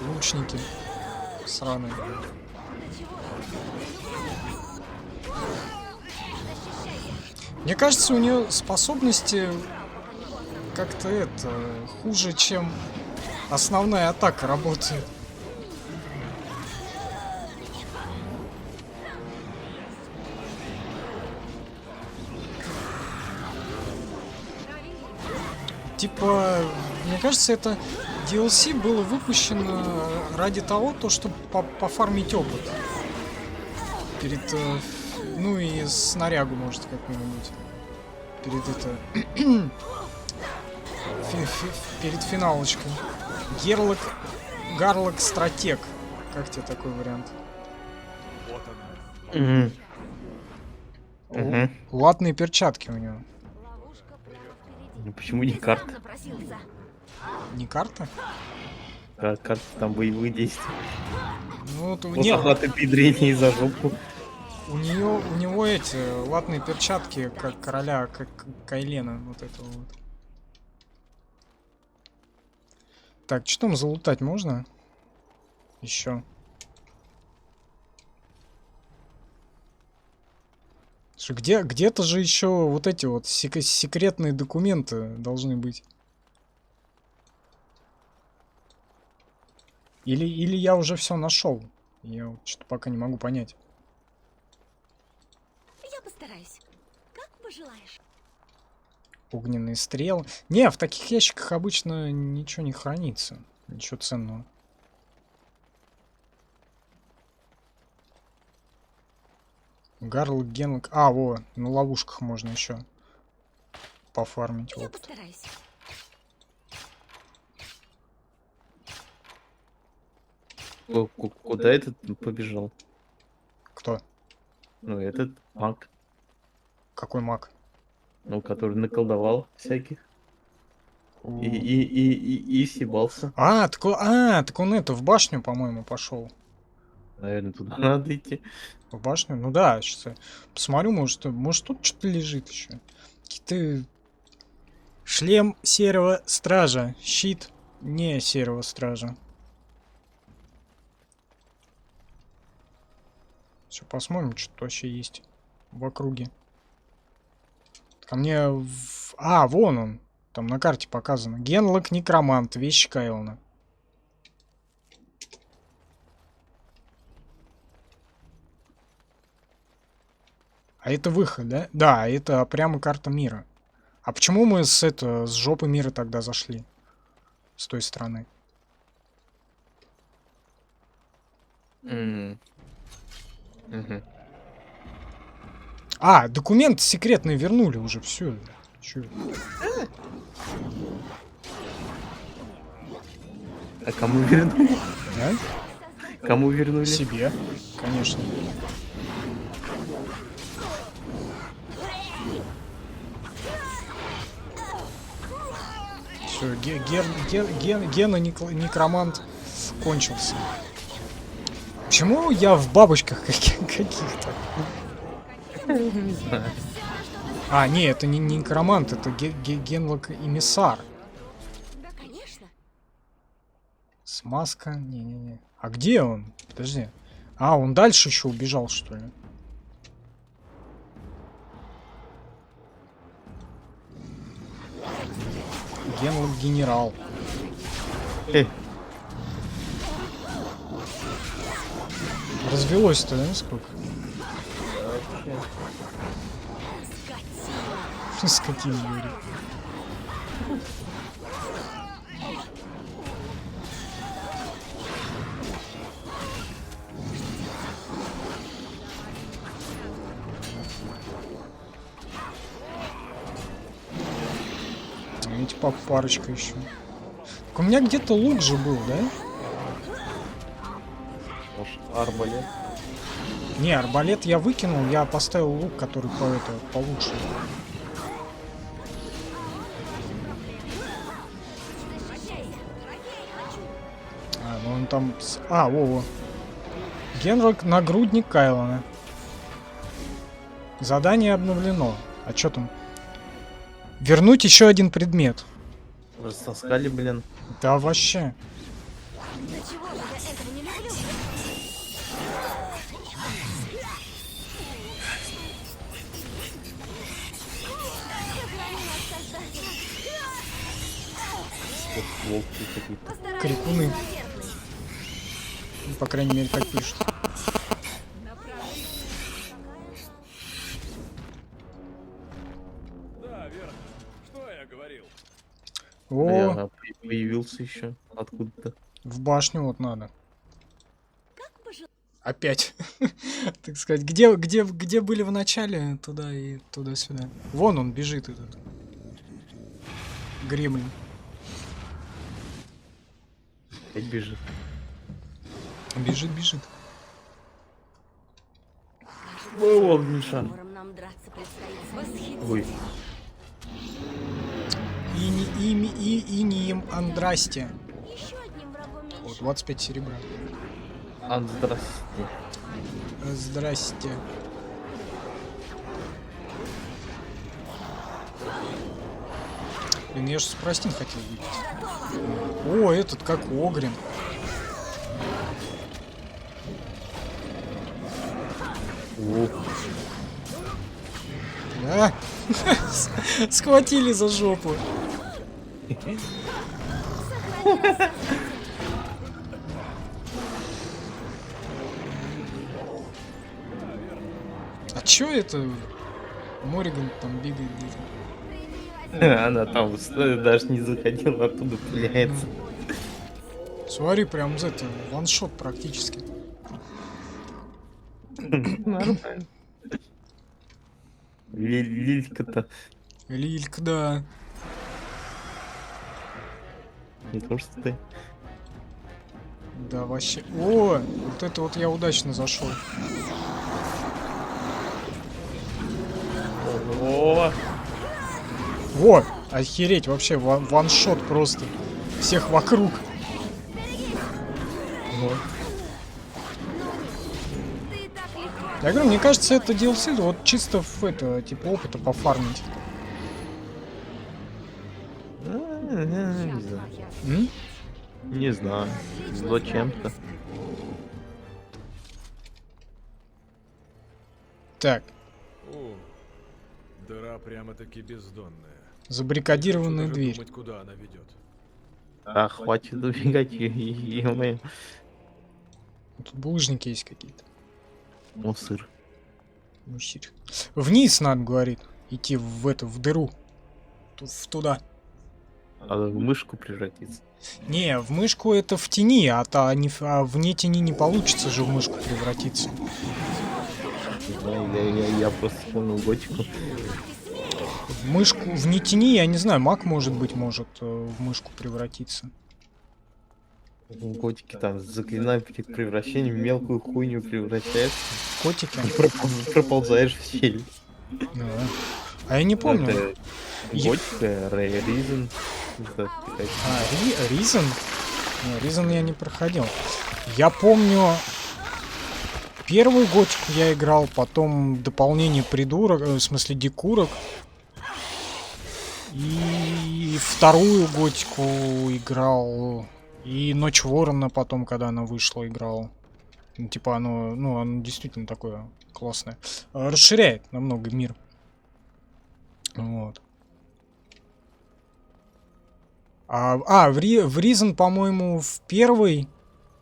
Лучники. Сраные. Мне кажется, у нее способности как-то это хуже, чем основная атака работает. Типа, мне кажется, это DLC было выпущено ради того, чтобы пофармить опыт. Перед, ну и снарягу, может, как-нибудь. Перед это... перед финалочкой. Гарлок Стратег. Как тебе такой вариант? Латные перчатки у него. Ну, почему не карта? Не карта? Карта там боевые действия. Ну, вот Вот охваты педрения и за жопу. У него эти латные перчатки, как короля, как Кайлена, вот этого вот. Так, что там залутать можно? Еще. Где-то же еще вот эти вот секретные документы должны быть. Или я уже все нашел. Я что-то пока не могу понять. Я постараюсь. Как пожелаешь. Огненные стрелы. Не, в таких ящиках обычно ничего не хранится. Ничего ценного. Гарлок, Генлок. А, во, на ловушках можно еще пофармить. Я Вот. постараюсь. Куда этот побежал? Кто? Ну, этот маг, Какой маг? ну, который наколдовал всяких. И съебался. Так он это, в башню, по-моему, пошел. Наверное, туда надо идти. В башню? Ну да, сейчас я посмотрю, может тут что-то лежит еще. Какие-то... Шлем серого стража. Щит не серого стража. Все, посмотрим, что вообще есть в округе. Ко мне... вон он. Там на карте показано. Генлок Некромант. Вещь Кайлона. А это выход, да? Да, это прямо карта мира. А почему мы с жопы мира тогда зашли? С той стороны. Мгм. Документы секретные вернули уже, все. А кому вернули? А? Кому вернули? Себе, конечно. Все, Гена Некромант кончился. Почему я в бабочках каких-то? Не знаю. Не, это не Некромант, это Генлок Эмиссар. Да, конечно. Смазка? Не-не-не. А где он? Подожди. Он дальше еще убежал, что ли? Генлок Генерал. Развелось-то, да, сколько? Скотина, Юрий. Видите, парочка еще. Так у меня где-то лук же был, да? Может, арбалет? Не, арбалет я выкинул, я поставил лук, который получше. Ну он там... во. Генрок нагрудник Кайлона. Задание обновлено. А что там? Вернуть еще один предмет. Растаскали, блин. Да вообще. Волки какие-то. Крикуны. По крайней мере, так пишут. Да, верно. Что я говорил? О, Появился еще откуда-то. в башню вот надо. Опять. Так сказать, где были в начале, туда и туда-сюда. Вон он бежит, этот. Гремлин. Опять бежит. Бежит. О, Миша. Нам драться предстоит Ой. Инием Андрасте. Еще одним врагом меньше. Вот, 25 серебра. Здрасте. Здрасте. Блин, я же спростин хотел выпить. О, этот как Огрин. О. Да? Схватили за жопу. А чё это? Мориган там бегает где-то. Она там даже не заходила, оттуда пуляется. Смотри, прям это ваншот практически. Нормально. Лилька-то. Лилька, да. Не то, что ты. Да, вообще. О, вот это вот я удачно зашел. Вот, охереть, вообще ваншот просто. Всех вокруг. Вот. Я говорю, мне кажется, это DLC, вот чисто в это, типа, опыта пофармить. Не знаю. М? Не знаю. Зачем-то. Так, О, дыра прямо-таки бездонная. забаррикадированная Хочу даже дверь. думать, куда она ведет. А хватит убегать, ё-моё. Тут булыжники есть какие-то. Мусор. Мусор. Вниз надо, говорит, идти в эту, в дыру. Туда. Надо в мышку превратиться. Не, в мышку это в тени, а вне тени не получится же в мышку превратиться. Не знаю, я просто вспомнил готику. В мышку, вне тени, я не знаю, маг, может быть, может в мышку превратиться. В готике там заклинаем превращение в мелкую хуйню превращается. Котики? Проползаешь в щель. Да. А я не помню. Это готика, Ризен. Ризен? Не, Ризен я не проходил. Я помню, первую готику я играл, потом дополнение придурок, в смысле дикурок. И вторую готику играл. И Ночь Ворона потом, когда она вышла, играл. Ну, типа оно действительно такое классное. Расширяет намного мир. Вот. В Ризен, по-моему, в первый.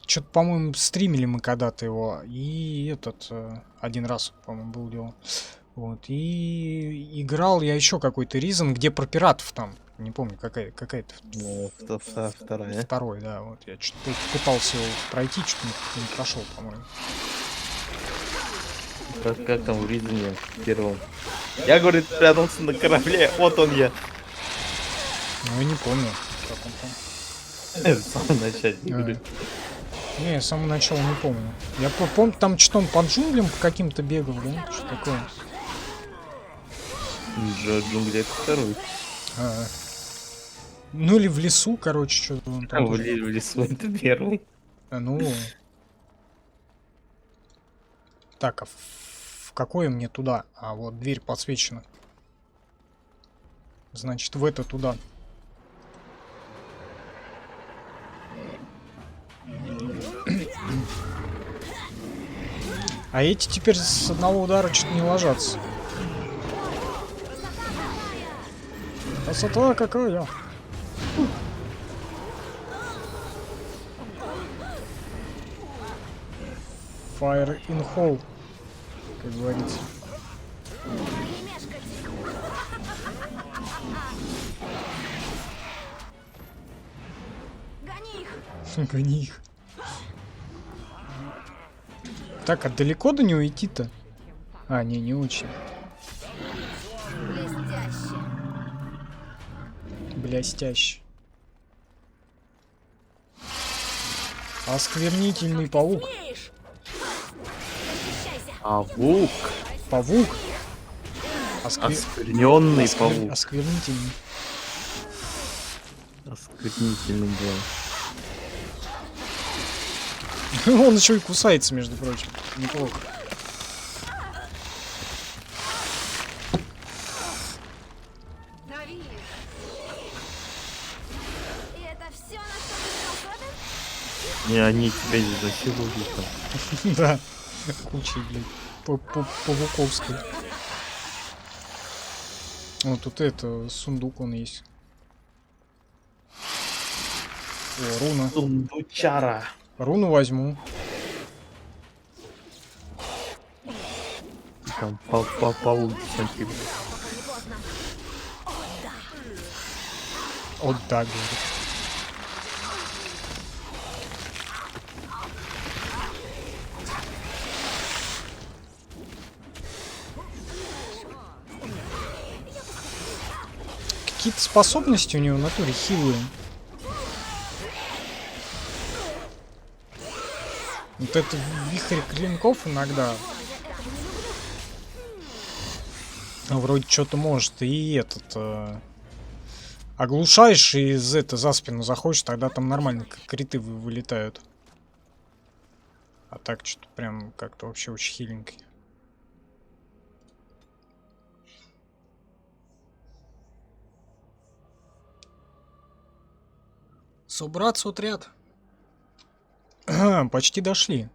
Что-то, по-моему, стримили мы когда-то его. И этот один раз, по-моему, был дело. Вот. И играл я еще какой-то Ризен, где про пиратов там. Не помню, какая-то. Вторая. Второй, да. Вот я что-то пытался его пройти, что-то не прошел, по-моему. Как там в Ризене первом? Я, говорит, прятался на корабле, вот он я. Ну, я не помню, как он там. Это в самом начале игры. Не, с самого начала не помню. Я помню, там что он по джунглям каким-то бегал, да? Что такое? Джунгли это второй. Ну или в лесу, короче, что-то он там. В лесу это первый. Ну. Так, а в какое мне туда? А вот дверь подсвечена. Значит, в это туда. А эти теперь с одного удара что-то не ложатся. Красота какая! Fire in hole, как говорится. Гони их. Так, а далеко до него идти-то? А, не очень. Блестяще. Осквернительный паук. Павук. Павук. Оскверненный павук. Осквернительный. Осквернительный, да. Он еще и кусается, между прочим. Неплохо. Не, они тебя не засилуют там. Да. Куча, блядь. Павуковской. Вот тут это, сундук он есть. О, руна. Сундучара. Руну возьму. Там паук десантирует. Вот так, говорит. Какие-то способности у него в натуре хилые. Вот это вихрь клинков иногда. Вроде что-то может. И этот... Оглушаешь и за спину заходишь, тогда там нормально криты вылетают. А так что-то прям как-то вообще очень хиленький. Собраться отряд. Почти дошли.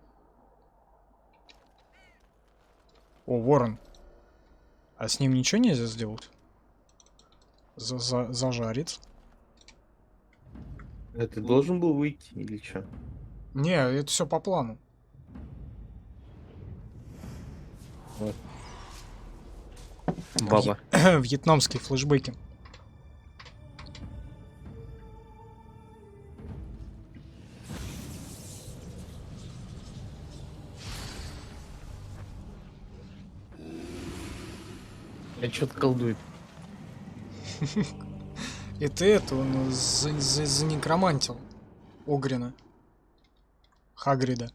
О, ворон. А с ним ничего нельзя сделать? Зажарить. Ты должен был выйти или что? Не, это все по плану. Вот. Баба. Вьетнамские флешбеки. А что-то колдует. Это он занекромантил Огрина. Хагрида.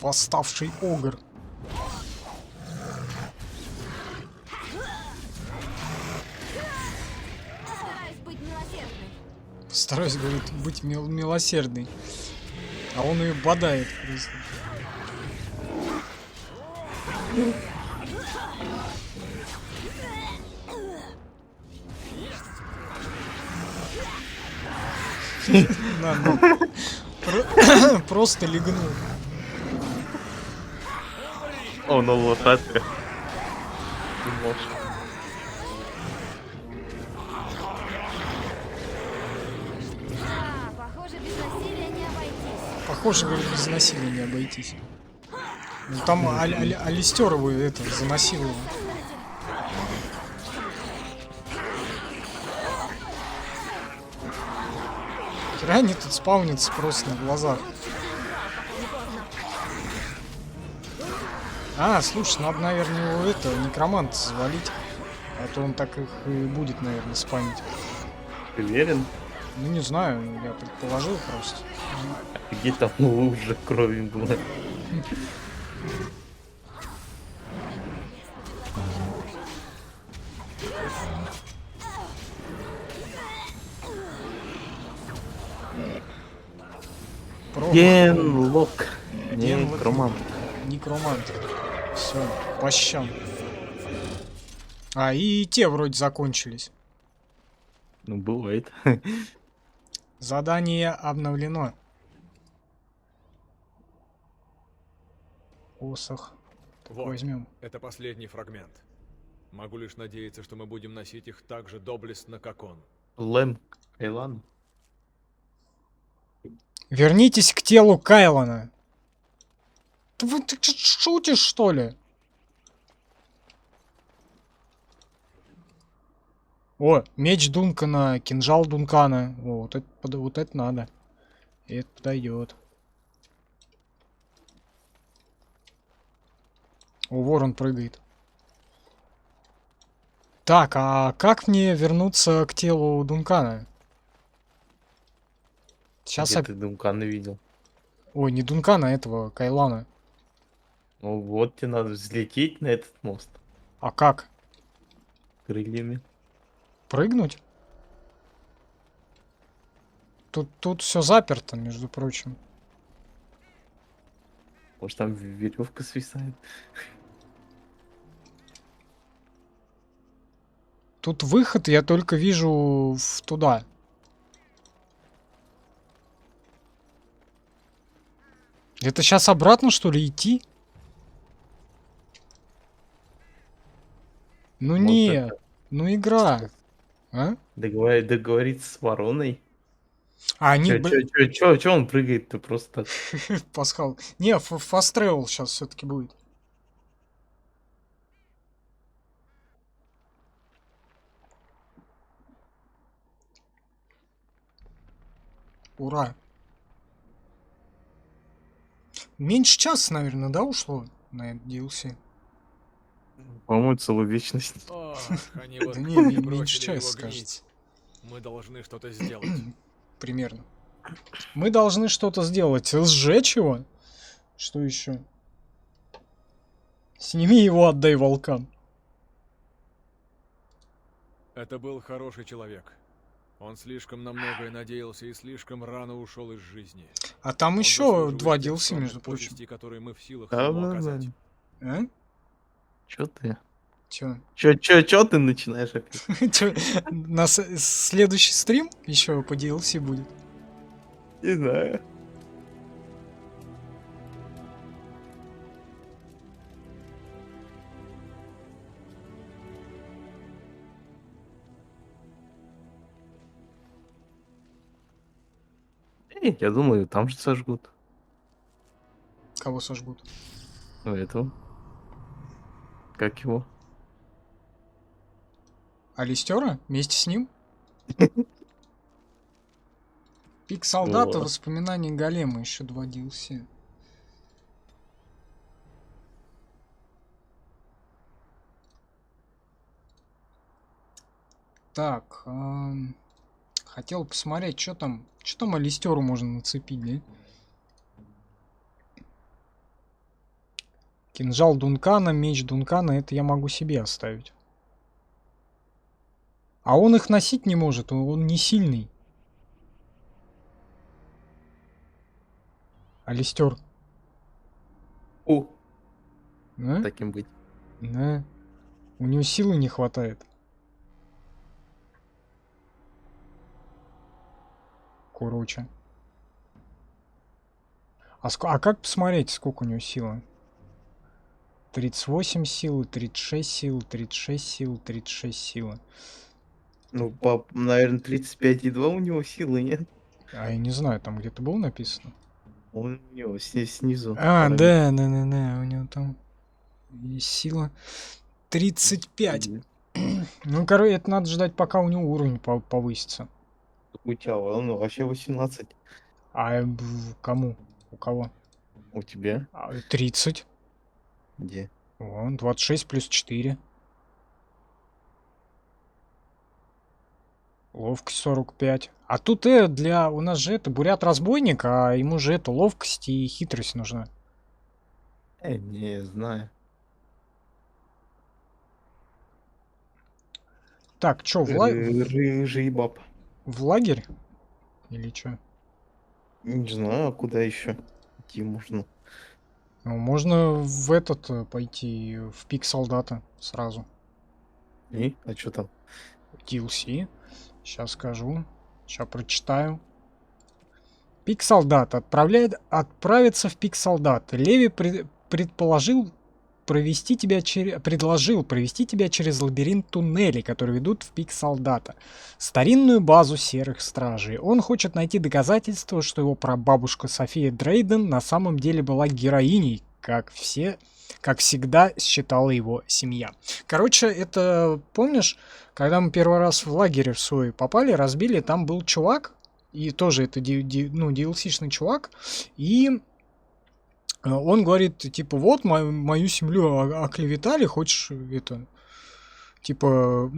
Восставший Огр. Стараюсь, говорит, быть милосердной. А он ее бодает просто. Просто легнул. О, ну вот так. Похоже, говорит, без насилия не обойтись. Ну, там Алистер его это заносило. Хера они тут спаунятся просто на глазах. А, слушай, надо, наверное, его некроманта завалить. А то он так их и будет, наверное, спамить. Ты уверен? Ну, не знаю, я предположил просто. Где там лужа крови была? Генлок. Некромант. Некромант. Все, по щам. А, и те вроде закончились. Ну, бывает. Задание обновлено. Посох. Вот, возьмем. это последний фрагмент. Могу лишь надеяться, что мы будем носить их так же доблестно, как он. Лэм. Эйлан. Вернитесь к телу Кайлана. Ты шутишь, что ли? О, меч Дункана, кинжал Дункана. О, вот это надо. Это подойдет. О, ворон прыгает. Так, а как мне вернуться к телу Дункана? Сейчас Где ты Дункана видел? Ой, не Дункана, а этого Кайлана. Ну вот, тебе надо взлететь на этот мост. А как? Крыльями. Прыгнуть? Тут все заперто, между прочим. Может, там веревка свисает. Тут выход я только вижу туда. Это сейчас обратно, что ли, идти? Ну Может, нет, ну игра. А? Договориться с вороной. А они... Чё он прыгает-то просто так? Пасхал. Не, фаст travel сейчас все-таки будет. Ура. Меньше часа, наверное, да, ушло на этот DLC? По-моему, целую вечность. Ох, они Да вот не, бросили меньше его часа, гнить. кажется. Мы должны что-то сделать. Примерно. Мы должны что-то сделать. Сжечь его? Что еще? Сними его, отдай волкам. Это был хороший человек. Он слишком на многое надеялся и слишком рано ушел из жизни. А там Он еще заслуживает 2 тех DLC, скромных между прочим. почестей, которые мы в силах Да, ему да, оказать. да. А? Чё ты? Чё? Чё ты начинаешь опять? Чё, на следующий стрим еще по DLC будет? Не знаю. Я думаю, там же сожгут. Кого сожгут? Этого. Как его? Алистера? Вместе с ним? Пик солдата, Вот. воспоминания голема, еще 2 DLC. Так, хотел посмотреть, что там Алистеру можно нацепить, да? Кинжал Дункана, меч Дункана, это я могу себе оставить. А он их носить не может, он не сильный. Алистер. О, Да? таким быть. Да. У него силы не хватает. Короче. А как посмотреть, сколько у него силы? 38 силы, 36 силы, 36 силы, 36 силы. Ну, наверное, 35,2 у него силы, нет? А я не знаю, там где-то было написано? Он у него снизу. А, параметр. да, у него там есть сила 35. Ну, короче, это надо ждать, пока у него уровень повысится. У тебя он вообще 18. А кому? У кого? У тебя? 30. Где? Вон, 26 плюс 4. Ловкость 45. А тут у нас же это бурят-разбойник, а ему же это ловкость и хитрость нужна. Не знаю. Так, чё, Рыжий баб. в лагерь? Или чё? Не знаю, а куда еще идти можно. Ну, можно в этот пойти, в пик солдата сразу. И? А что там? DLC. Сейчас скажу. Сейчас прочитаю. Пик солдата. Отправиться в пик солдата. Леви предложил провести тебя через лабиринт туннелей, которые ведут в пик солдата. Старинную базу серых стражей. Он хочет найти доказательства, что его прабабушка София Дрейден на самом деле была героиней, как всегда считала его семья. Короче, это, помнишь, когда мы первый раз в лагере в свой попали, разбили, там был чувак, и тоже это DLC-шный чувак, и он говорит, типа, вот, мою семью оклеветали, хочешь это, типа,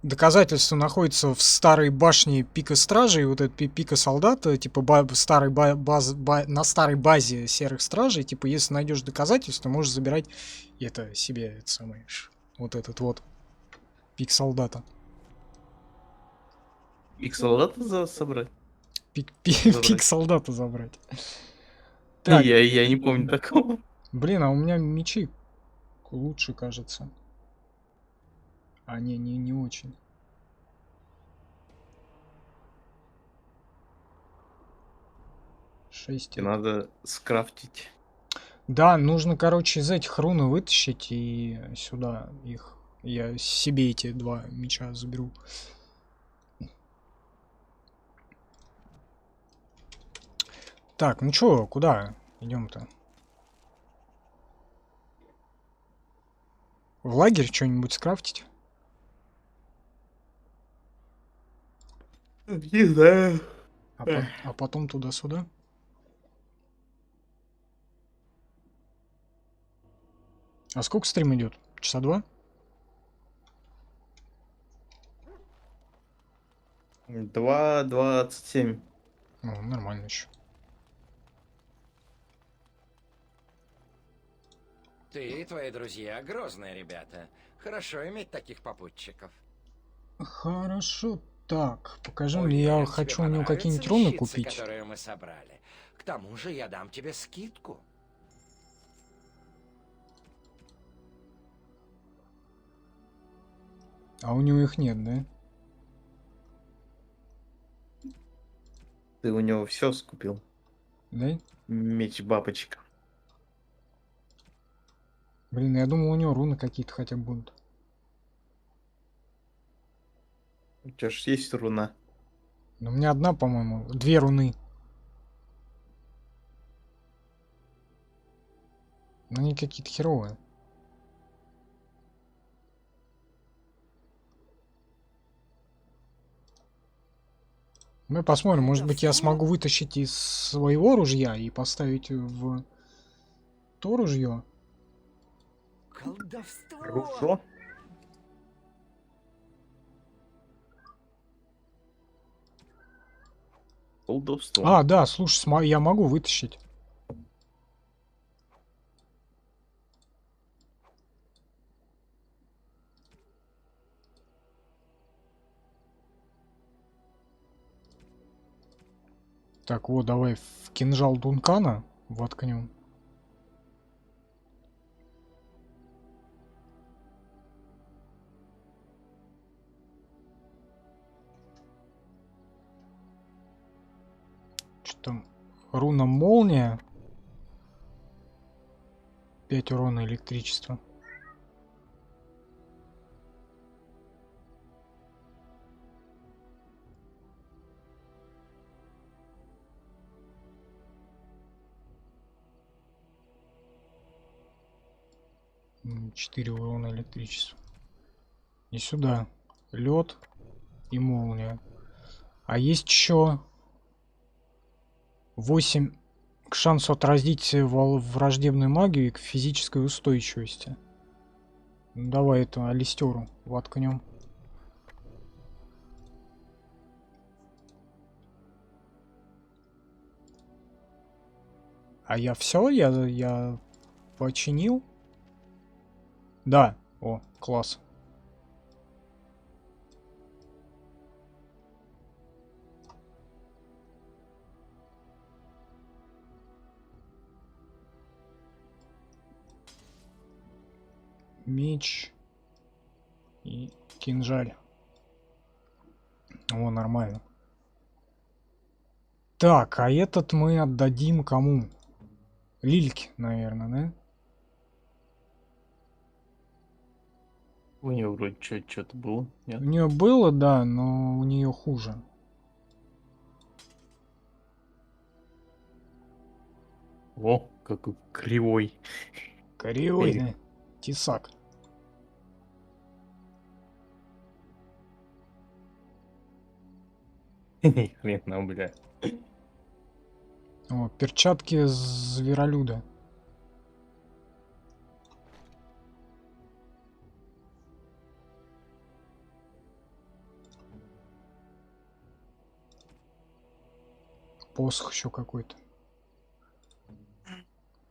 доказательство находится в старой башне пика стражей, вот это пика солдата, типа, на старой базе серых стражей, типа, если найдешь доказательства, можешь забирать это себе, это самое, вот этот вот пик солдата. Пик солдата собрать? Пик солдата забрать. Так. Я не помню такого. Блин, а у меня мечи лучше, кажется. А не очень. Шесть. Надо скрафтить. Да, нужно, короче, из этих руны вытащить и сюда их. Я себе эти 2 меча заберу. Так, ну чё, куда идем-то? В лагерь что-нибудь скрафтить? Не знаю. А потом туда-сюда? А сколько стрим идет? Часа 2? 2:27. Ну, нормально еще. Ты и твои друзья грозные ребята. Хорошо иметь таких попутчиков. Хорошо. Так, покажи мне, Уверен, я тебе хочу у него понравятся какие-нибудь руны вещицы, купить. которые мы собрали. К тому же я дам тебе скидку. А у него их нет, да? Ты у него все скупил. Да? Меч бабочка. Блин, я думал, у него руны какие-то хотя бы будут. У тебя ж есть руна. Но у меня одна, по-моему, 2 руны. Но они какие-то херовые. Мы посмотрим, может быть, я смогу вытащить из своего ружья и поставить в то ружье. Колдовство! Ружо? Колдовство. А, да, слушай, я могу вытащить. Так, вот, давай в кинжал Дункана воткнем. Что там? Руна молния. 5 урона электричества. М, 4 урона электричества. И сюда. Лед и молния. А есть еще 8 к шансу отразить враждебную магию и к физической устойчивости. Ну, давай эту Алистеру воткнем. А я все? Я починил? Да. О, класс. Меч и кинжаль. О, нормально. Так, а этот мы отдадим кому? Лильке, наверное, да? У нее вроде что-то было. Нет? У нее было, да, но у нее хуже. О, какой кривой. Кривой, да. Тесак. Ни хрена, бля. О, перчатки зверолюда. Посох еще какой-то.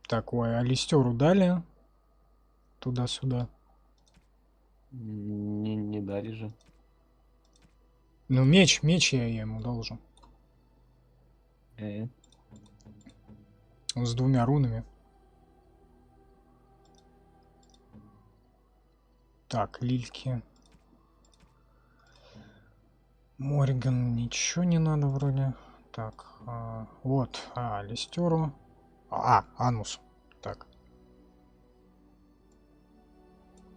Так, ой, Алистеру дали. Туда-сюда. Не дали же. Ну, меч я ему должен. С 2 рунами. Так, Лильки. Морган, ничего не надо вроде. Так, вот, Алистеру. Анус. Так.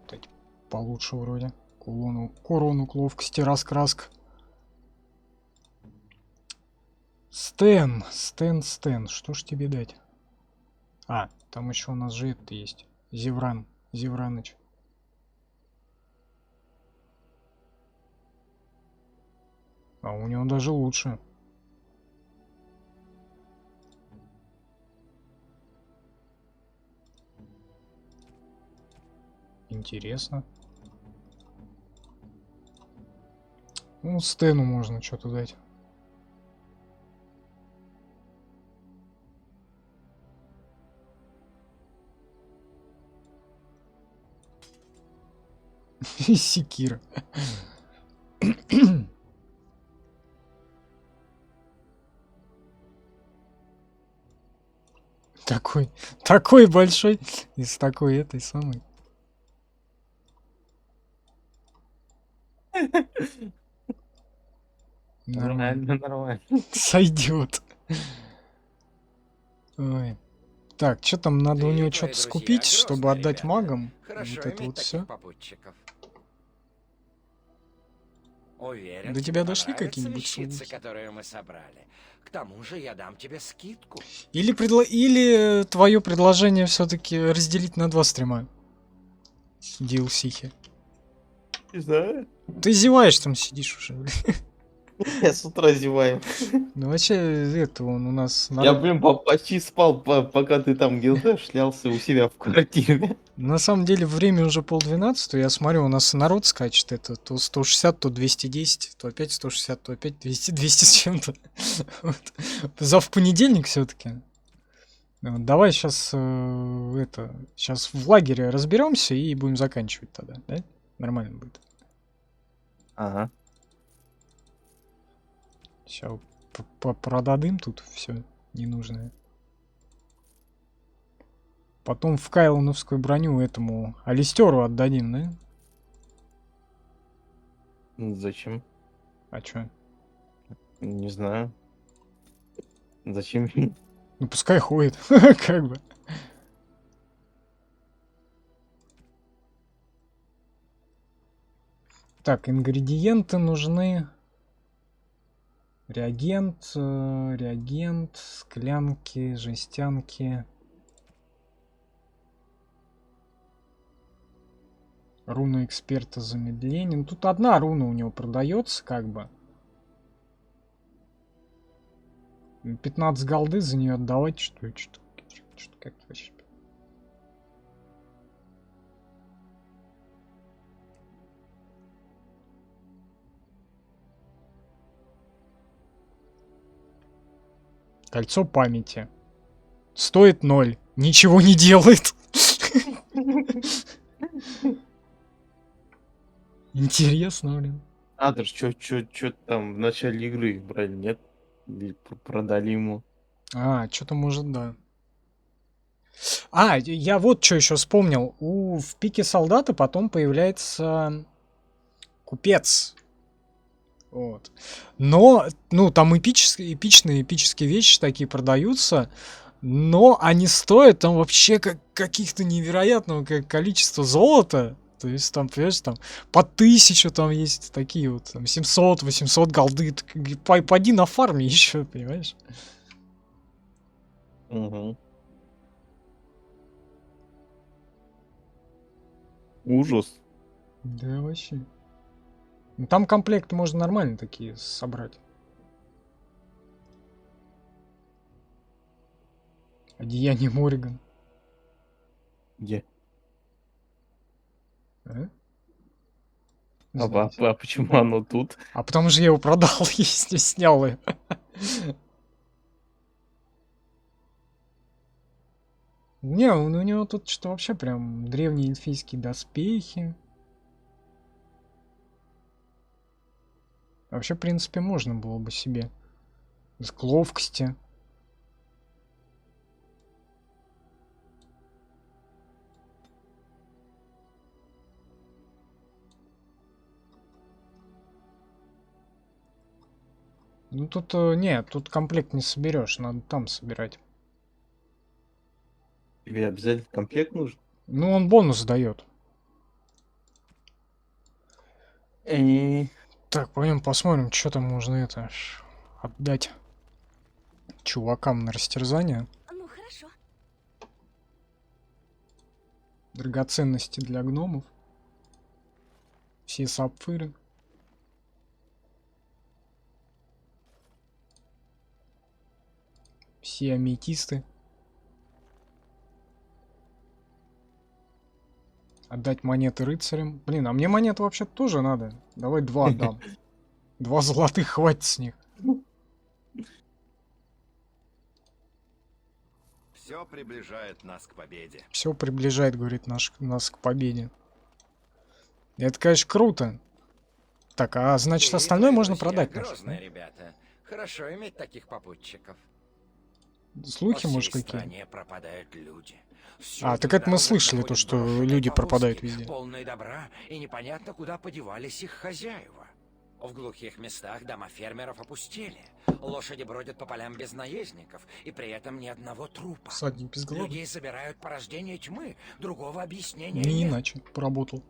Кстати, получше вроде. Корону к ловкости, раскраска. Стэн. Что ж тебе дать? Там еще у нас же это есть. Зевраныч. А у него даже лучше. Интересно. Ну, Стэну можно что-то дать. Секира. Такой большой и с такой этой самой. Нормально, нормально. Сойдет. Ой. Так, что там надо у него твои что-то друзья скупить, чтобы грозные отдать ребята. магам? Хорошо Вот это иметь вот таких все. попутчиков. Уверен, До тебе тебя дошли понравятся какие-нибудь вещицы, слухи? которые мы собрали. К тому же я дам тебе скидку. Или твое предложение все-таки разделить на 2 стрима. DLC-хи. Не знаю. Ты зеваешь там сидишь уже. Я с утра зеваю. Ну вообще, это он у нас... Я, блин, почти спал, пока ты там ГЛД шлялся у себя в квартире. На самом деле время уже 11:30, я смотрю, у нас народ скачет, это то 160, то 210, то опять 160, то опять 200 с чем-то. Вот. В понедельник все-таки. Давай сейчас сейчас в лагере разберемся и будем заканчивать тогда, да? Нормально будет. Ага. Сейчас продадим тут все ненужное. Потом в кайлоновскую броню этому Алистеру отдадим, да? Зачем? А чё? Не знаю. Зачем? Ну пускай ходит, как бы. Так, ингредиенты нужны. Реагент, склянки, жестянки. Руна эксперта замедления. Ну, тут одна руна у него продается, как бы. 15 голды за нее отдавать, что как-то вообще. Кольцо памяти. Стоит 0. Ничего не делает. Интересно, блин. А, ты что там в начале игры их брали, нет? Или продали ему? А, что-то может, да. А, я вот что еще вспомнил. В пике солдата потом появляется купец. Вот. Но, ну, там эпические вещи такие продаются, но они стоят там вообще каких-то невероятного количества золота. То есть там, понимаешь, там по 1000 там есть такие вот, там 700-800 голды. Пойди на фарме еще, понимаешь? Угу. Ужас. Да, вообще. Ну, там комплект можно нормально такие собрать. Одеяние Морриган. Где? А? А почему оно тут? А потому что я его продал, если снял его. Не, у него тут что вообще прям древние эльфийские доспехи. Вообще, в принципе, можно было бы себе. С ловкости. Ну тут нет, тут комплект не соберешь, надо там собирать. Тебе обязательно комплект нужен? Ну, он бонус дает. Так, пойдем посмотрим, что там можно это отдать чувакам на растерзание. Ну хорошо. Драгоценности для гномов. Все сапфиры. Все аметисты. Отдать монеты рыцарям. Блин, а мне монеты вообще тоже надо. Давай 2 отдам. 2 золотых хватит с них. Все приближает нас к победе. Все приближает, говорит, нас к победе. Это, конечно, круто. Так, а значит, остальное можно продать. Грозные ребята. Хорошо иметь таких попутчиков. Слухи, По может, всей какие? стране пропадают люди. А, так это мы слышали, то, что люди пропадают везде. Полные добра, и непонятно, куда подевались их хозяева. В глухих местах дома фермеров опустели. Лошади бродят по полям без наездников, и при этом ни одного трупа. Всадник без головы. Людей забирают порождение тьмы. Другого объяснения Не нет. иначе, поработал.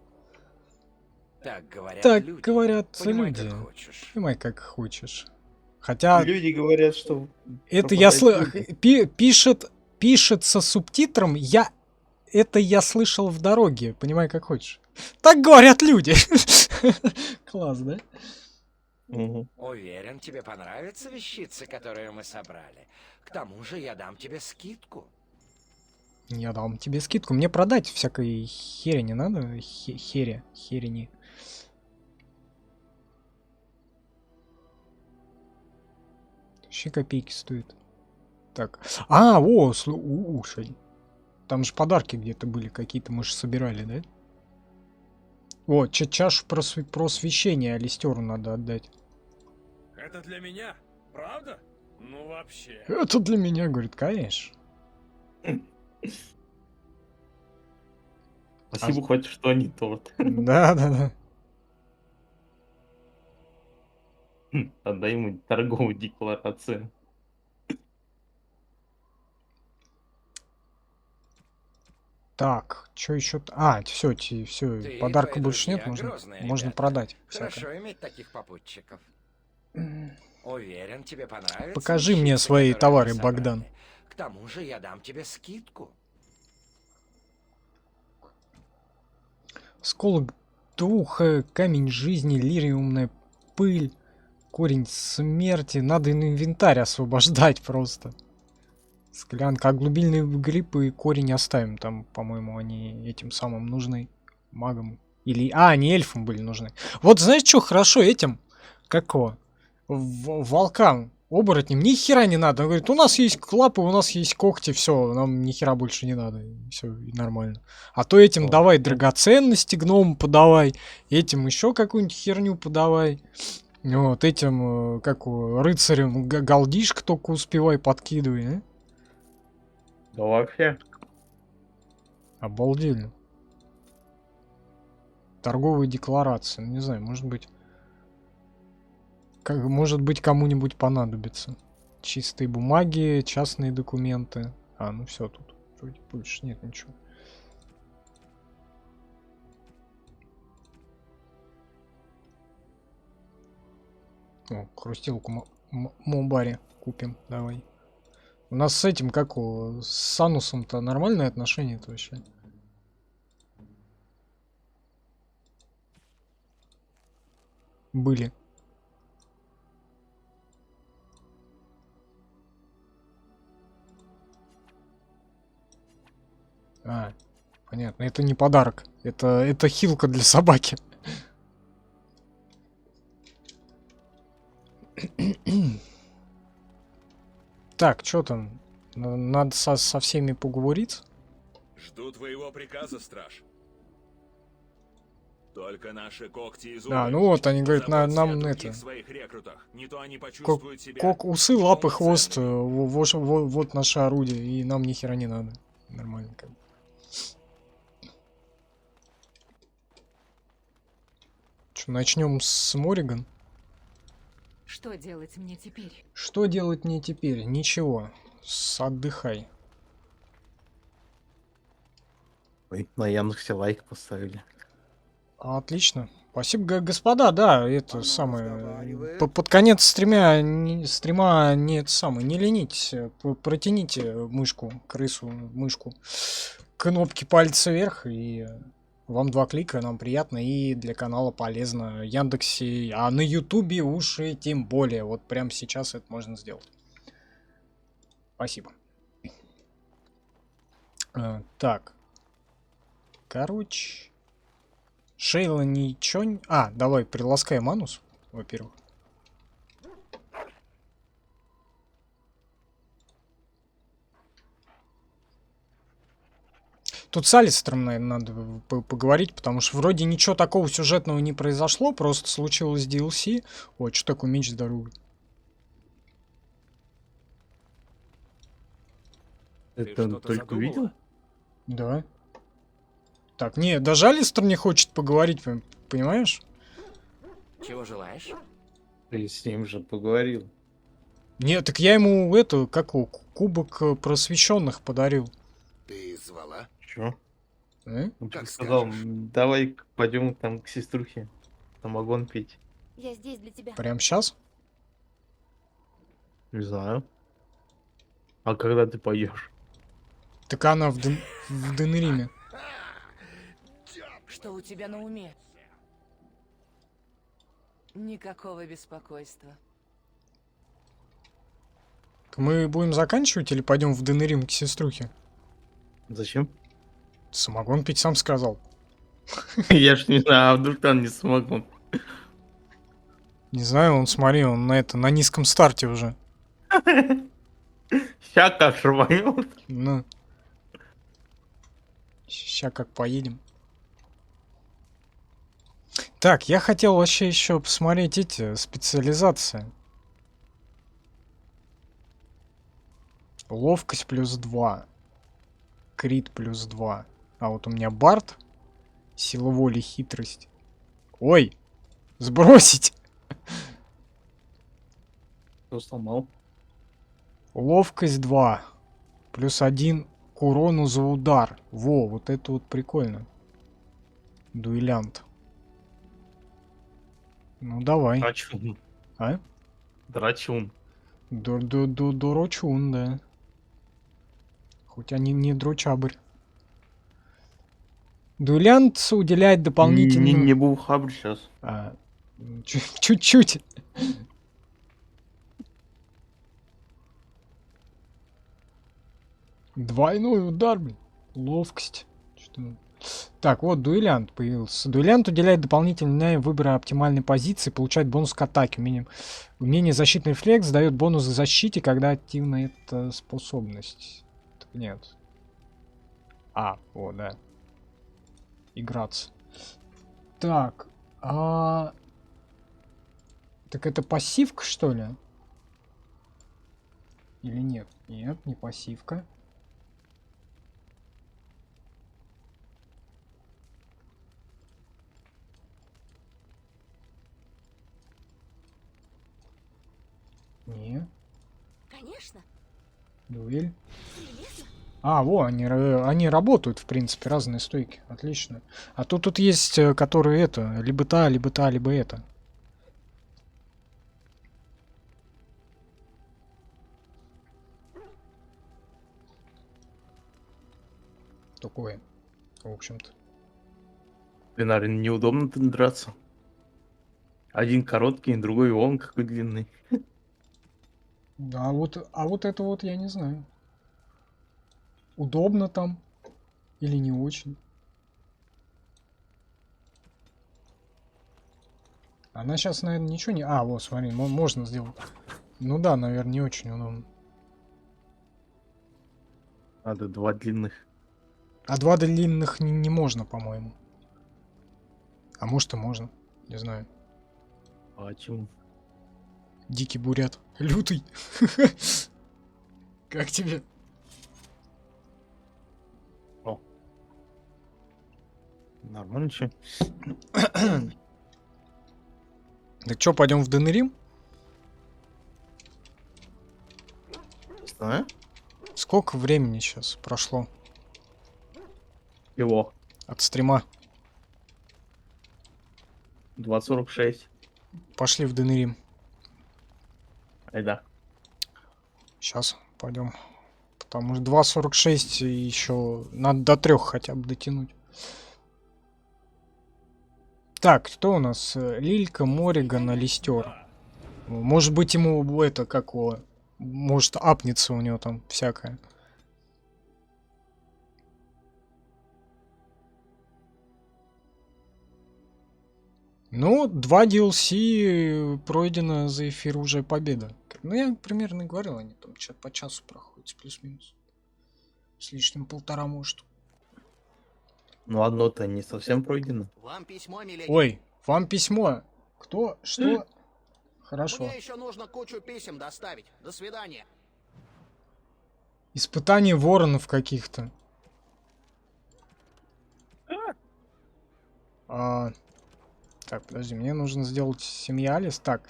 Так говорят Так люди. говорят Понимай, люди. как хочешь. Понимай, как хочешь. Хотя... Люди говорят, что... Это я пропадают слышал. Пишется субтитром, это я слышал в дороге. Понимай, как хочешь. Так говорят люди. Класс, да? Уверен, тебе понравятся вещицы, которые мы собрали. К тому же я дам тебе скидку. Я дам тебе скидку. Мне продать всякой хери не надо. Херени. Вообще копейки стоит. Так. Слушай. Там же подарки где-то были какие-то, мы же собирали, да? О, чашу просвещения Алистеру надо отдать. Это для меня? Правда? Ну вообще. Это для меня, говорит, конечно. Спасибо, хоть что не торт. Да. Отдай ему торговую декларацию. Так, что еще? Все, Ты и подарка твои больше нет, друзья грозные можно ребята. продать. Хорошо всякое. иметь таких попутчиков. Уверен, тебе понравится. Покажи мне свои товары, Богдан. К тому же я дам тебе скидку. Сколок духа, камень жизни, лириумная пыль, корень смерти. Надо инвентарь освобождать просто. Склянка, а глубинные грибы и корень оставим. Там, по-моему, они этим самым нужны. Магам. Или... они эльфам были нужны. Вот знаешь, что хорошо этим? Какого? Волкам, оборотням ни хера не надо. Он говорит, у нас есть лапы, у нас есть когти, все, нам ни хера больше не надо. Все, и нормально. А то этим давай драгоценности гному подавай, этим еще какую-нибудь херню подавай. Вот, этим, рыцарям галдишка только успевай подкидывай, а? Да вообще. Обалденно. Торговые декларации. Не знаю, может быть... Может быть, кому-нибудь понадобится. Чистые бумаги, частные документы. Ну все, тут вроде больше нет ничего. О, хрустелку Мобари купим, давай. У нас с этим, с Санусом-то нормальные отношения-то вообще? Были. Понятно, это не подарок. Это хилка для собаки. Так, что там? Надо со всеми поговорить. Жду твоего приказа, страж. Только наши когти и зубы. Ну вот, они говорят, нам это. Не то они почувствуют себя. Усы, лапы, хвост. Вот наше орудие, и нам ни хера не надо. Нормально как. Что, начнем с Мориган? Что делать мне теперь? Что делать мне теперь? Ничего. Отдыхай. Ой, на Яндексе лайк поставили. Отлично. Спасибо, господа, да, это самое. Под конец стрима не это самое, не ленитесь, протяните мышку, кнопки пальца вверх, и вам 2 клика, нам приятно и для канала полезно. Яндексе, а на Ютубе уж и тем более. Вот прямо сейчас это можно сделать. Спасибо. Так. Короче. Шейла ничего... давай приласкаем Манус, во-первых. Тут с Алистером, наверное, надо поговорить, потому что вроде ничего такого сюжетного не произошло, просто случилось DLC. Ой, что такое меч здоровый? Ты Это он что-то только задумала? увидел? Да. Так, не, даже Алистер не хочет поговорить, понимаешь? Чего желаешь? Ты с ним же поговорил. Нет, так я ему эту, как его, кубок просвещенных подарил. Ты звала? Чё? Э? Он Как сказал, скажешь. давай пойдем там к сеструхе. Самогон пить. Я здесь для тебя. Прям сейчас? Не знаю. А когда ты пойдешь? Так она в Денериме. Что у тебя на уме? Никакого беспокойства. Мы будем заканчивать или пойдем в Денерим к сеструхе? Зачем? Самогон пить сам сказал. Я ж не знаю, а вдруг там не самогон. Не знаю, он, смотри, он на низком старте уже. Ща как рванет. Ну. Ща как поедем. Так, я хотел вообще еще посмотреть эти специализации. Ловкость плюс 2. Крит плюс 2. А вот у меня Барт. Сила воли, хитрость. Ой! Сбросить! Кто сломал? Ловкость 2. Плюс 1 к урону за удар. Во, вот это вот прикольно. Дуэлянт. Ну давай. Драчун. А? Драчун. Дурачун, да. Хоть они не дручабрь. Дуэлянт уделяет дополнительную... Не был хабр сейчас. Чуть-чуть. Двойной удар, блин. Ловкость. Что-то... Так, вот дуэлянт появился. Дуэлянт уделяет дополнительное выбор оптимальной позиции, получает бонус к атаке. Умение защитный рефлекс дает бонус к защите, когда активна эта способность. Так, нет. О, да. Играться. Так, так это пассивка, что ли? Или нет? Нет, не пассивка. Не. Конечно. Дуэль. Интересно. Они работают, в принципе, разные стойки. Отлично. А тут есть, которые это, либо та, либо это. Такое, в общем-то. Блин, наверное, неудобно драться. Один короткий, другой он какой длинный. Да, а вот это вот я не знаю. Удобно там или не очень. Она сейчас, наверное, ничего не... вот, смотри, можно сделать. Ну да, наверное, не очень удобно. Надо два длинных. А два длинных не можно, по-моему. А может и можно. Не знаю. А чему? Дикий бурят. Лютый. Как тебе? О. Нормально, че? Так что, пойдем в Денерим? Что? Сколько времени сейчас прошло? Его. От стрима. 2:46. Пошли в Денерим. Айда. Сейчас пойдем. Потому что 2:46 еще надо до 3 хотя бы дотянуть. Так, кто у нас? Лилька, Мориган, Алистер. Может быть, ему это, как его... Может, апнется у него там всякое. Ну, 2 DLC пройдено за эфир уже победа. Ну, я примерно говорил, они там по часу проходят, плюс-минус. С лишним 1,5, может. Ну, одно-то не совсем пройдено. Вам письмо, миледи. Ой, вам письмо. Кто? Что? Хорошо. Мне еще нужно кучу писем доставить. До свидания. Испытание воронов каких-то. Так, подожди, мне нужно сделать семья Алис. Так,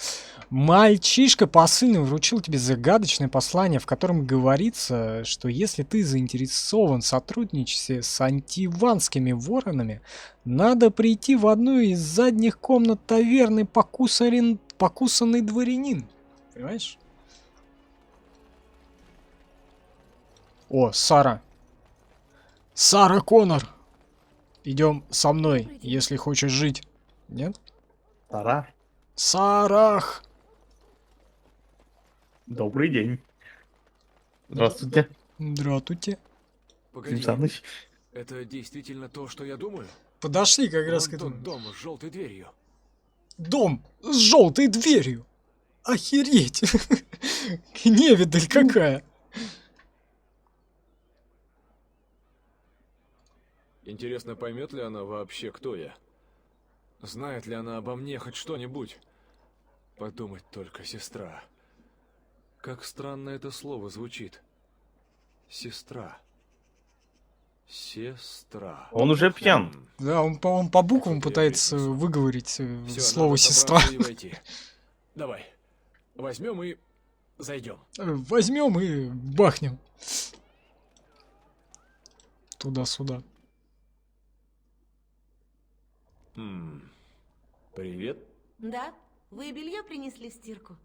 мальчишка посыльный вручил тебе загадочное послание, в котором говорится, что если ты заинтересован в сотрудничестве с антиванскими воронами, надо прийти в одну из задних комнат таверны покусанный дворянин. Понимаешь? О, Сара. Сара Коннор. Идем со мной, если хочешь жить. Нет? Сара. Сарах. Добрый день. Здравствуйте. Здравствуйте. Погоди, Саныч. это действительно то, что я думаю? Подошли как раз Вон к этому. тот дом с желтой дверью. Дом с желтой дверью. Охереть. Невидаль какая. Интересно, поймет ли она вообще, кто я? Знает ли она обо мне хоть что-нибудь? Подумать только, сестра. Как странно это слово звучит. Сестра. Сестра. Он уже пьян. Да, он по буквам пытается выговорить Всё, слово надо сестра. собраться и войти. Давай, возьмем и зайдем. Возьмем и бахнем. Туда-сюда. Привет. Да, вы белье принесли в стирку.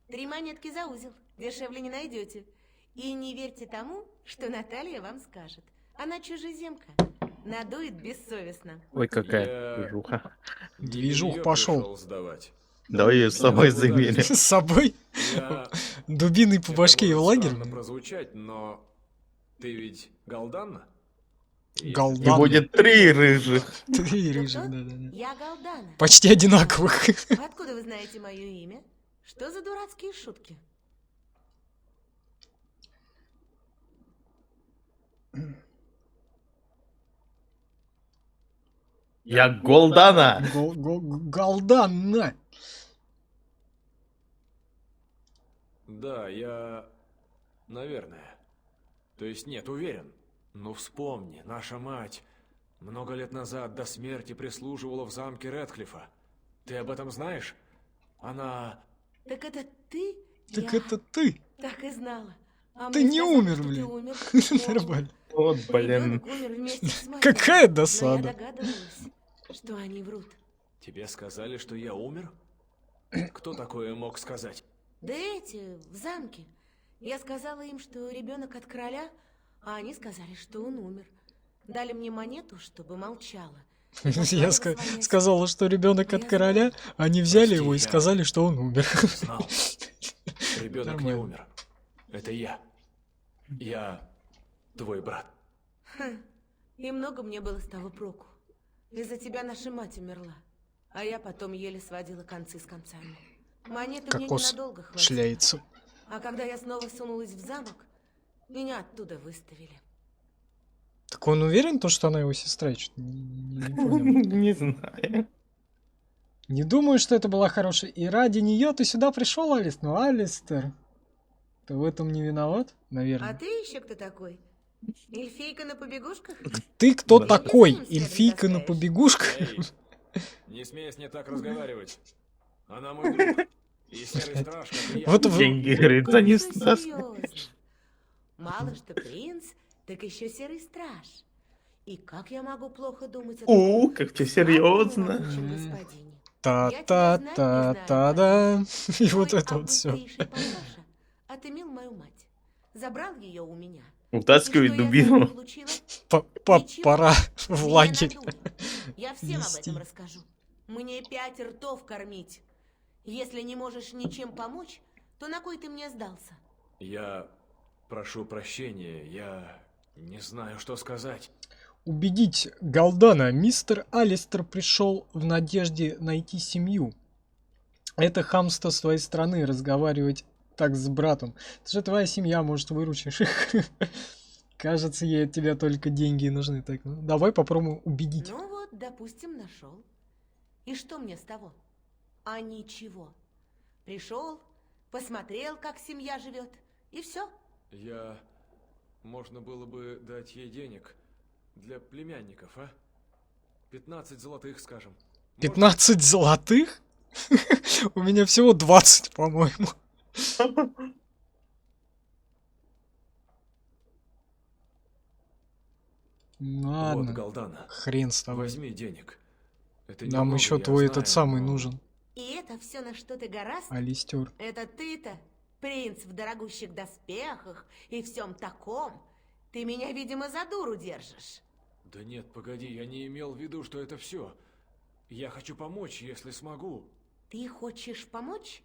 3 монетки за узел. Дешевле не найдете. И не верьте тому, что Наталья вам скажет. Она чужеземка. Надует бессовестно. Ой, какая движуха. Движух пошел. Сдавать. Давай ее с собой заменим. С собой? Я... Дубиной по башке и в лагерь? Странно прозвучать, но ты ведь Галданна? И Галдан. будет 3 рыжих. 3 рыжих, да-да-да. Я Галдана. Почти одинаковых. Откуда вы знаете мое имя? Что за дурацкие шутки? Я Голдана. Галданна. Да, я... Наверное. То есть нет, уверен. Но вспомни, наша мать много лет назад до смерти прислуживала в замке Рэдклиффа. Ты об этом знаешь? Она... Так это ты? Так Я это ты. так и знала. А Ты мне не сказали, умер, что ты блин. умер. Нормально. Вот, блин. Ребенок умер вместе с матерью. Какая Но я досада. догадывалась, что они врут. Тебе сказали, что я умер? Кто такое мог сказать? Да эти, в замке. Я сказала им, что ребенок от короля, а они сказали, что он умер. Дали мне монету, чтобы молчала. Я сказала, что ребенок от короля, они взяли его и сказали, что он умер. Знал. Ребенок не Нормально. умер. Это я. Я твой брат. И много мне было с того проку. Из-за тебя наша мать умерла. А я потом еле сводила концы с концами. Монеты мне Кокос ненадолго хватило. шляется. А когда я снова сунулась в замок, меня оттуда выставили. Так он уверен, то, что она его сестра? Я чё-то не понял. Не знаю. Не думаю, что это была хорошая. И ради нее ты сюда пришел, Алис? Ну, Алистер, ты в этом не виноват, А наверное. ты еще кто такой? Эльфийка на побегушках? Ты кто Да. такой? Ты за ним Эльфийка на следом побегушках? Эй, не смей с ней так разговаривать. Она мой друг. И серый страж, как и я. Вот в- Деньги, говорит, за не Всё сдаст. серьезно. Мало что принц, так еще серый страж. И как я могу плохо думать о О, как все славном серьезно. могучем господине? Та-та-та-та-да. И вот Твой это вот все. августейший папаша отымел мою мать. Забрал ее у меня. Утаскивает И что я за дубину. это получила? Ничего. Пора в Меня лагерь. надули. Я всем об Нести. этом расскажу. Мне 5 ртов кормить. Если не можешь ничем помочь, то на кой ты мне сдался? Я прошу прощения, я не знаю, что сказать. Убедить Галдана, мистер Алистер пришел в надежде найти семью. Это хамство с твоей стороны, разговаривать так с братом. Это же твоя семья, может, выручишь их. Кажется, ей от тебя только деньги нужны. Так, ну, давай попробуем убедить. Ну вот, допустим, нашел. И что мне с того? А ничего. Пришел, посмотрел, как семья живет, и все. Можно было бы дать ей денег для племянников, а? 15 золотых, скажем. 15 золотых? У меня всего 20, по-моему. Ладно. Вот, Галдана. Хрен с тобой. Возьми денег. Это Нам немного, еще я твой знаю, этот самый но- нужен. И это все, на что ты гораст? Алистер. Это ты-то, принц в дорогущих доспехах и всем таком. Ты меня, видимо, за дуру держишь. Да нет, погоди, я не имел в виду, что это все. Я хочу помочь, если смогу. Ты хочешь помочь?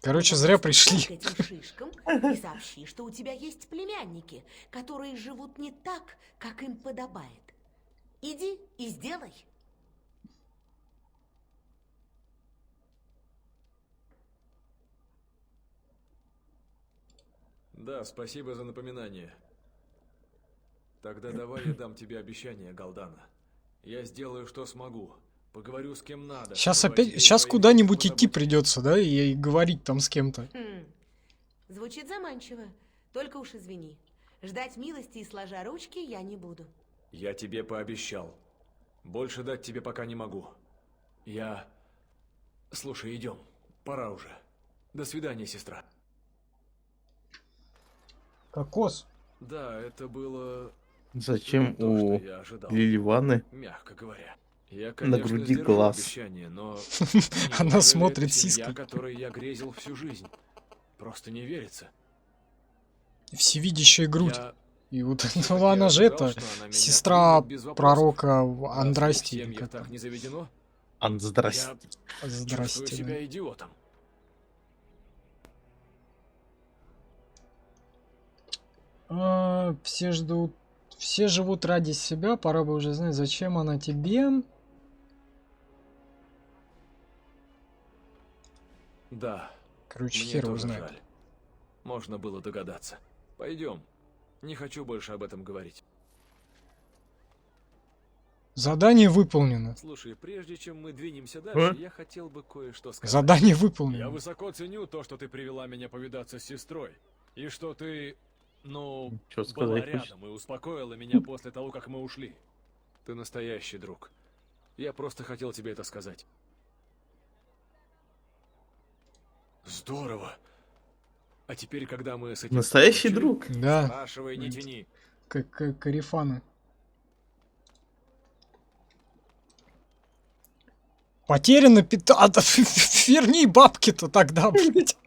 Короче, зря пришли. К этим шишкам и сообщи, что у тебя есть племянники, которые живут не так, как им подобает. Иди и сделай. Да, спасибо за напоминание. Тогда давай я дам тебе обещание, Галдана. Я сделаю, что смогу. Поговорю с кем надо. Сейчас чтобы опять, о тебе и сейчас твоих куда-нибудь детях идти позаботиться. придется, да, и говорить там с кем-то. Звучит заманчиво. Только уж извини. Ждать милости и сложа ручки я не буду. Я тебе пообещал. Больше дать тебе пока не могу. Я... Слушай, идем. Пора уже. До свидания, сестра. Кокос. Да, это было... Зачем то, у что я ожидал. Лили Ванны Мягко говоря. Я, на конечно, груди сдержу глаз? обещание, но... Она неужели смотрит это семья, сиськи. которой я грезил всю жизнь? Просто не верится. Всевидящая грудь. Я- И вот, Всё-таки ну она же ожидал, это, что она меня сестра примет без вопросов. пророка Разве Андрасти. в или семьях как так там. не заведено? Здрасте. Я Здрасте, чувствую да. себя идиотом. Все ждут, все живут ради себя, пора бы уже знать, зачем она тебе. Да. Короче, мне хер его тоже знает. жаль. Можно было догадаться. Пойдем. Не хочу больше об этом говорить. Задание выполнено. Слушай, прежде чем мы двинемся дальше, А? я хотел бы кое-что сказать. Задание выполнено. Я высоко ценю то, что ты привела меня повидаться с сестрой. И что ты, ну, Чё была сказать хочешь? рядом и успокоила меня после того, как мы ушли. Ты настоящий друг. Я просто хотел тебе это сказать. Здорово. А теперь, когда мы с этим Настоящий закончили, друг? Да. спрашивай, не тяни. Как карифаны. Потеряно 15... Верни бабки-то тогда, блядь.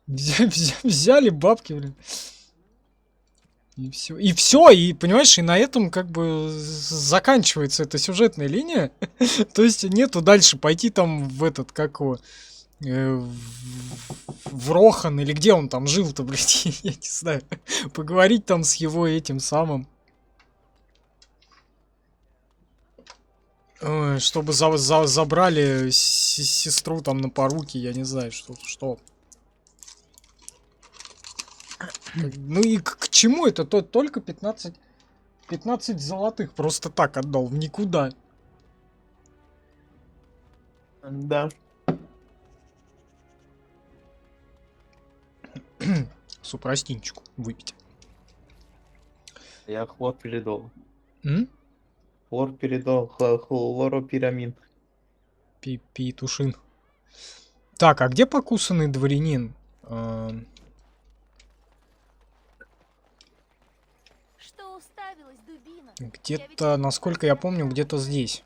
Взяли бабки, блин. И все. И все, и понимаешь, и на этом как бы заканчивается эта сюжетная линия. То есть нету дальше пойти там в этот, как его, в Рохан, или где он там жил-то, блядь, я не знаю. Поговорить там с его этим самым. Ой, чтобы забрали сестру там на поруки, я не знаю, что. Ну и к чему это? Только 15 золотых просто так отдал в никуда. Да. Супрастинчику выпить. Я хлорперидол. М? Хлорперидол, хлоропирамин. Петушин. Так, а где покусанный дворянин? Что уставилась, дубина? Где-то, насколько я помню, где-то здесь.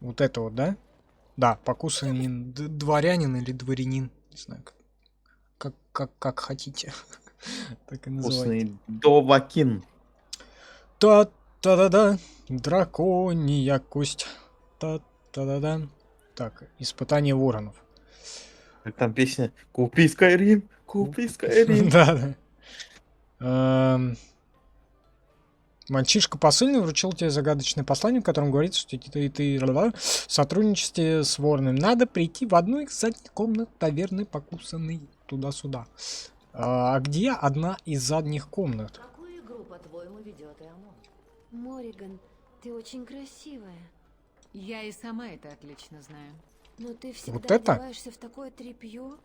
Вот это вот, да? Да, покусанный дворянин или дворянин. Не знаю, как хотите. Так и называйте. Вкусный довакин. Та-та-да-да. Драконья кость. Та-та-да-да. Так, испытание воронов. Как там песня? Купи Скайрим, купи Скайрим. Да, да. Мальчишка посыльный вручил тебе загадочное послание, в котором говорится, что ты в сотрудничестве с Вороном. Надо прийти в одну из задних комнат таверны покусанный туда-сюда. А где одна из задних комнат? Какую игру, по-твоему, ведет Эамон? Мориган, ты очень красивая. Я и сама это отлично знаю. Но ты всегда Вот это? одеваешься в такое тряпье.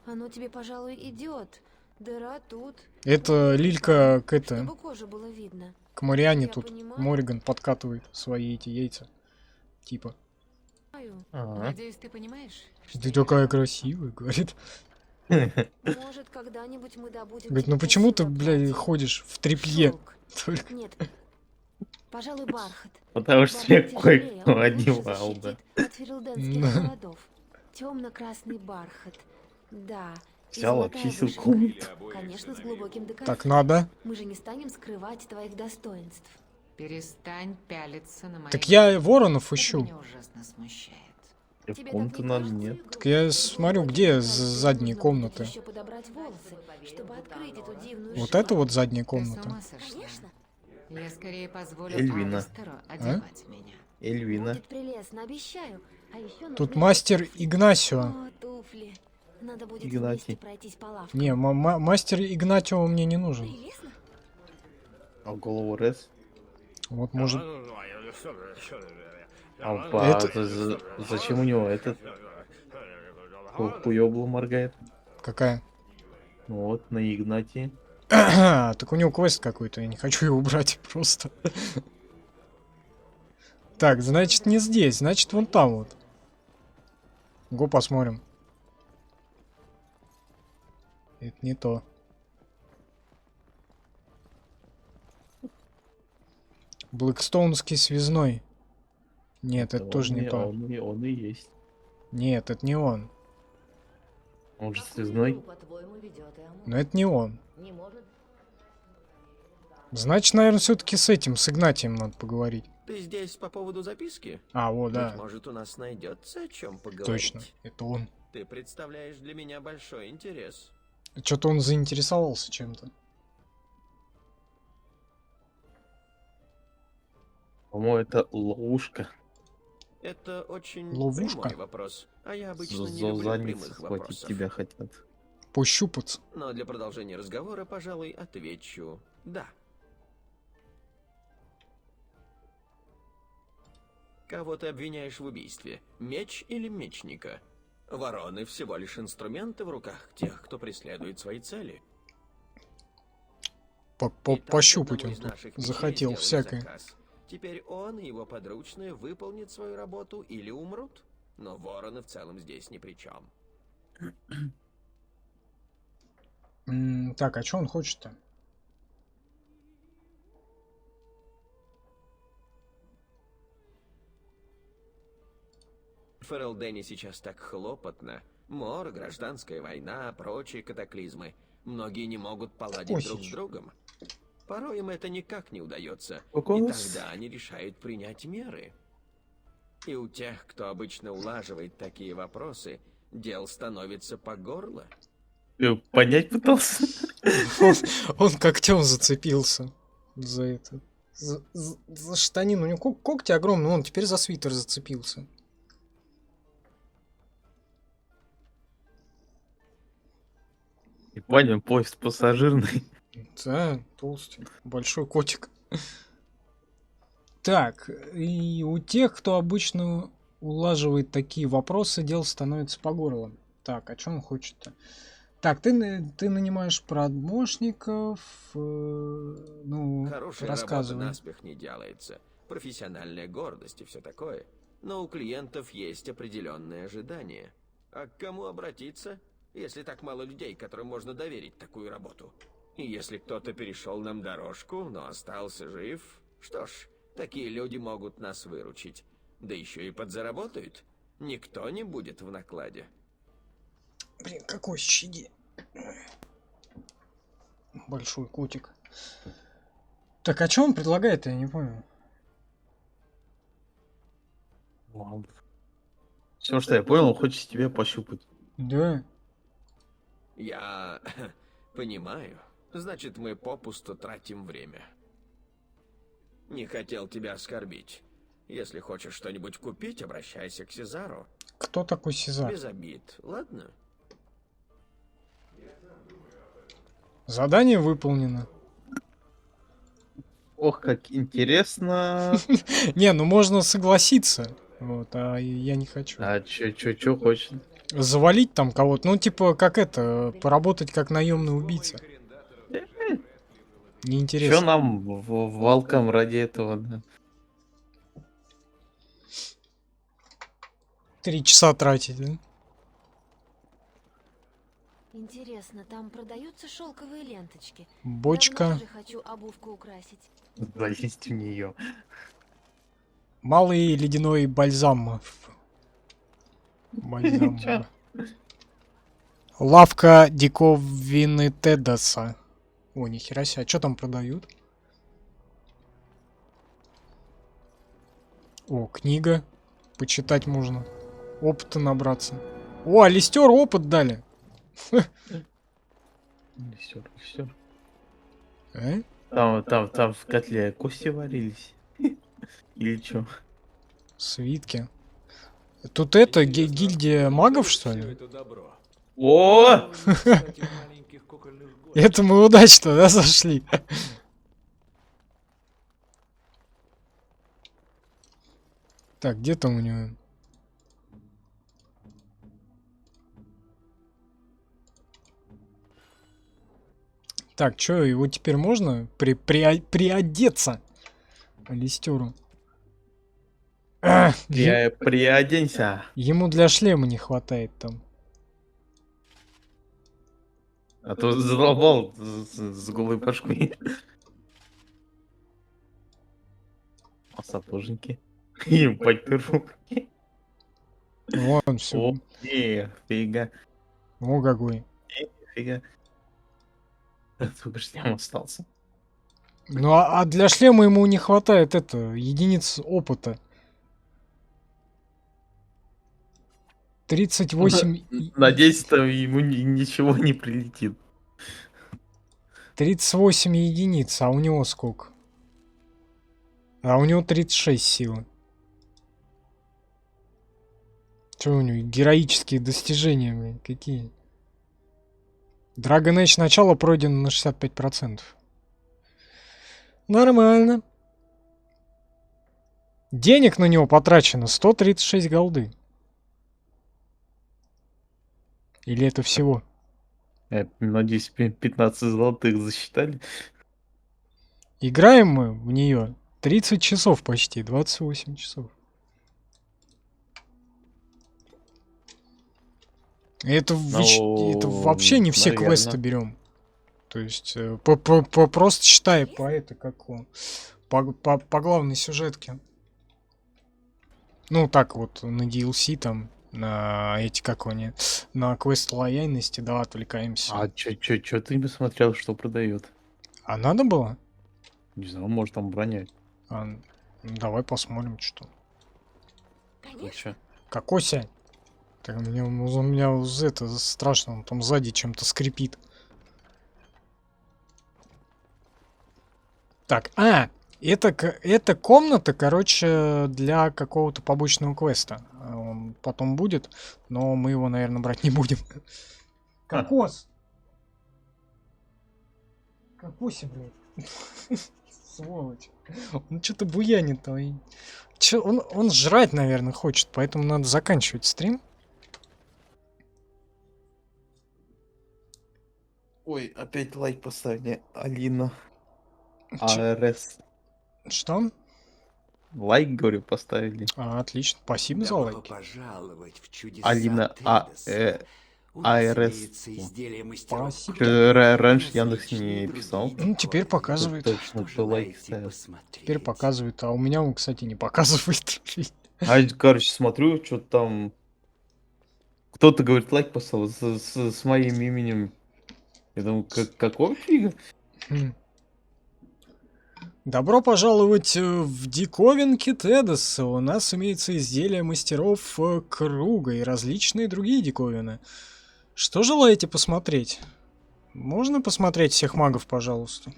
Оно тебе, пожалуй, идет. Дыра тут. Это Лилька к Чтобы кожу было видно. к Мариане Я тут. понимаю. Мориган подкатывает свои эти яйца. Типа. Надеюсь, ты понимаешь? Ты такая красивая, говорит. Может, когда-нибудь мы добудем Говорит, тебе ну почему ты, красивое блядь, платье. ходишь в тряпье? Шелк. Только. Нет. Пожалуй, бархат. Потому что Бархат я тяжелее, кое-кто он лучше одевал, да. защитит от ферелденских холодов. Темно-красный бархат. Да. И Взял, золотая очистил вышивка. комнату. Конечно, с глубоким декольте. Так надо. Мы же не станем скрывать твоих достоинств. Перестань пялиться на мои... Так я воронов Это ищу. меня ужасно смущает. И в комнату надо, нет. Так я смотрю, где задние комнаты. Еще подобрать волосы, чтобы открыть эту дивную Вот шпалу. это вот задняя Ты с комната. ума сошла? Конечно. Я скорее позволю Эльвина. Алистеру одевать меня. Эльвина. Будет прелестно, обещаю. А еще Тут нужны мастер Игнасио. О, туфли. Надо будет Игнатий. вместе пройтись по лавкам. Не, мастер Игнатио мне не нужен. Прелестно? А голову Рез? Вот может. Зачем у него этот хуёбло моргает? Какая? Ну вот, на Игнатии. Так у него квест какой-то, я не хочу его убрать просто. Так, значит не здесь, значит вон там вот. Го посмотрим. Это не то. Блэкстоунский связной. Нет, это тоже не то. Он и есть. Нет, это не он. Он же связной. Но это не он. Значит, наверное, все-таки с этим, с Игнатием надо поговорить. Ты здесь по поводу записки? А, вот, да. Быть может, у нас найдется о чем поговорить. Точно, это он. Ты представляешь для меня большой интерес. Что-то он заинтересовался чем-то. По-моему, это ловушка. Это очень Ловушка? прямой вопрос. А я обычно не За люблю задницу прямых схватить вопросов. тебя хотят. Пощупаться. Но для продолжения разговора, пожалуй, отвечу «да». Кого ты обвиняешь в убийстве? Меч или мечника? Вороны всего лишь инструменты в руках тех, кто преследует свои цели. Пощупать он Одному из тут наших мечей захотел сделали всякое. заказ. Теперь он и его подручные выполнят свою работу или умрут. Но вороны в целом здесь ни при чем. Так, а что он хочет-то? В Ферелдене сейчас так хлопотно. Мор, гражданская война, прочие катаклизмы. Многие не могут поладить друг с другом. Порой им это никак не удается. И тогда они решают принять меры. И у тех, кто обычно улаживает такие вопросы, дел становится по горло. Понять пытался? Он когтем зацепился за это. За штанину. У него когти огромные, он теперь за свитер зацепился. И понял, поезд пассажирный. Да, толстый. Большой котик. Так, и у тех, кто обычно улаживает такие вопросы, дело становится по горло. Так, о чем он хочет-то? Так, ты нанимаешь помощников, ну, Хорошая рассказывай. работа наспех не делается. Профессиональная гордость и все такое. Но у клиентов есть определенные ожидания. А к кому обратиться, если так мало людей, которым можно доверить такую работу? И если кто-то перешел нам дорожку, но остался жив, что ж, такие люди могут нас выручить. Да еще и подзаработают. Никто не будет в накладе. Блин, какой щади. Большой котик. Так, а что он предлагает, я не понял. Все, что я понял, он хочет тебя пощупать. Да. Я понимаю. Значит, мы попусту тратим время. Не хотел тебя оскорбить. Если хочешь что-нибудь купить, обращайся к Сезару. Кто такой Сезар? Без обид, ладно? Задание выполнено. Ох, как интересно. Не, ну можно согласиться. Вот, а я не хочу. А чё хочет? Завалить там кого-то. Ну, типа, как это, поработать как наемный убийца. Что Неинтересно. нам, волкам, ради этого, да? 3 часа тратить, да? Интересно, там продаются шелковые ленточки? Бочка. Давно уже хочу обувку украсить. Залезть в нее. Малый ледяной бальзам. Бальзам. Чё? Лавка диковины Тедоса. О, нихера себе. А что там продают? О, книга. Почитать можно. Опыта набраться. О, Алистер опыт дали. Все. Э? Там в котле кости варились. Или что? Свитки. Тут это гильдия магов, что ли? О! Это мы удачно, да, зашли? Так, где там у него? Так, что, его теперь можно приодеться? Алистеру. Приоденься. Ему для шлема не хватает там. А то задолбал с голой башкой. А сапожники? И пальто-руки. Вон все. О, фига. О, какой. Фига. Только шлем остался. Ну, а для шлема ему не хватает единиц опыта. 38... Надеюсь, там ему ничего не прилетит. 38 единиц, а у него сколько? А у него 36 силы. Что у него? Героические достижения, блин, какие? Dragon Age начало пройдено на 65%. Нормально. Денег на него потрачено 136 голды. Или это всего? Я надеюсь, 15 золотых засчитали. Играем мы в нее 30 часов почти, 28 часов. Это вообще не все наверно. квесты берем. То есть просто считай по главной сюжетке. Ну так вот на DLC там, на эти как они, на квест лояльности, да, отвлекаемся. А чё ты не посмотрел, что продает? А надо было? Не знаю, может там броня. Давай посмотрим, что. Конечно. Кокося. Так, у меня это страшно, он там сзади чем-то скрипит. Так, это комната, короче, для какого-то побочного квеста. Он потом будет, но мы его, наверное, брать не будем. Кокос! Кокося, блядь. Сволочь. Он что-то буянит там. Он жрать, наверное, хочет, поэтому надо заканчивать стрим. Ой, опять лайк поставили. Алина. АРС. Что? Лайк, говорю, поставили. Отлично. Спасибо за лайк. Пожаловать в чудеса Алина АРС. Спасибо. Раньше Яндекс не писал. Ну, теперь показывает. Точно, кто лайк ставил. Теперь показывает, а у меня он, кстати, не показывает. А, короче, смотрю, что там... Кто-то говорит, лайк поставил с моим именем. Я думаю, какого фига? Добро пожаловать в диковинки Тедоса. У нас имеется изделие мастеров круга и различные другие диковины. Что желаете посмотреть? Можно посмотреть всех магов, пожалуйста?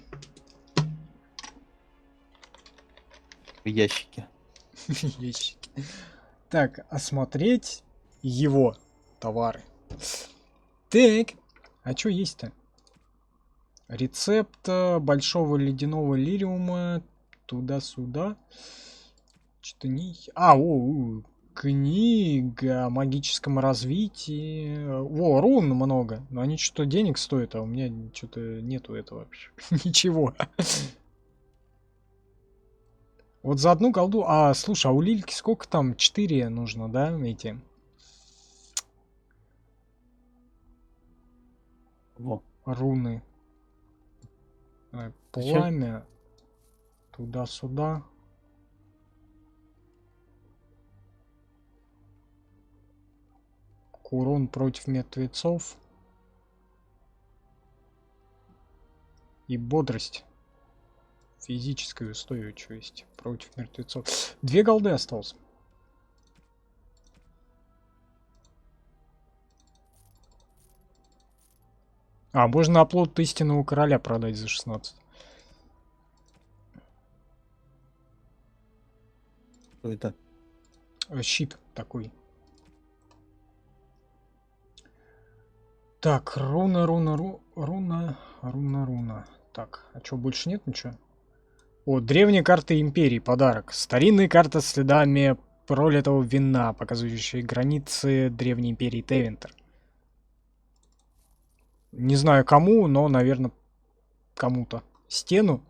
Ящики. Ящики. Так, осмотреть его товары. Так, а что есть-то? Рецепт большого ледяного лириума туда-сюда. Что-то не... Книга о магическом развитии. О, рун много. Но они что-то денег стоят, а у меня что-то нету этого вообще. Ничего. Вот за одну голду... А, слушай, а у Лильки сколько там? 4 нужно, да, эти? Во. Руны. Пламя. Туда-сюда. Урон против мертвецов. И бодрость. Физическая устойчивость против мертвецов. 2 голды осталось. А, можно оплот истинного короля продать за 16. Что это? Щит такой. Так, руна. Так, а что, больше нет ничего? О, древняя карта империи, подарок. Старинная карта с следами пролитого вина, показывающая границы древней империи Тевентер. Не знаю кому, но, наверное, кому-то. Стену.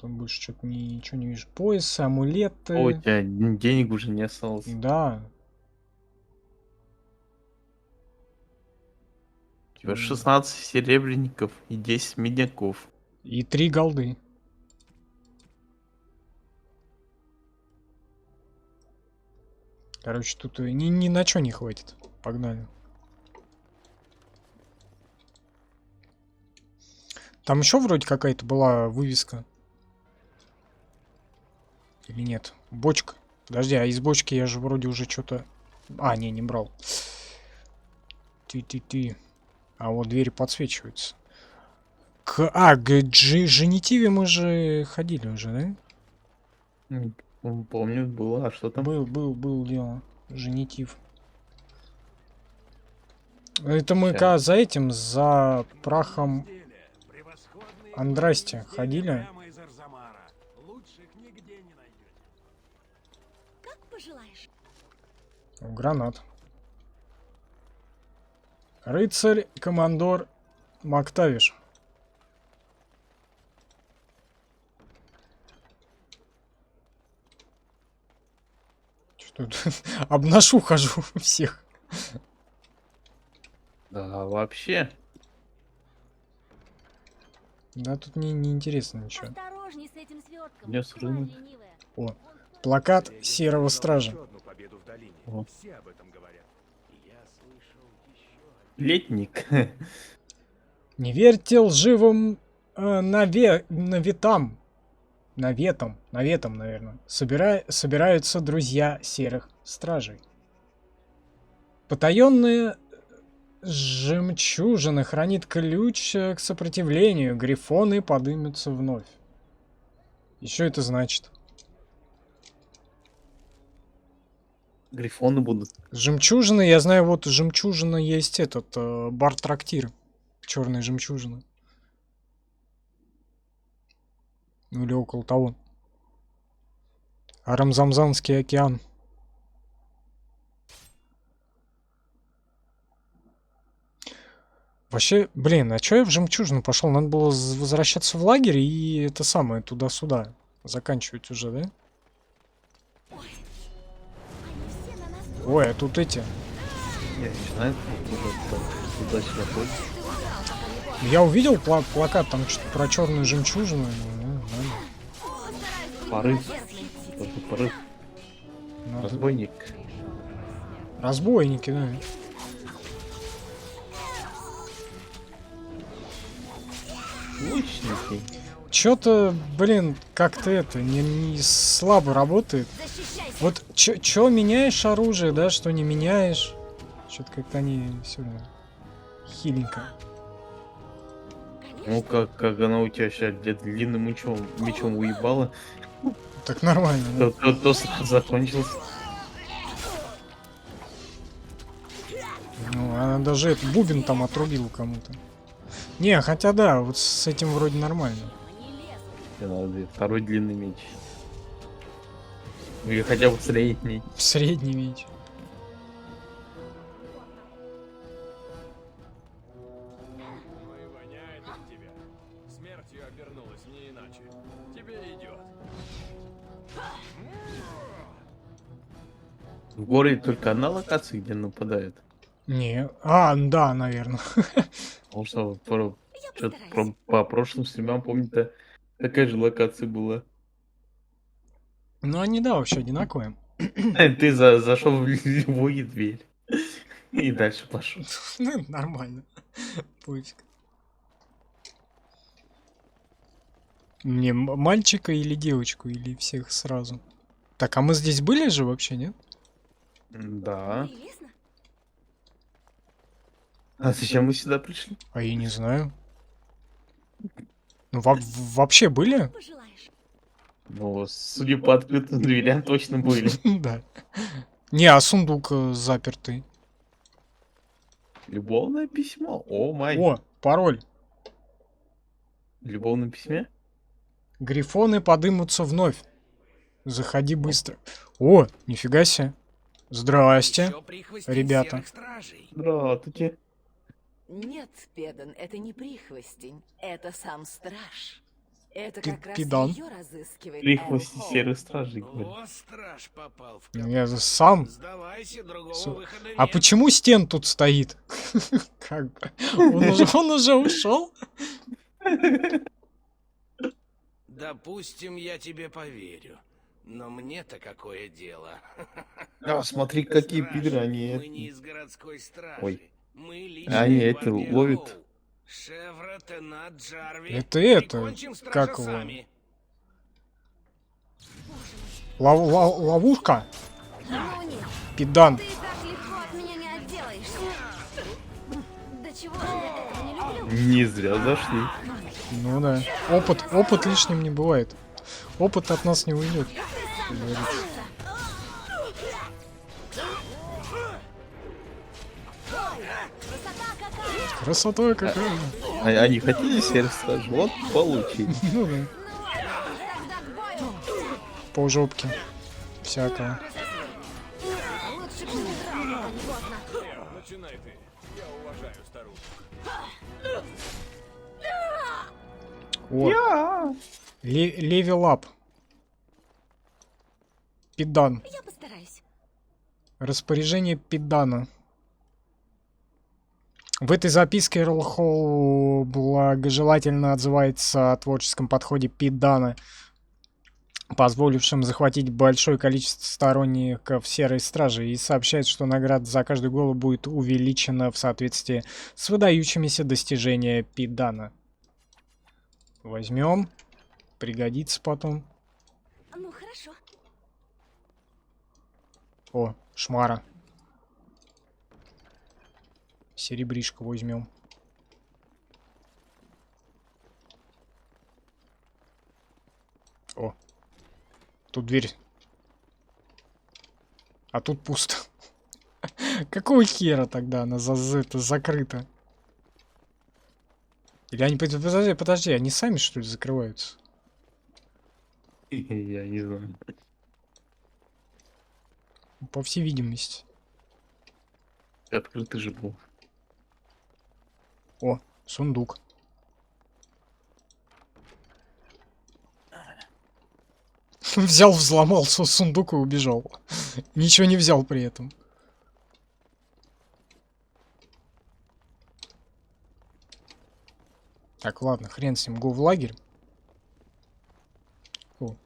Там больше что-то ничего не вижу. Поясы, амулеты. О, у тебя денег уже не осталось. Да. У тебя 16 серебряников и 10 медняков. И 3 голды. Короче, тут ни на что не хватит. Погнали. Там еще вроде какая-то была вывеска. Или нет? Бочка. Подожди, а из бочки я же вроде уже что-то... А, не брал. Ты. А вот двери подсвечиваются. К женитиве мы же ходили уже, да? Помню, было. А что там? Был дело. Женитив. Это мы за этим, за прахом Андрасти ходили. Как пожелаешь. Гранат. Рыцарь, командор Мактавиш. Что тут? Обношу, хожу всех. Да, вообще. Да, тут не интересно ничего. Осторожней с этим свертком. Нес рынок. О, плакат Серого Стража. О. Летник. Не верьте лживым наветам, наверное. Собираются друзья Серых Стражей. Потаенные жемчужина хранит ключ к сопротивлению. Грифоны подымутся вновь. И что это значит? Грифоны будут. Жемчужина, я знаю, вот жемчужина есть этот бар-трактир. Черная жемчужина. Ну или около того. Арамзамзанский океан. Вообще, блин, а чё я в жемчужину пошел? Надо было возвращаться в лагерь и это самое, туда-сюда. Заканчивать уже, да? Ой, а тут эти. Я не знаю, туда-сюда ходит. Я увидел плакат, там что-то про черную жемчужину. Порыв. Порыв. Разбойник. Разбойники, да. Лучники. Чё-то, блин, как-то это не слабо работает. Вот чё меняешь оружие, да, что не меняешь. Что-то как-то они все хиленько. Ну как она у тебя сейчас длинным мечом уебала. Так нормально. То сразу закончился. Ну, она даже этот бубен там отрубила кому-то. Не, хотя да, вот с этим вроде нормально. Мне надо второй длинный меч. Или хотя бы средний. Средний меч. Ой, воняет от тебя. Смертью обернулась, не иначе. Тебе идет. В городе только одна локация, где нападает. Не, да, наверное. Потому что по прошлым стримам, помню-то, такая же локация была. Ну, они, да, вообще одинаковые. Ты зашел в любую дверь. И дальше пошел. Ну, нормально. Пофиг. Мне мальчика или девочку, или всех сразу? Так, а мы здесь были же вообще, нет? Да. А зачем мы сюда пришли? А я не знаю. Ну, вообще были? Ну, судя по открытым дверям, точно были. Да. Не, а сундук запертый. Любовное письмо? О, май. О, пароль. В любовном письме? Грифоны подымутся вновь. Заходи быстро. О, нифига себе. Здрасте, ребята. Здравствуйте. Нет, Педан, это не прихвостень, это сам страж. Это Пи- как раз педан. ее разыскивает Прихвости Элхоу. серых стражей, говорит. О, страж попал в Я же сам. Сдавайся, другого С- выхода А нет. почему Стен тут стоит? Как бы? Он уже ушел? Допустим, я тебе поверю. Но мне-то какое дело? А, смотри, какие Стражи, пидоры они. Мы не из городской стражи. Ой. Мы Они личные это гвардии ловят. Хоу. Шевра, Тенат, Джарви. Это, Прикончим стража как его? сами. Ловушка? Ну нет, Педан. ты так легко от меня не отделаешься. До чего же я этого не люблю? Не зря зашли. Ну да. Опыт лишним не бывает. Опыт от нас не уйдет. как говорится. Красота какая. Они хотели серых стражей, вот получили. Ну да. По жопке. Всякого. Лучше бы не драл, пока не поздно. Начинай ты. Я уважаю старуху. О. Левел ап. Педан. Я постараюсь. Распоряжение Педана. В этой записке Эрл Холл благожелательно отзывается о творческом подходе Педана, позволившем захватить большое количество сторонников Серой Стражи, и сообщает, что награда за каждую голову будет увеличена в соответствии с выдающимися достижениями Педана. Возьмем. Пригодится потом. Ну, хорошо. О, шмара. Серебришко возьмем. О, тут дверь. А тут пусто. Какого хера тогда она это закрыта? Или они... Подожди, они сами что ли закрываются? Я не знаю. По всей видимости. Открытый же был. О, сундук. Взял, взломал сундук и убежал. Ничего не взял при этом. Так, ладно, хрен с ним, го в лагерь. О.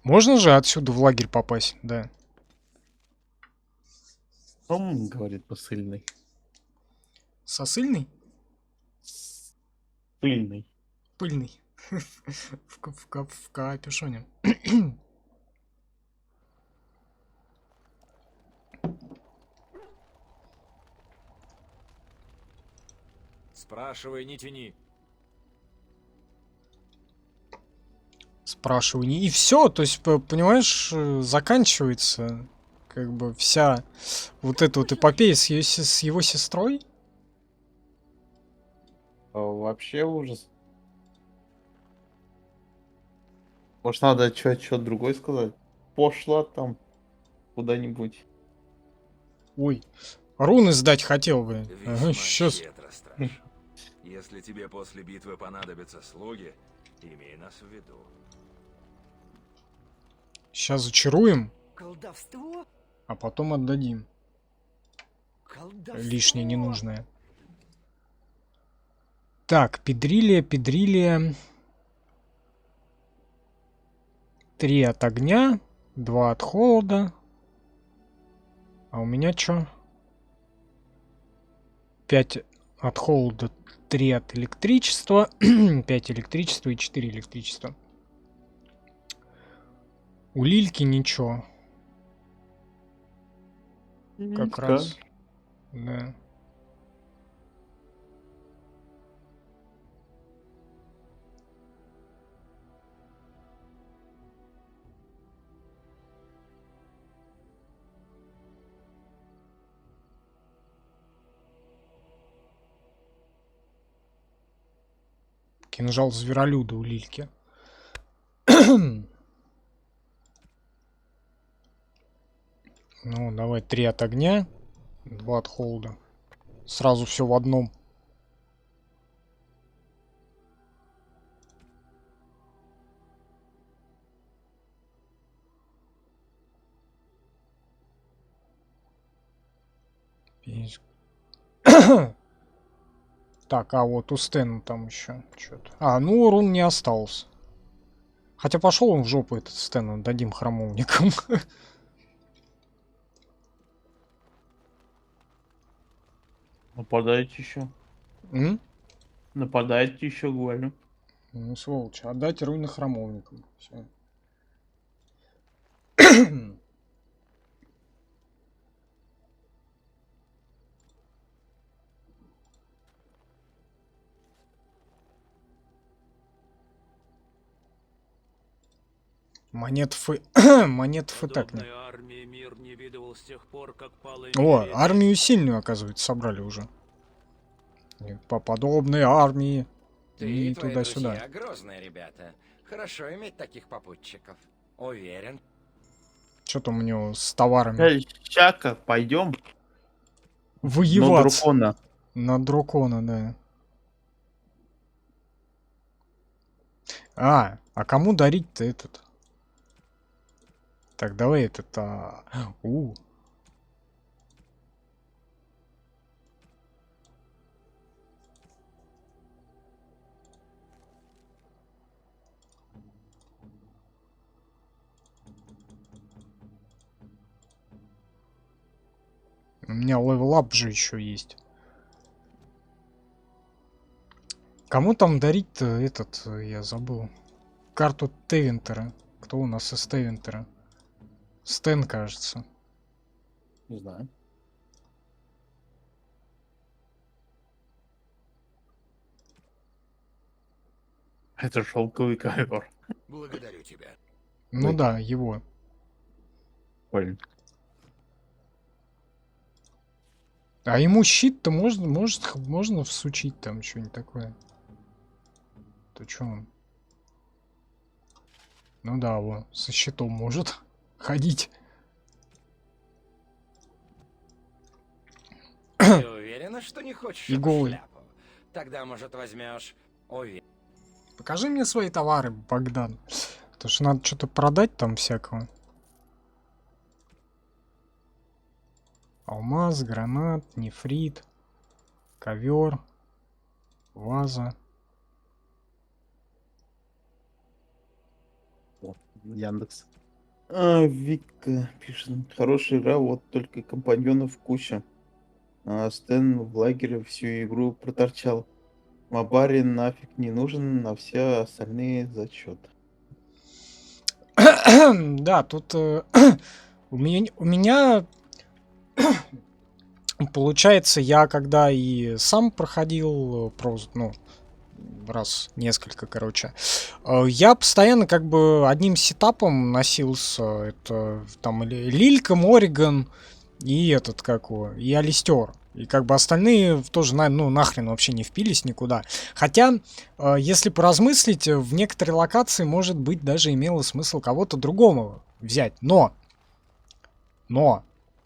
Можно же отсюда в лагерь попасть, да. Говорит посыльный. Сосыльный? Пыльный. Пыльный. В капюшоне. Спрашивай, не тяни. Спрашиваю. И все, то есть, понимаешь, заканчивается. как бы вся вот эта вот эпопея с его сестрой. Вообще ужас. Может, надо что-то другое сказать? Пошла там куда-нибудь. Ой, руны сдать хотел бы. Весьма Ага, сейчас. щедро, страж. Если тебе после битвы понадобятся слуги, имей нас в виду. Сейчас зачаруем, Колдовство? а потом отдадим. Колдовство? Лишнее, ненужное. Так, педрилия. 3 от огня, 2 от холода. А у меня чё? 5 от холода, 3 от электричества, 5 электричества и 4 электричества. У Лильки ничего. Как раз. Да. Кинжал зверолюда у Лильки. Ну, давай 3 от огня, 2 от холода. Сразу все в одном. Так, а вот у Стэна там еще что-то. А, ну рун не остался. Хотя пошел он в жопу, этот Стэн, дадим храмовникам. Нападайте еще. Нападайте еще, говорю. Ну, сволочь, отдать руны храмовникам. Все. Монет Ф... Монет Ф так не. О, армию сильную, оказывается, собрали уже. По подобной армии. Ты И и твои туда-сюда. друзья грозные ребята. Хорошо иметь таких попутчиков. Уверен. Что там у него с товарами? Чака, пойдем. Воевать. На дракона. На дракона, да. А кому дарить-то этот? Так, давай этот... У меня левел-ап же еще есть. Кому там дарить-то этот, я забыл. Карту Тевентера. Кто у нас из Тевентера? Стэн, кажется. Не знаю. Это шелковый ковер. Благодарю тебя. Ну да, его. Понял. А ему щит-то можно всучить там что-нибудь такое. То что он? Ну да, вот, со щитом может ходить. Ты уверена, что не хочешь И эту голый. шляпу? Тогда, может, возьмешь... Покажи мне свои товары, Богдан. Потому что надо что-то продать там всякого. Алмаз, гранат, нефрит, ковер, ваза. Яндекс. Вика пишет. Хорошая игра, вот только компаньонов куча. Стэн в лагере всю игру проторчал. Мабари нафиг не нужен, на все остальные зачет. Да, тут у меня получается, я когда и сам проходил просто, ну, раз несколько, короче. Я постоянно как бы одним сетапом носился. Это там Лилька, Мориган и этот, как его, и Алистер. И как бы остальные тоже, ну, нахрен вообще не впились никуда. Хотя, если поразмыслить, в некоторые локации, может быть, даже имело смысл кого-то другого взять. Но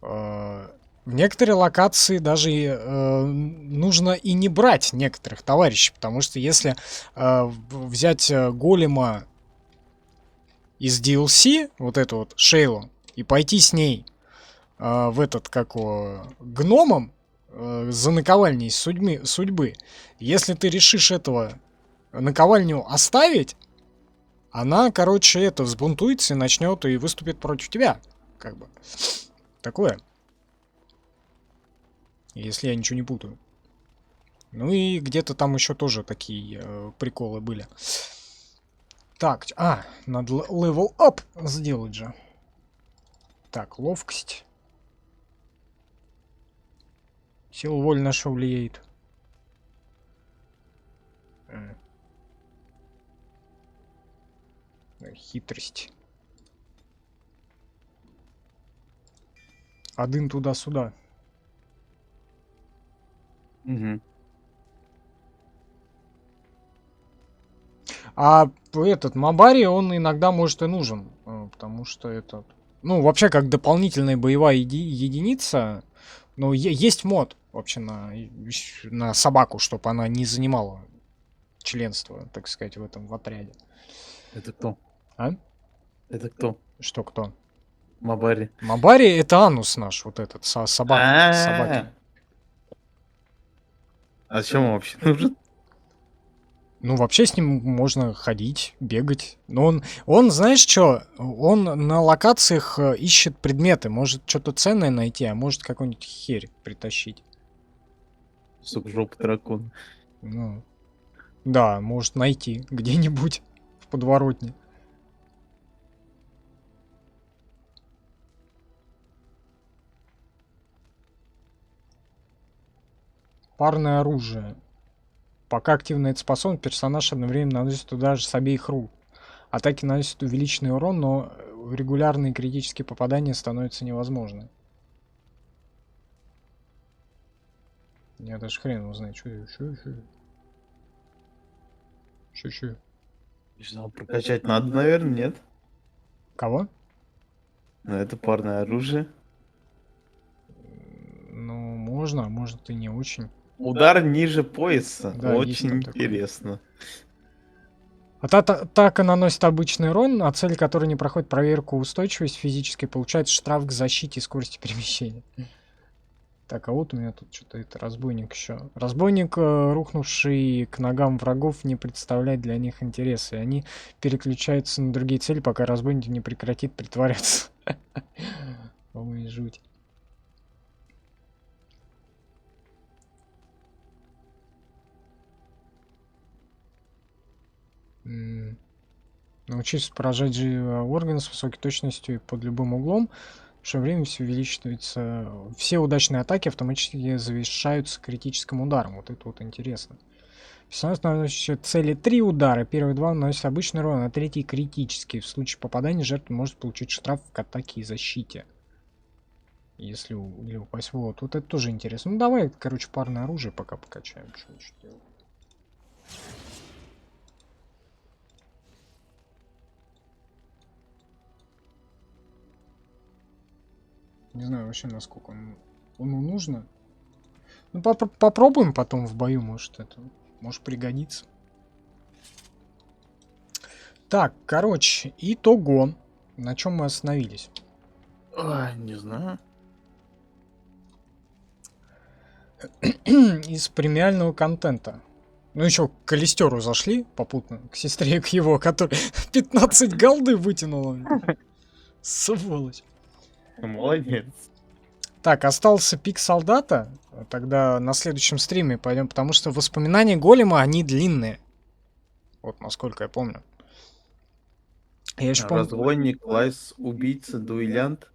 в некоторые локации даже нужно и не брать некоторых товарищей. Потому что если взять голема из DLC, вот эту вот Шейлу, и пойти с ней в этот, как его, гномом, за наковальней судьбы. Если ты решишь этого наковальню оставить, она, короче, это взбунтуется и начнет и выступит против тебя. Как бы. Такое. Если я ничего не путаю. Ну и где-то там еще тоже такие приколы были. Так, надо level up сделать же. Так, ловкость. Сила воли на что влияет? Хитрость. Один туда-сюда. Угу. А этот Мабари, он иногда может и нужен. Потому что это... Ну, вообще, как дополнительная боевая единица. Но есть мод вообще на собаку, чтобы она не занимала членство, так сказать, в этом в отряде. Это кто? А? Это кто? Что кто? Мабари. Мабари — это анус наш, вот этот, собаки. А зачем он вообще нужен? Ну, вообще с ним можно ходить, бегать. Но он, знаешь что, он на локациях ищет предметы. Может что-то ценное найти, а может какую-нибудь херь притащить. Сука, жопа дракона. Ну, да, может найти где-нибудь в подворотне. Парное оружие. Пока активна эта способность, персонаж одновременно наносит удар с обеих рук. Атаки наносят увеличенный урон, но регулярные критические попадания становятся невозможны. Я даже хрен его знает, что. Не знаю, прокачать надо, наверное, нет? Кого? Ну, это парное оружие. Ну, можно, а может и не очень. Удар ниже пояса. Да, очень интересно. Атака наносит обычный урон, а цель, которая не проходит проверку устойчивости физической, получает штраф к защите и скорости перемещения. Так, а вот у меня тут что-то это разбойник еще. Разбойник, рухнувший к ногам врагов, не представляет для них интереса. И они переключаются на другие цели, пока разбойник не прекратит притворяться. Ой, жуть. Научись поражать же органы с высокой точностью и под любым углом. В то же время все увеличивается. Все удачные атаки автоматически завершаются критическим ударом. Вот это вот интересно. Персонаж наносит цели 3 удара. Первые 2 наносят обычный урон, а третий критический. В случае попадания жертва может получить штраф к атаке и защите. Если или упасть в лот. Вот это тоже интересно. Ну давай, короче, парное оружие пока покачаем. Что делать? Не знаю вообще, насколько оно нужно. Ну, попробуем потом в бою, может пригодится. Так, короче, итого. На чем мы остановились? Не знаю. Из премиального контента. Ну, еще к Алистеру зашли попутно, к сестре к его, который 15 голды вытянула. Сволочь. Молодец. Так, остался пик солдата. Тогда на следующем стриме пойдем, потому что воспоминания голема, они длинные. Вот, насколько я помню. Я еще помню... Разбойник, лайс, убийца, дуэлянт.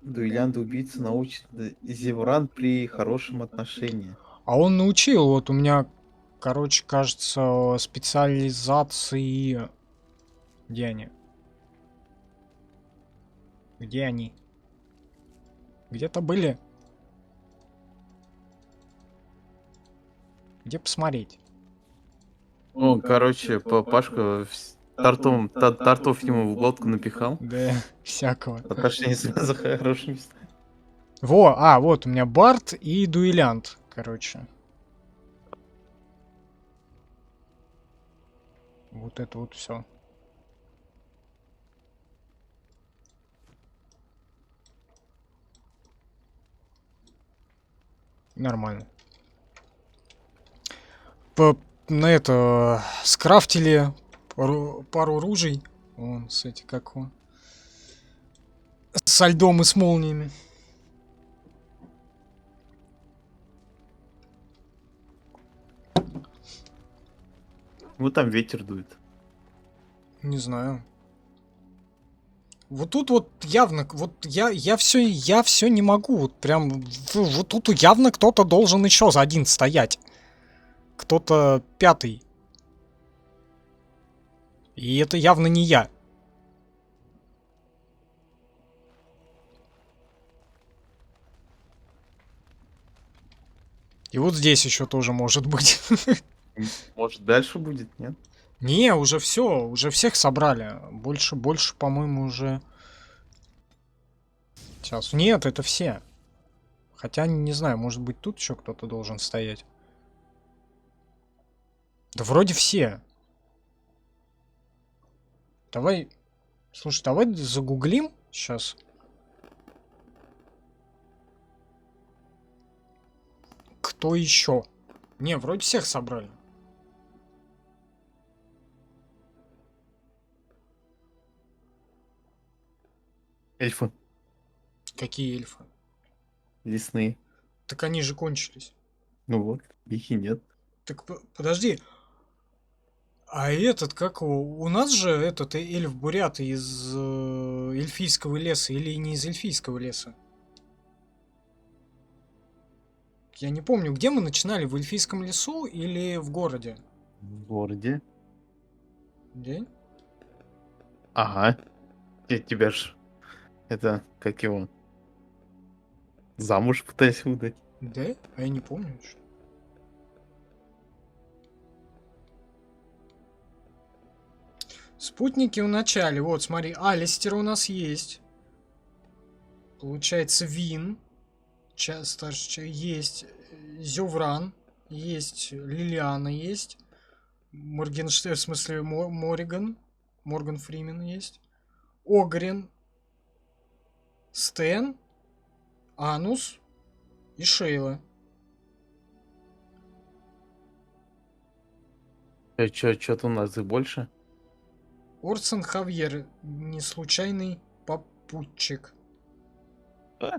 Дуэлянт, убийца, научит Зевран при хорошем отношении. А он научил, вот у меня короче, кажется, специализации... Где они? Где они? Где-то были? Где посмотреть? О, короче, Пашка тортов ему в глотку напихал. Да, всякого. Отношения за хорошими местами. Вот у меня Барт и Дуэлянт, короче. Вот это вот все. Нормально. На это скрафтили пару ружей. Вон, с эти как он. Со льдом и с молниями. Вот там ветер дует. Не знаю. Вот тут вот явно, вот я все не могу, вот прям, вот тут явно кто-то должен еще за один стоять. Кто-то пятый. И это явно не я. И вот здесь еще тоже может быть. Может, дальше будет, нет? Не, уже все, уже всех собрали. Больше, по-моему, уже... Сейчас. Нет, это все. Хотя, не знаю, может быть, тут еще кто-то должен стоять. Да вроде все. Давай... Слушай, давай загуглим сейчас. Кто еще? Не, вроде всех собрали. Эльфы. Какие эльфы? Лесные. Так они же кончились. Ну вот, их и нет. Так подожди. А этот, как у нас же этот эльф-бурят из эльфийского леса или не из эльфийского леса? Я не помню, где мы начинали, в эльфийском лесу или в городе? В городе. Где? Ага. Тебя ж... Это, как его... Замуж пытаюсь выдать. Да? А я не помню. Что... Спутники в начале. Вот, смотри. Алистер у нас есть. Получается, Вин. Старший есть. Зевран. Есть. Лилиана есть. Моргенштерн, в смысле, Мориган. Морган Фримен есть. Огрин. Стэн. Анус. И Шейла. Чё-то у нас их больше? Орсон Хавьер. Не случайный попутчик. А?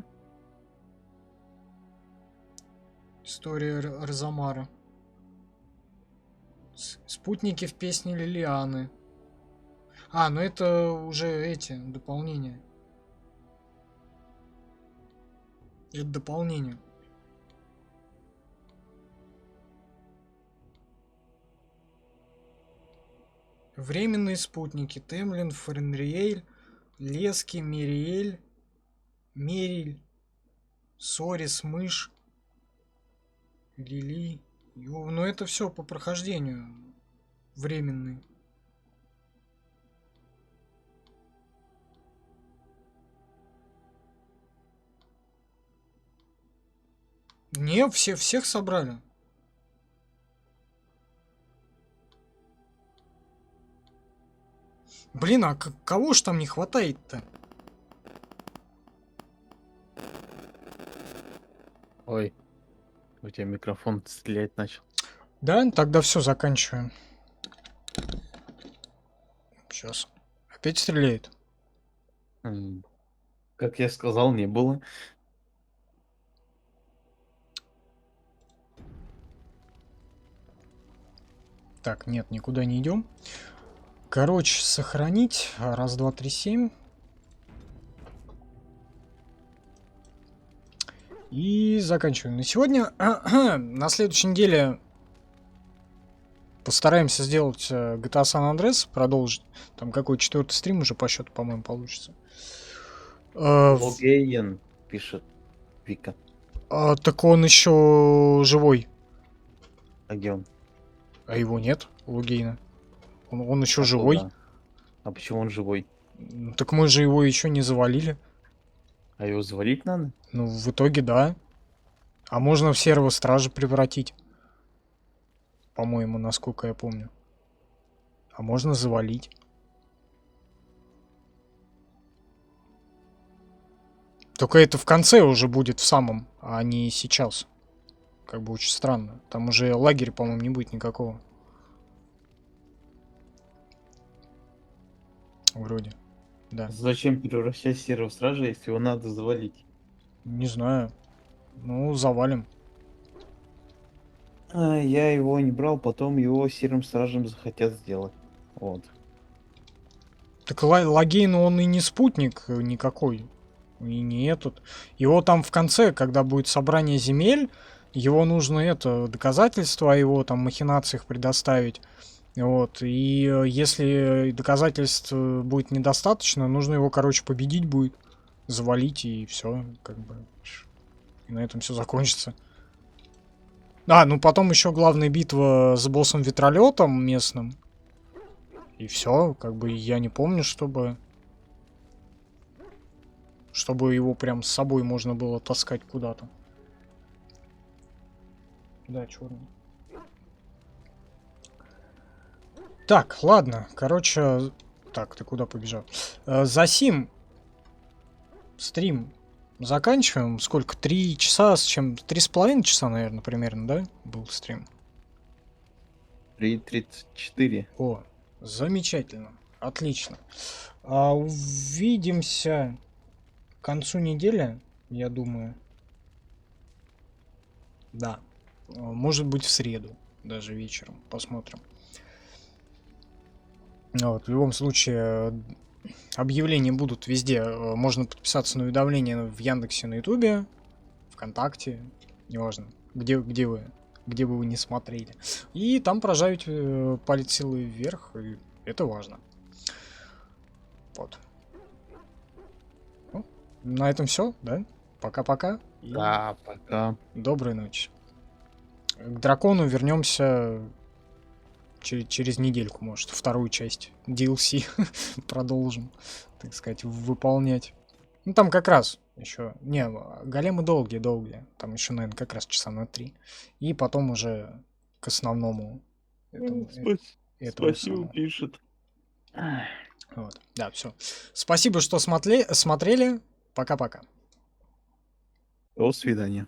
История Арзамара. Спутники в песне Лилианы. А, ну это уже эти дополнения. Это дополнение. Временные спутники. Темлин, Френриэль, Лески, Мириэль, Мериль, Сорис, Мышь, Лили. Ну это все по прохождению. Временный. Не, всех собрали. Блин, а кого ж там не хватает-то? Ой, у тебя микрофон стрелять начал. Да, тогда все, заканчиваем. Сейчас. Опять стреляет. Как я сказал, не было. Так, нет, никуда не идем. Короче, сохранить. Раз, два, три, 7. И заканчиваем на сегодня. На следующей неделе Постараемся сделать GTA San Andreas, продолжить. Там какой 4-й стрим уже по счету, по-моему, получится. Логейн пишет Вика. Так он еще живой. А где он? А его нет, Логейна. Он еще А живой. куда? А почему он живой? Так мы же его еще не завалили. А его завалить надо? Ну, в итоге, да. А можно в серого стража превратить. По-моему, насколько я помню. А можно завалить. Только это в конце уже будет в самом, а не сейчас. Как бы очень странно. Там уже лагеря, по-моему, не будет никакого. Вроде. Да. Зачем превращать серого стража, если его надо завалить? Не знаю. Ну, завалим. Я его не брал, потом его серым стражем захотят сделать. Вот. Так Логейн, он и не спутник никакой. И не этот. Его там в конце, когда будет собрание земель, его нужно это доказательство о его там махинациях предоставить. Вот. И если доказательств будет недостаточно, нужно его, короче, победить будет, завалить, и все, как бы. И на этом все закончится. Ну потом еще главная битва с боссом ветролетом местным. И все, как бы я не помню, чтобы его прям с собой можно было таскать куда-то. Да, черный. Так, ладно, короче, так, ты куда побежал? За сим стрим заканчиваем. Сколько? 3 часа с чем? 3,5 часа, наверное, примерно, да? Был стрим. 3:34. О, замечательно. Отлично. Увидимся к концу недели, я думаю. Да. Может быть, в среду, даже вечером. Посмотрим. Вот, в любом случае, объявления будут везде. Можно подписаться на уведомления в Яндексе, на Ютубе, ВКонтакте, неважно, где бы вы не смотрели. И там прожать палец силы вверх, и это важно. Вот. Ну, на этом все, да? Пока-пока. Да, пока. Доброй ночи. К дракону вернемся через недельку, может, вторую часть DLC продолжим, так сказать, выполнять. Ну, там как раз еще... Не, големы долгие. Там еще, наверное, как раз часа на 3. И потом уже к основному. Спасибо, пишет. Вот. Да, все. Спасибо, что смотрели. Пока-пока. До свидания.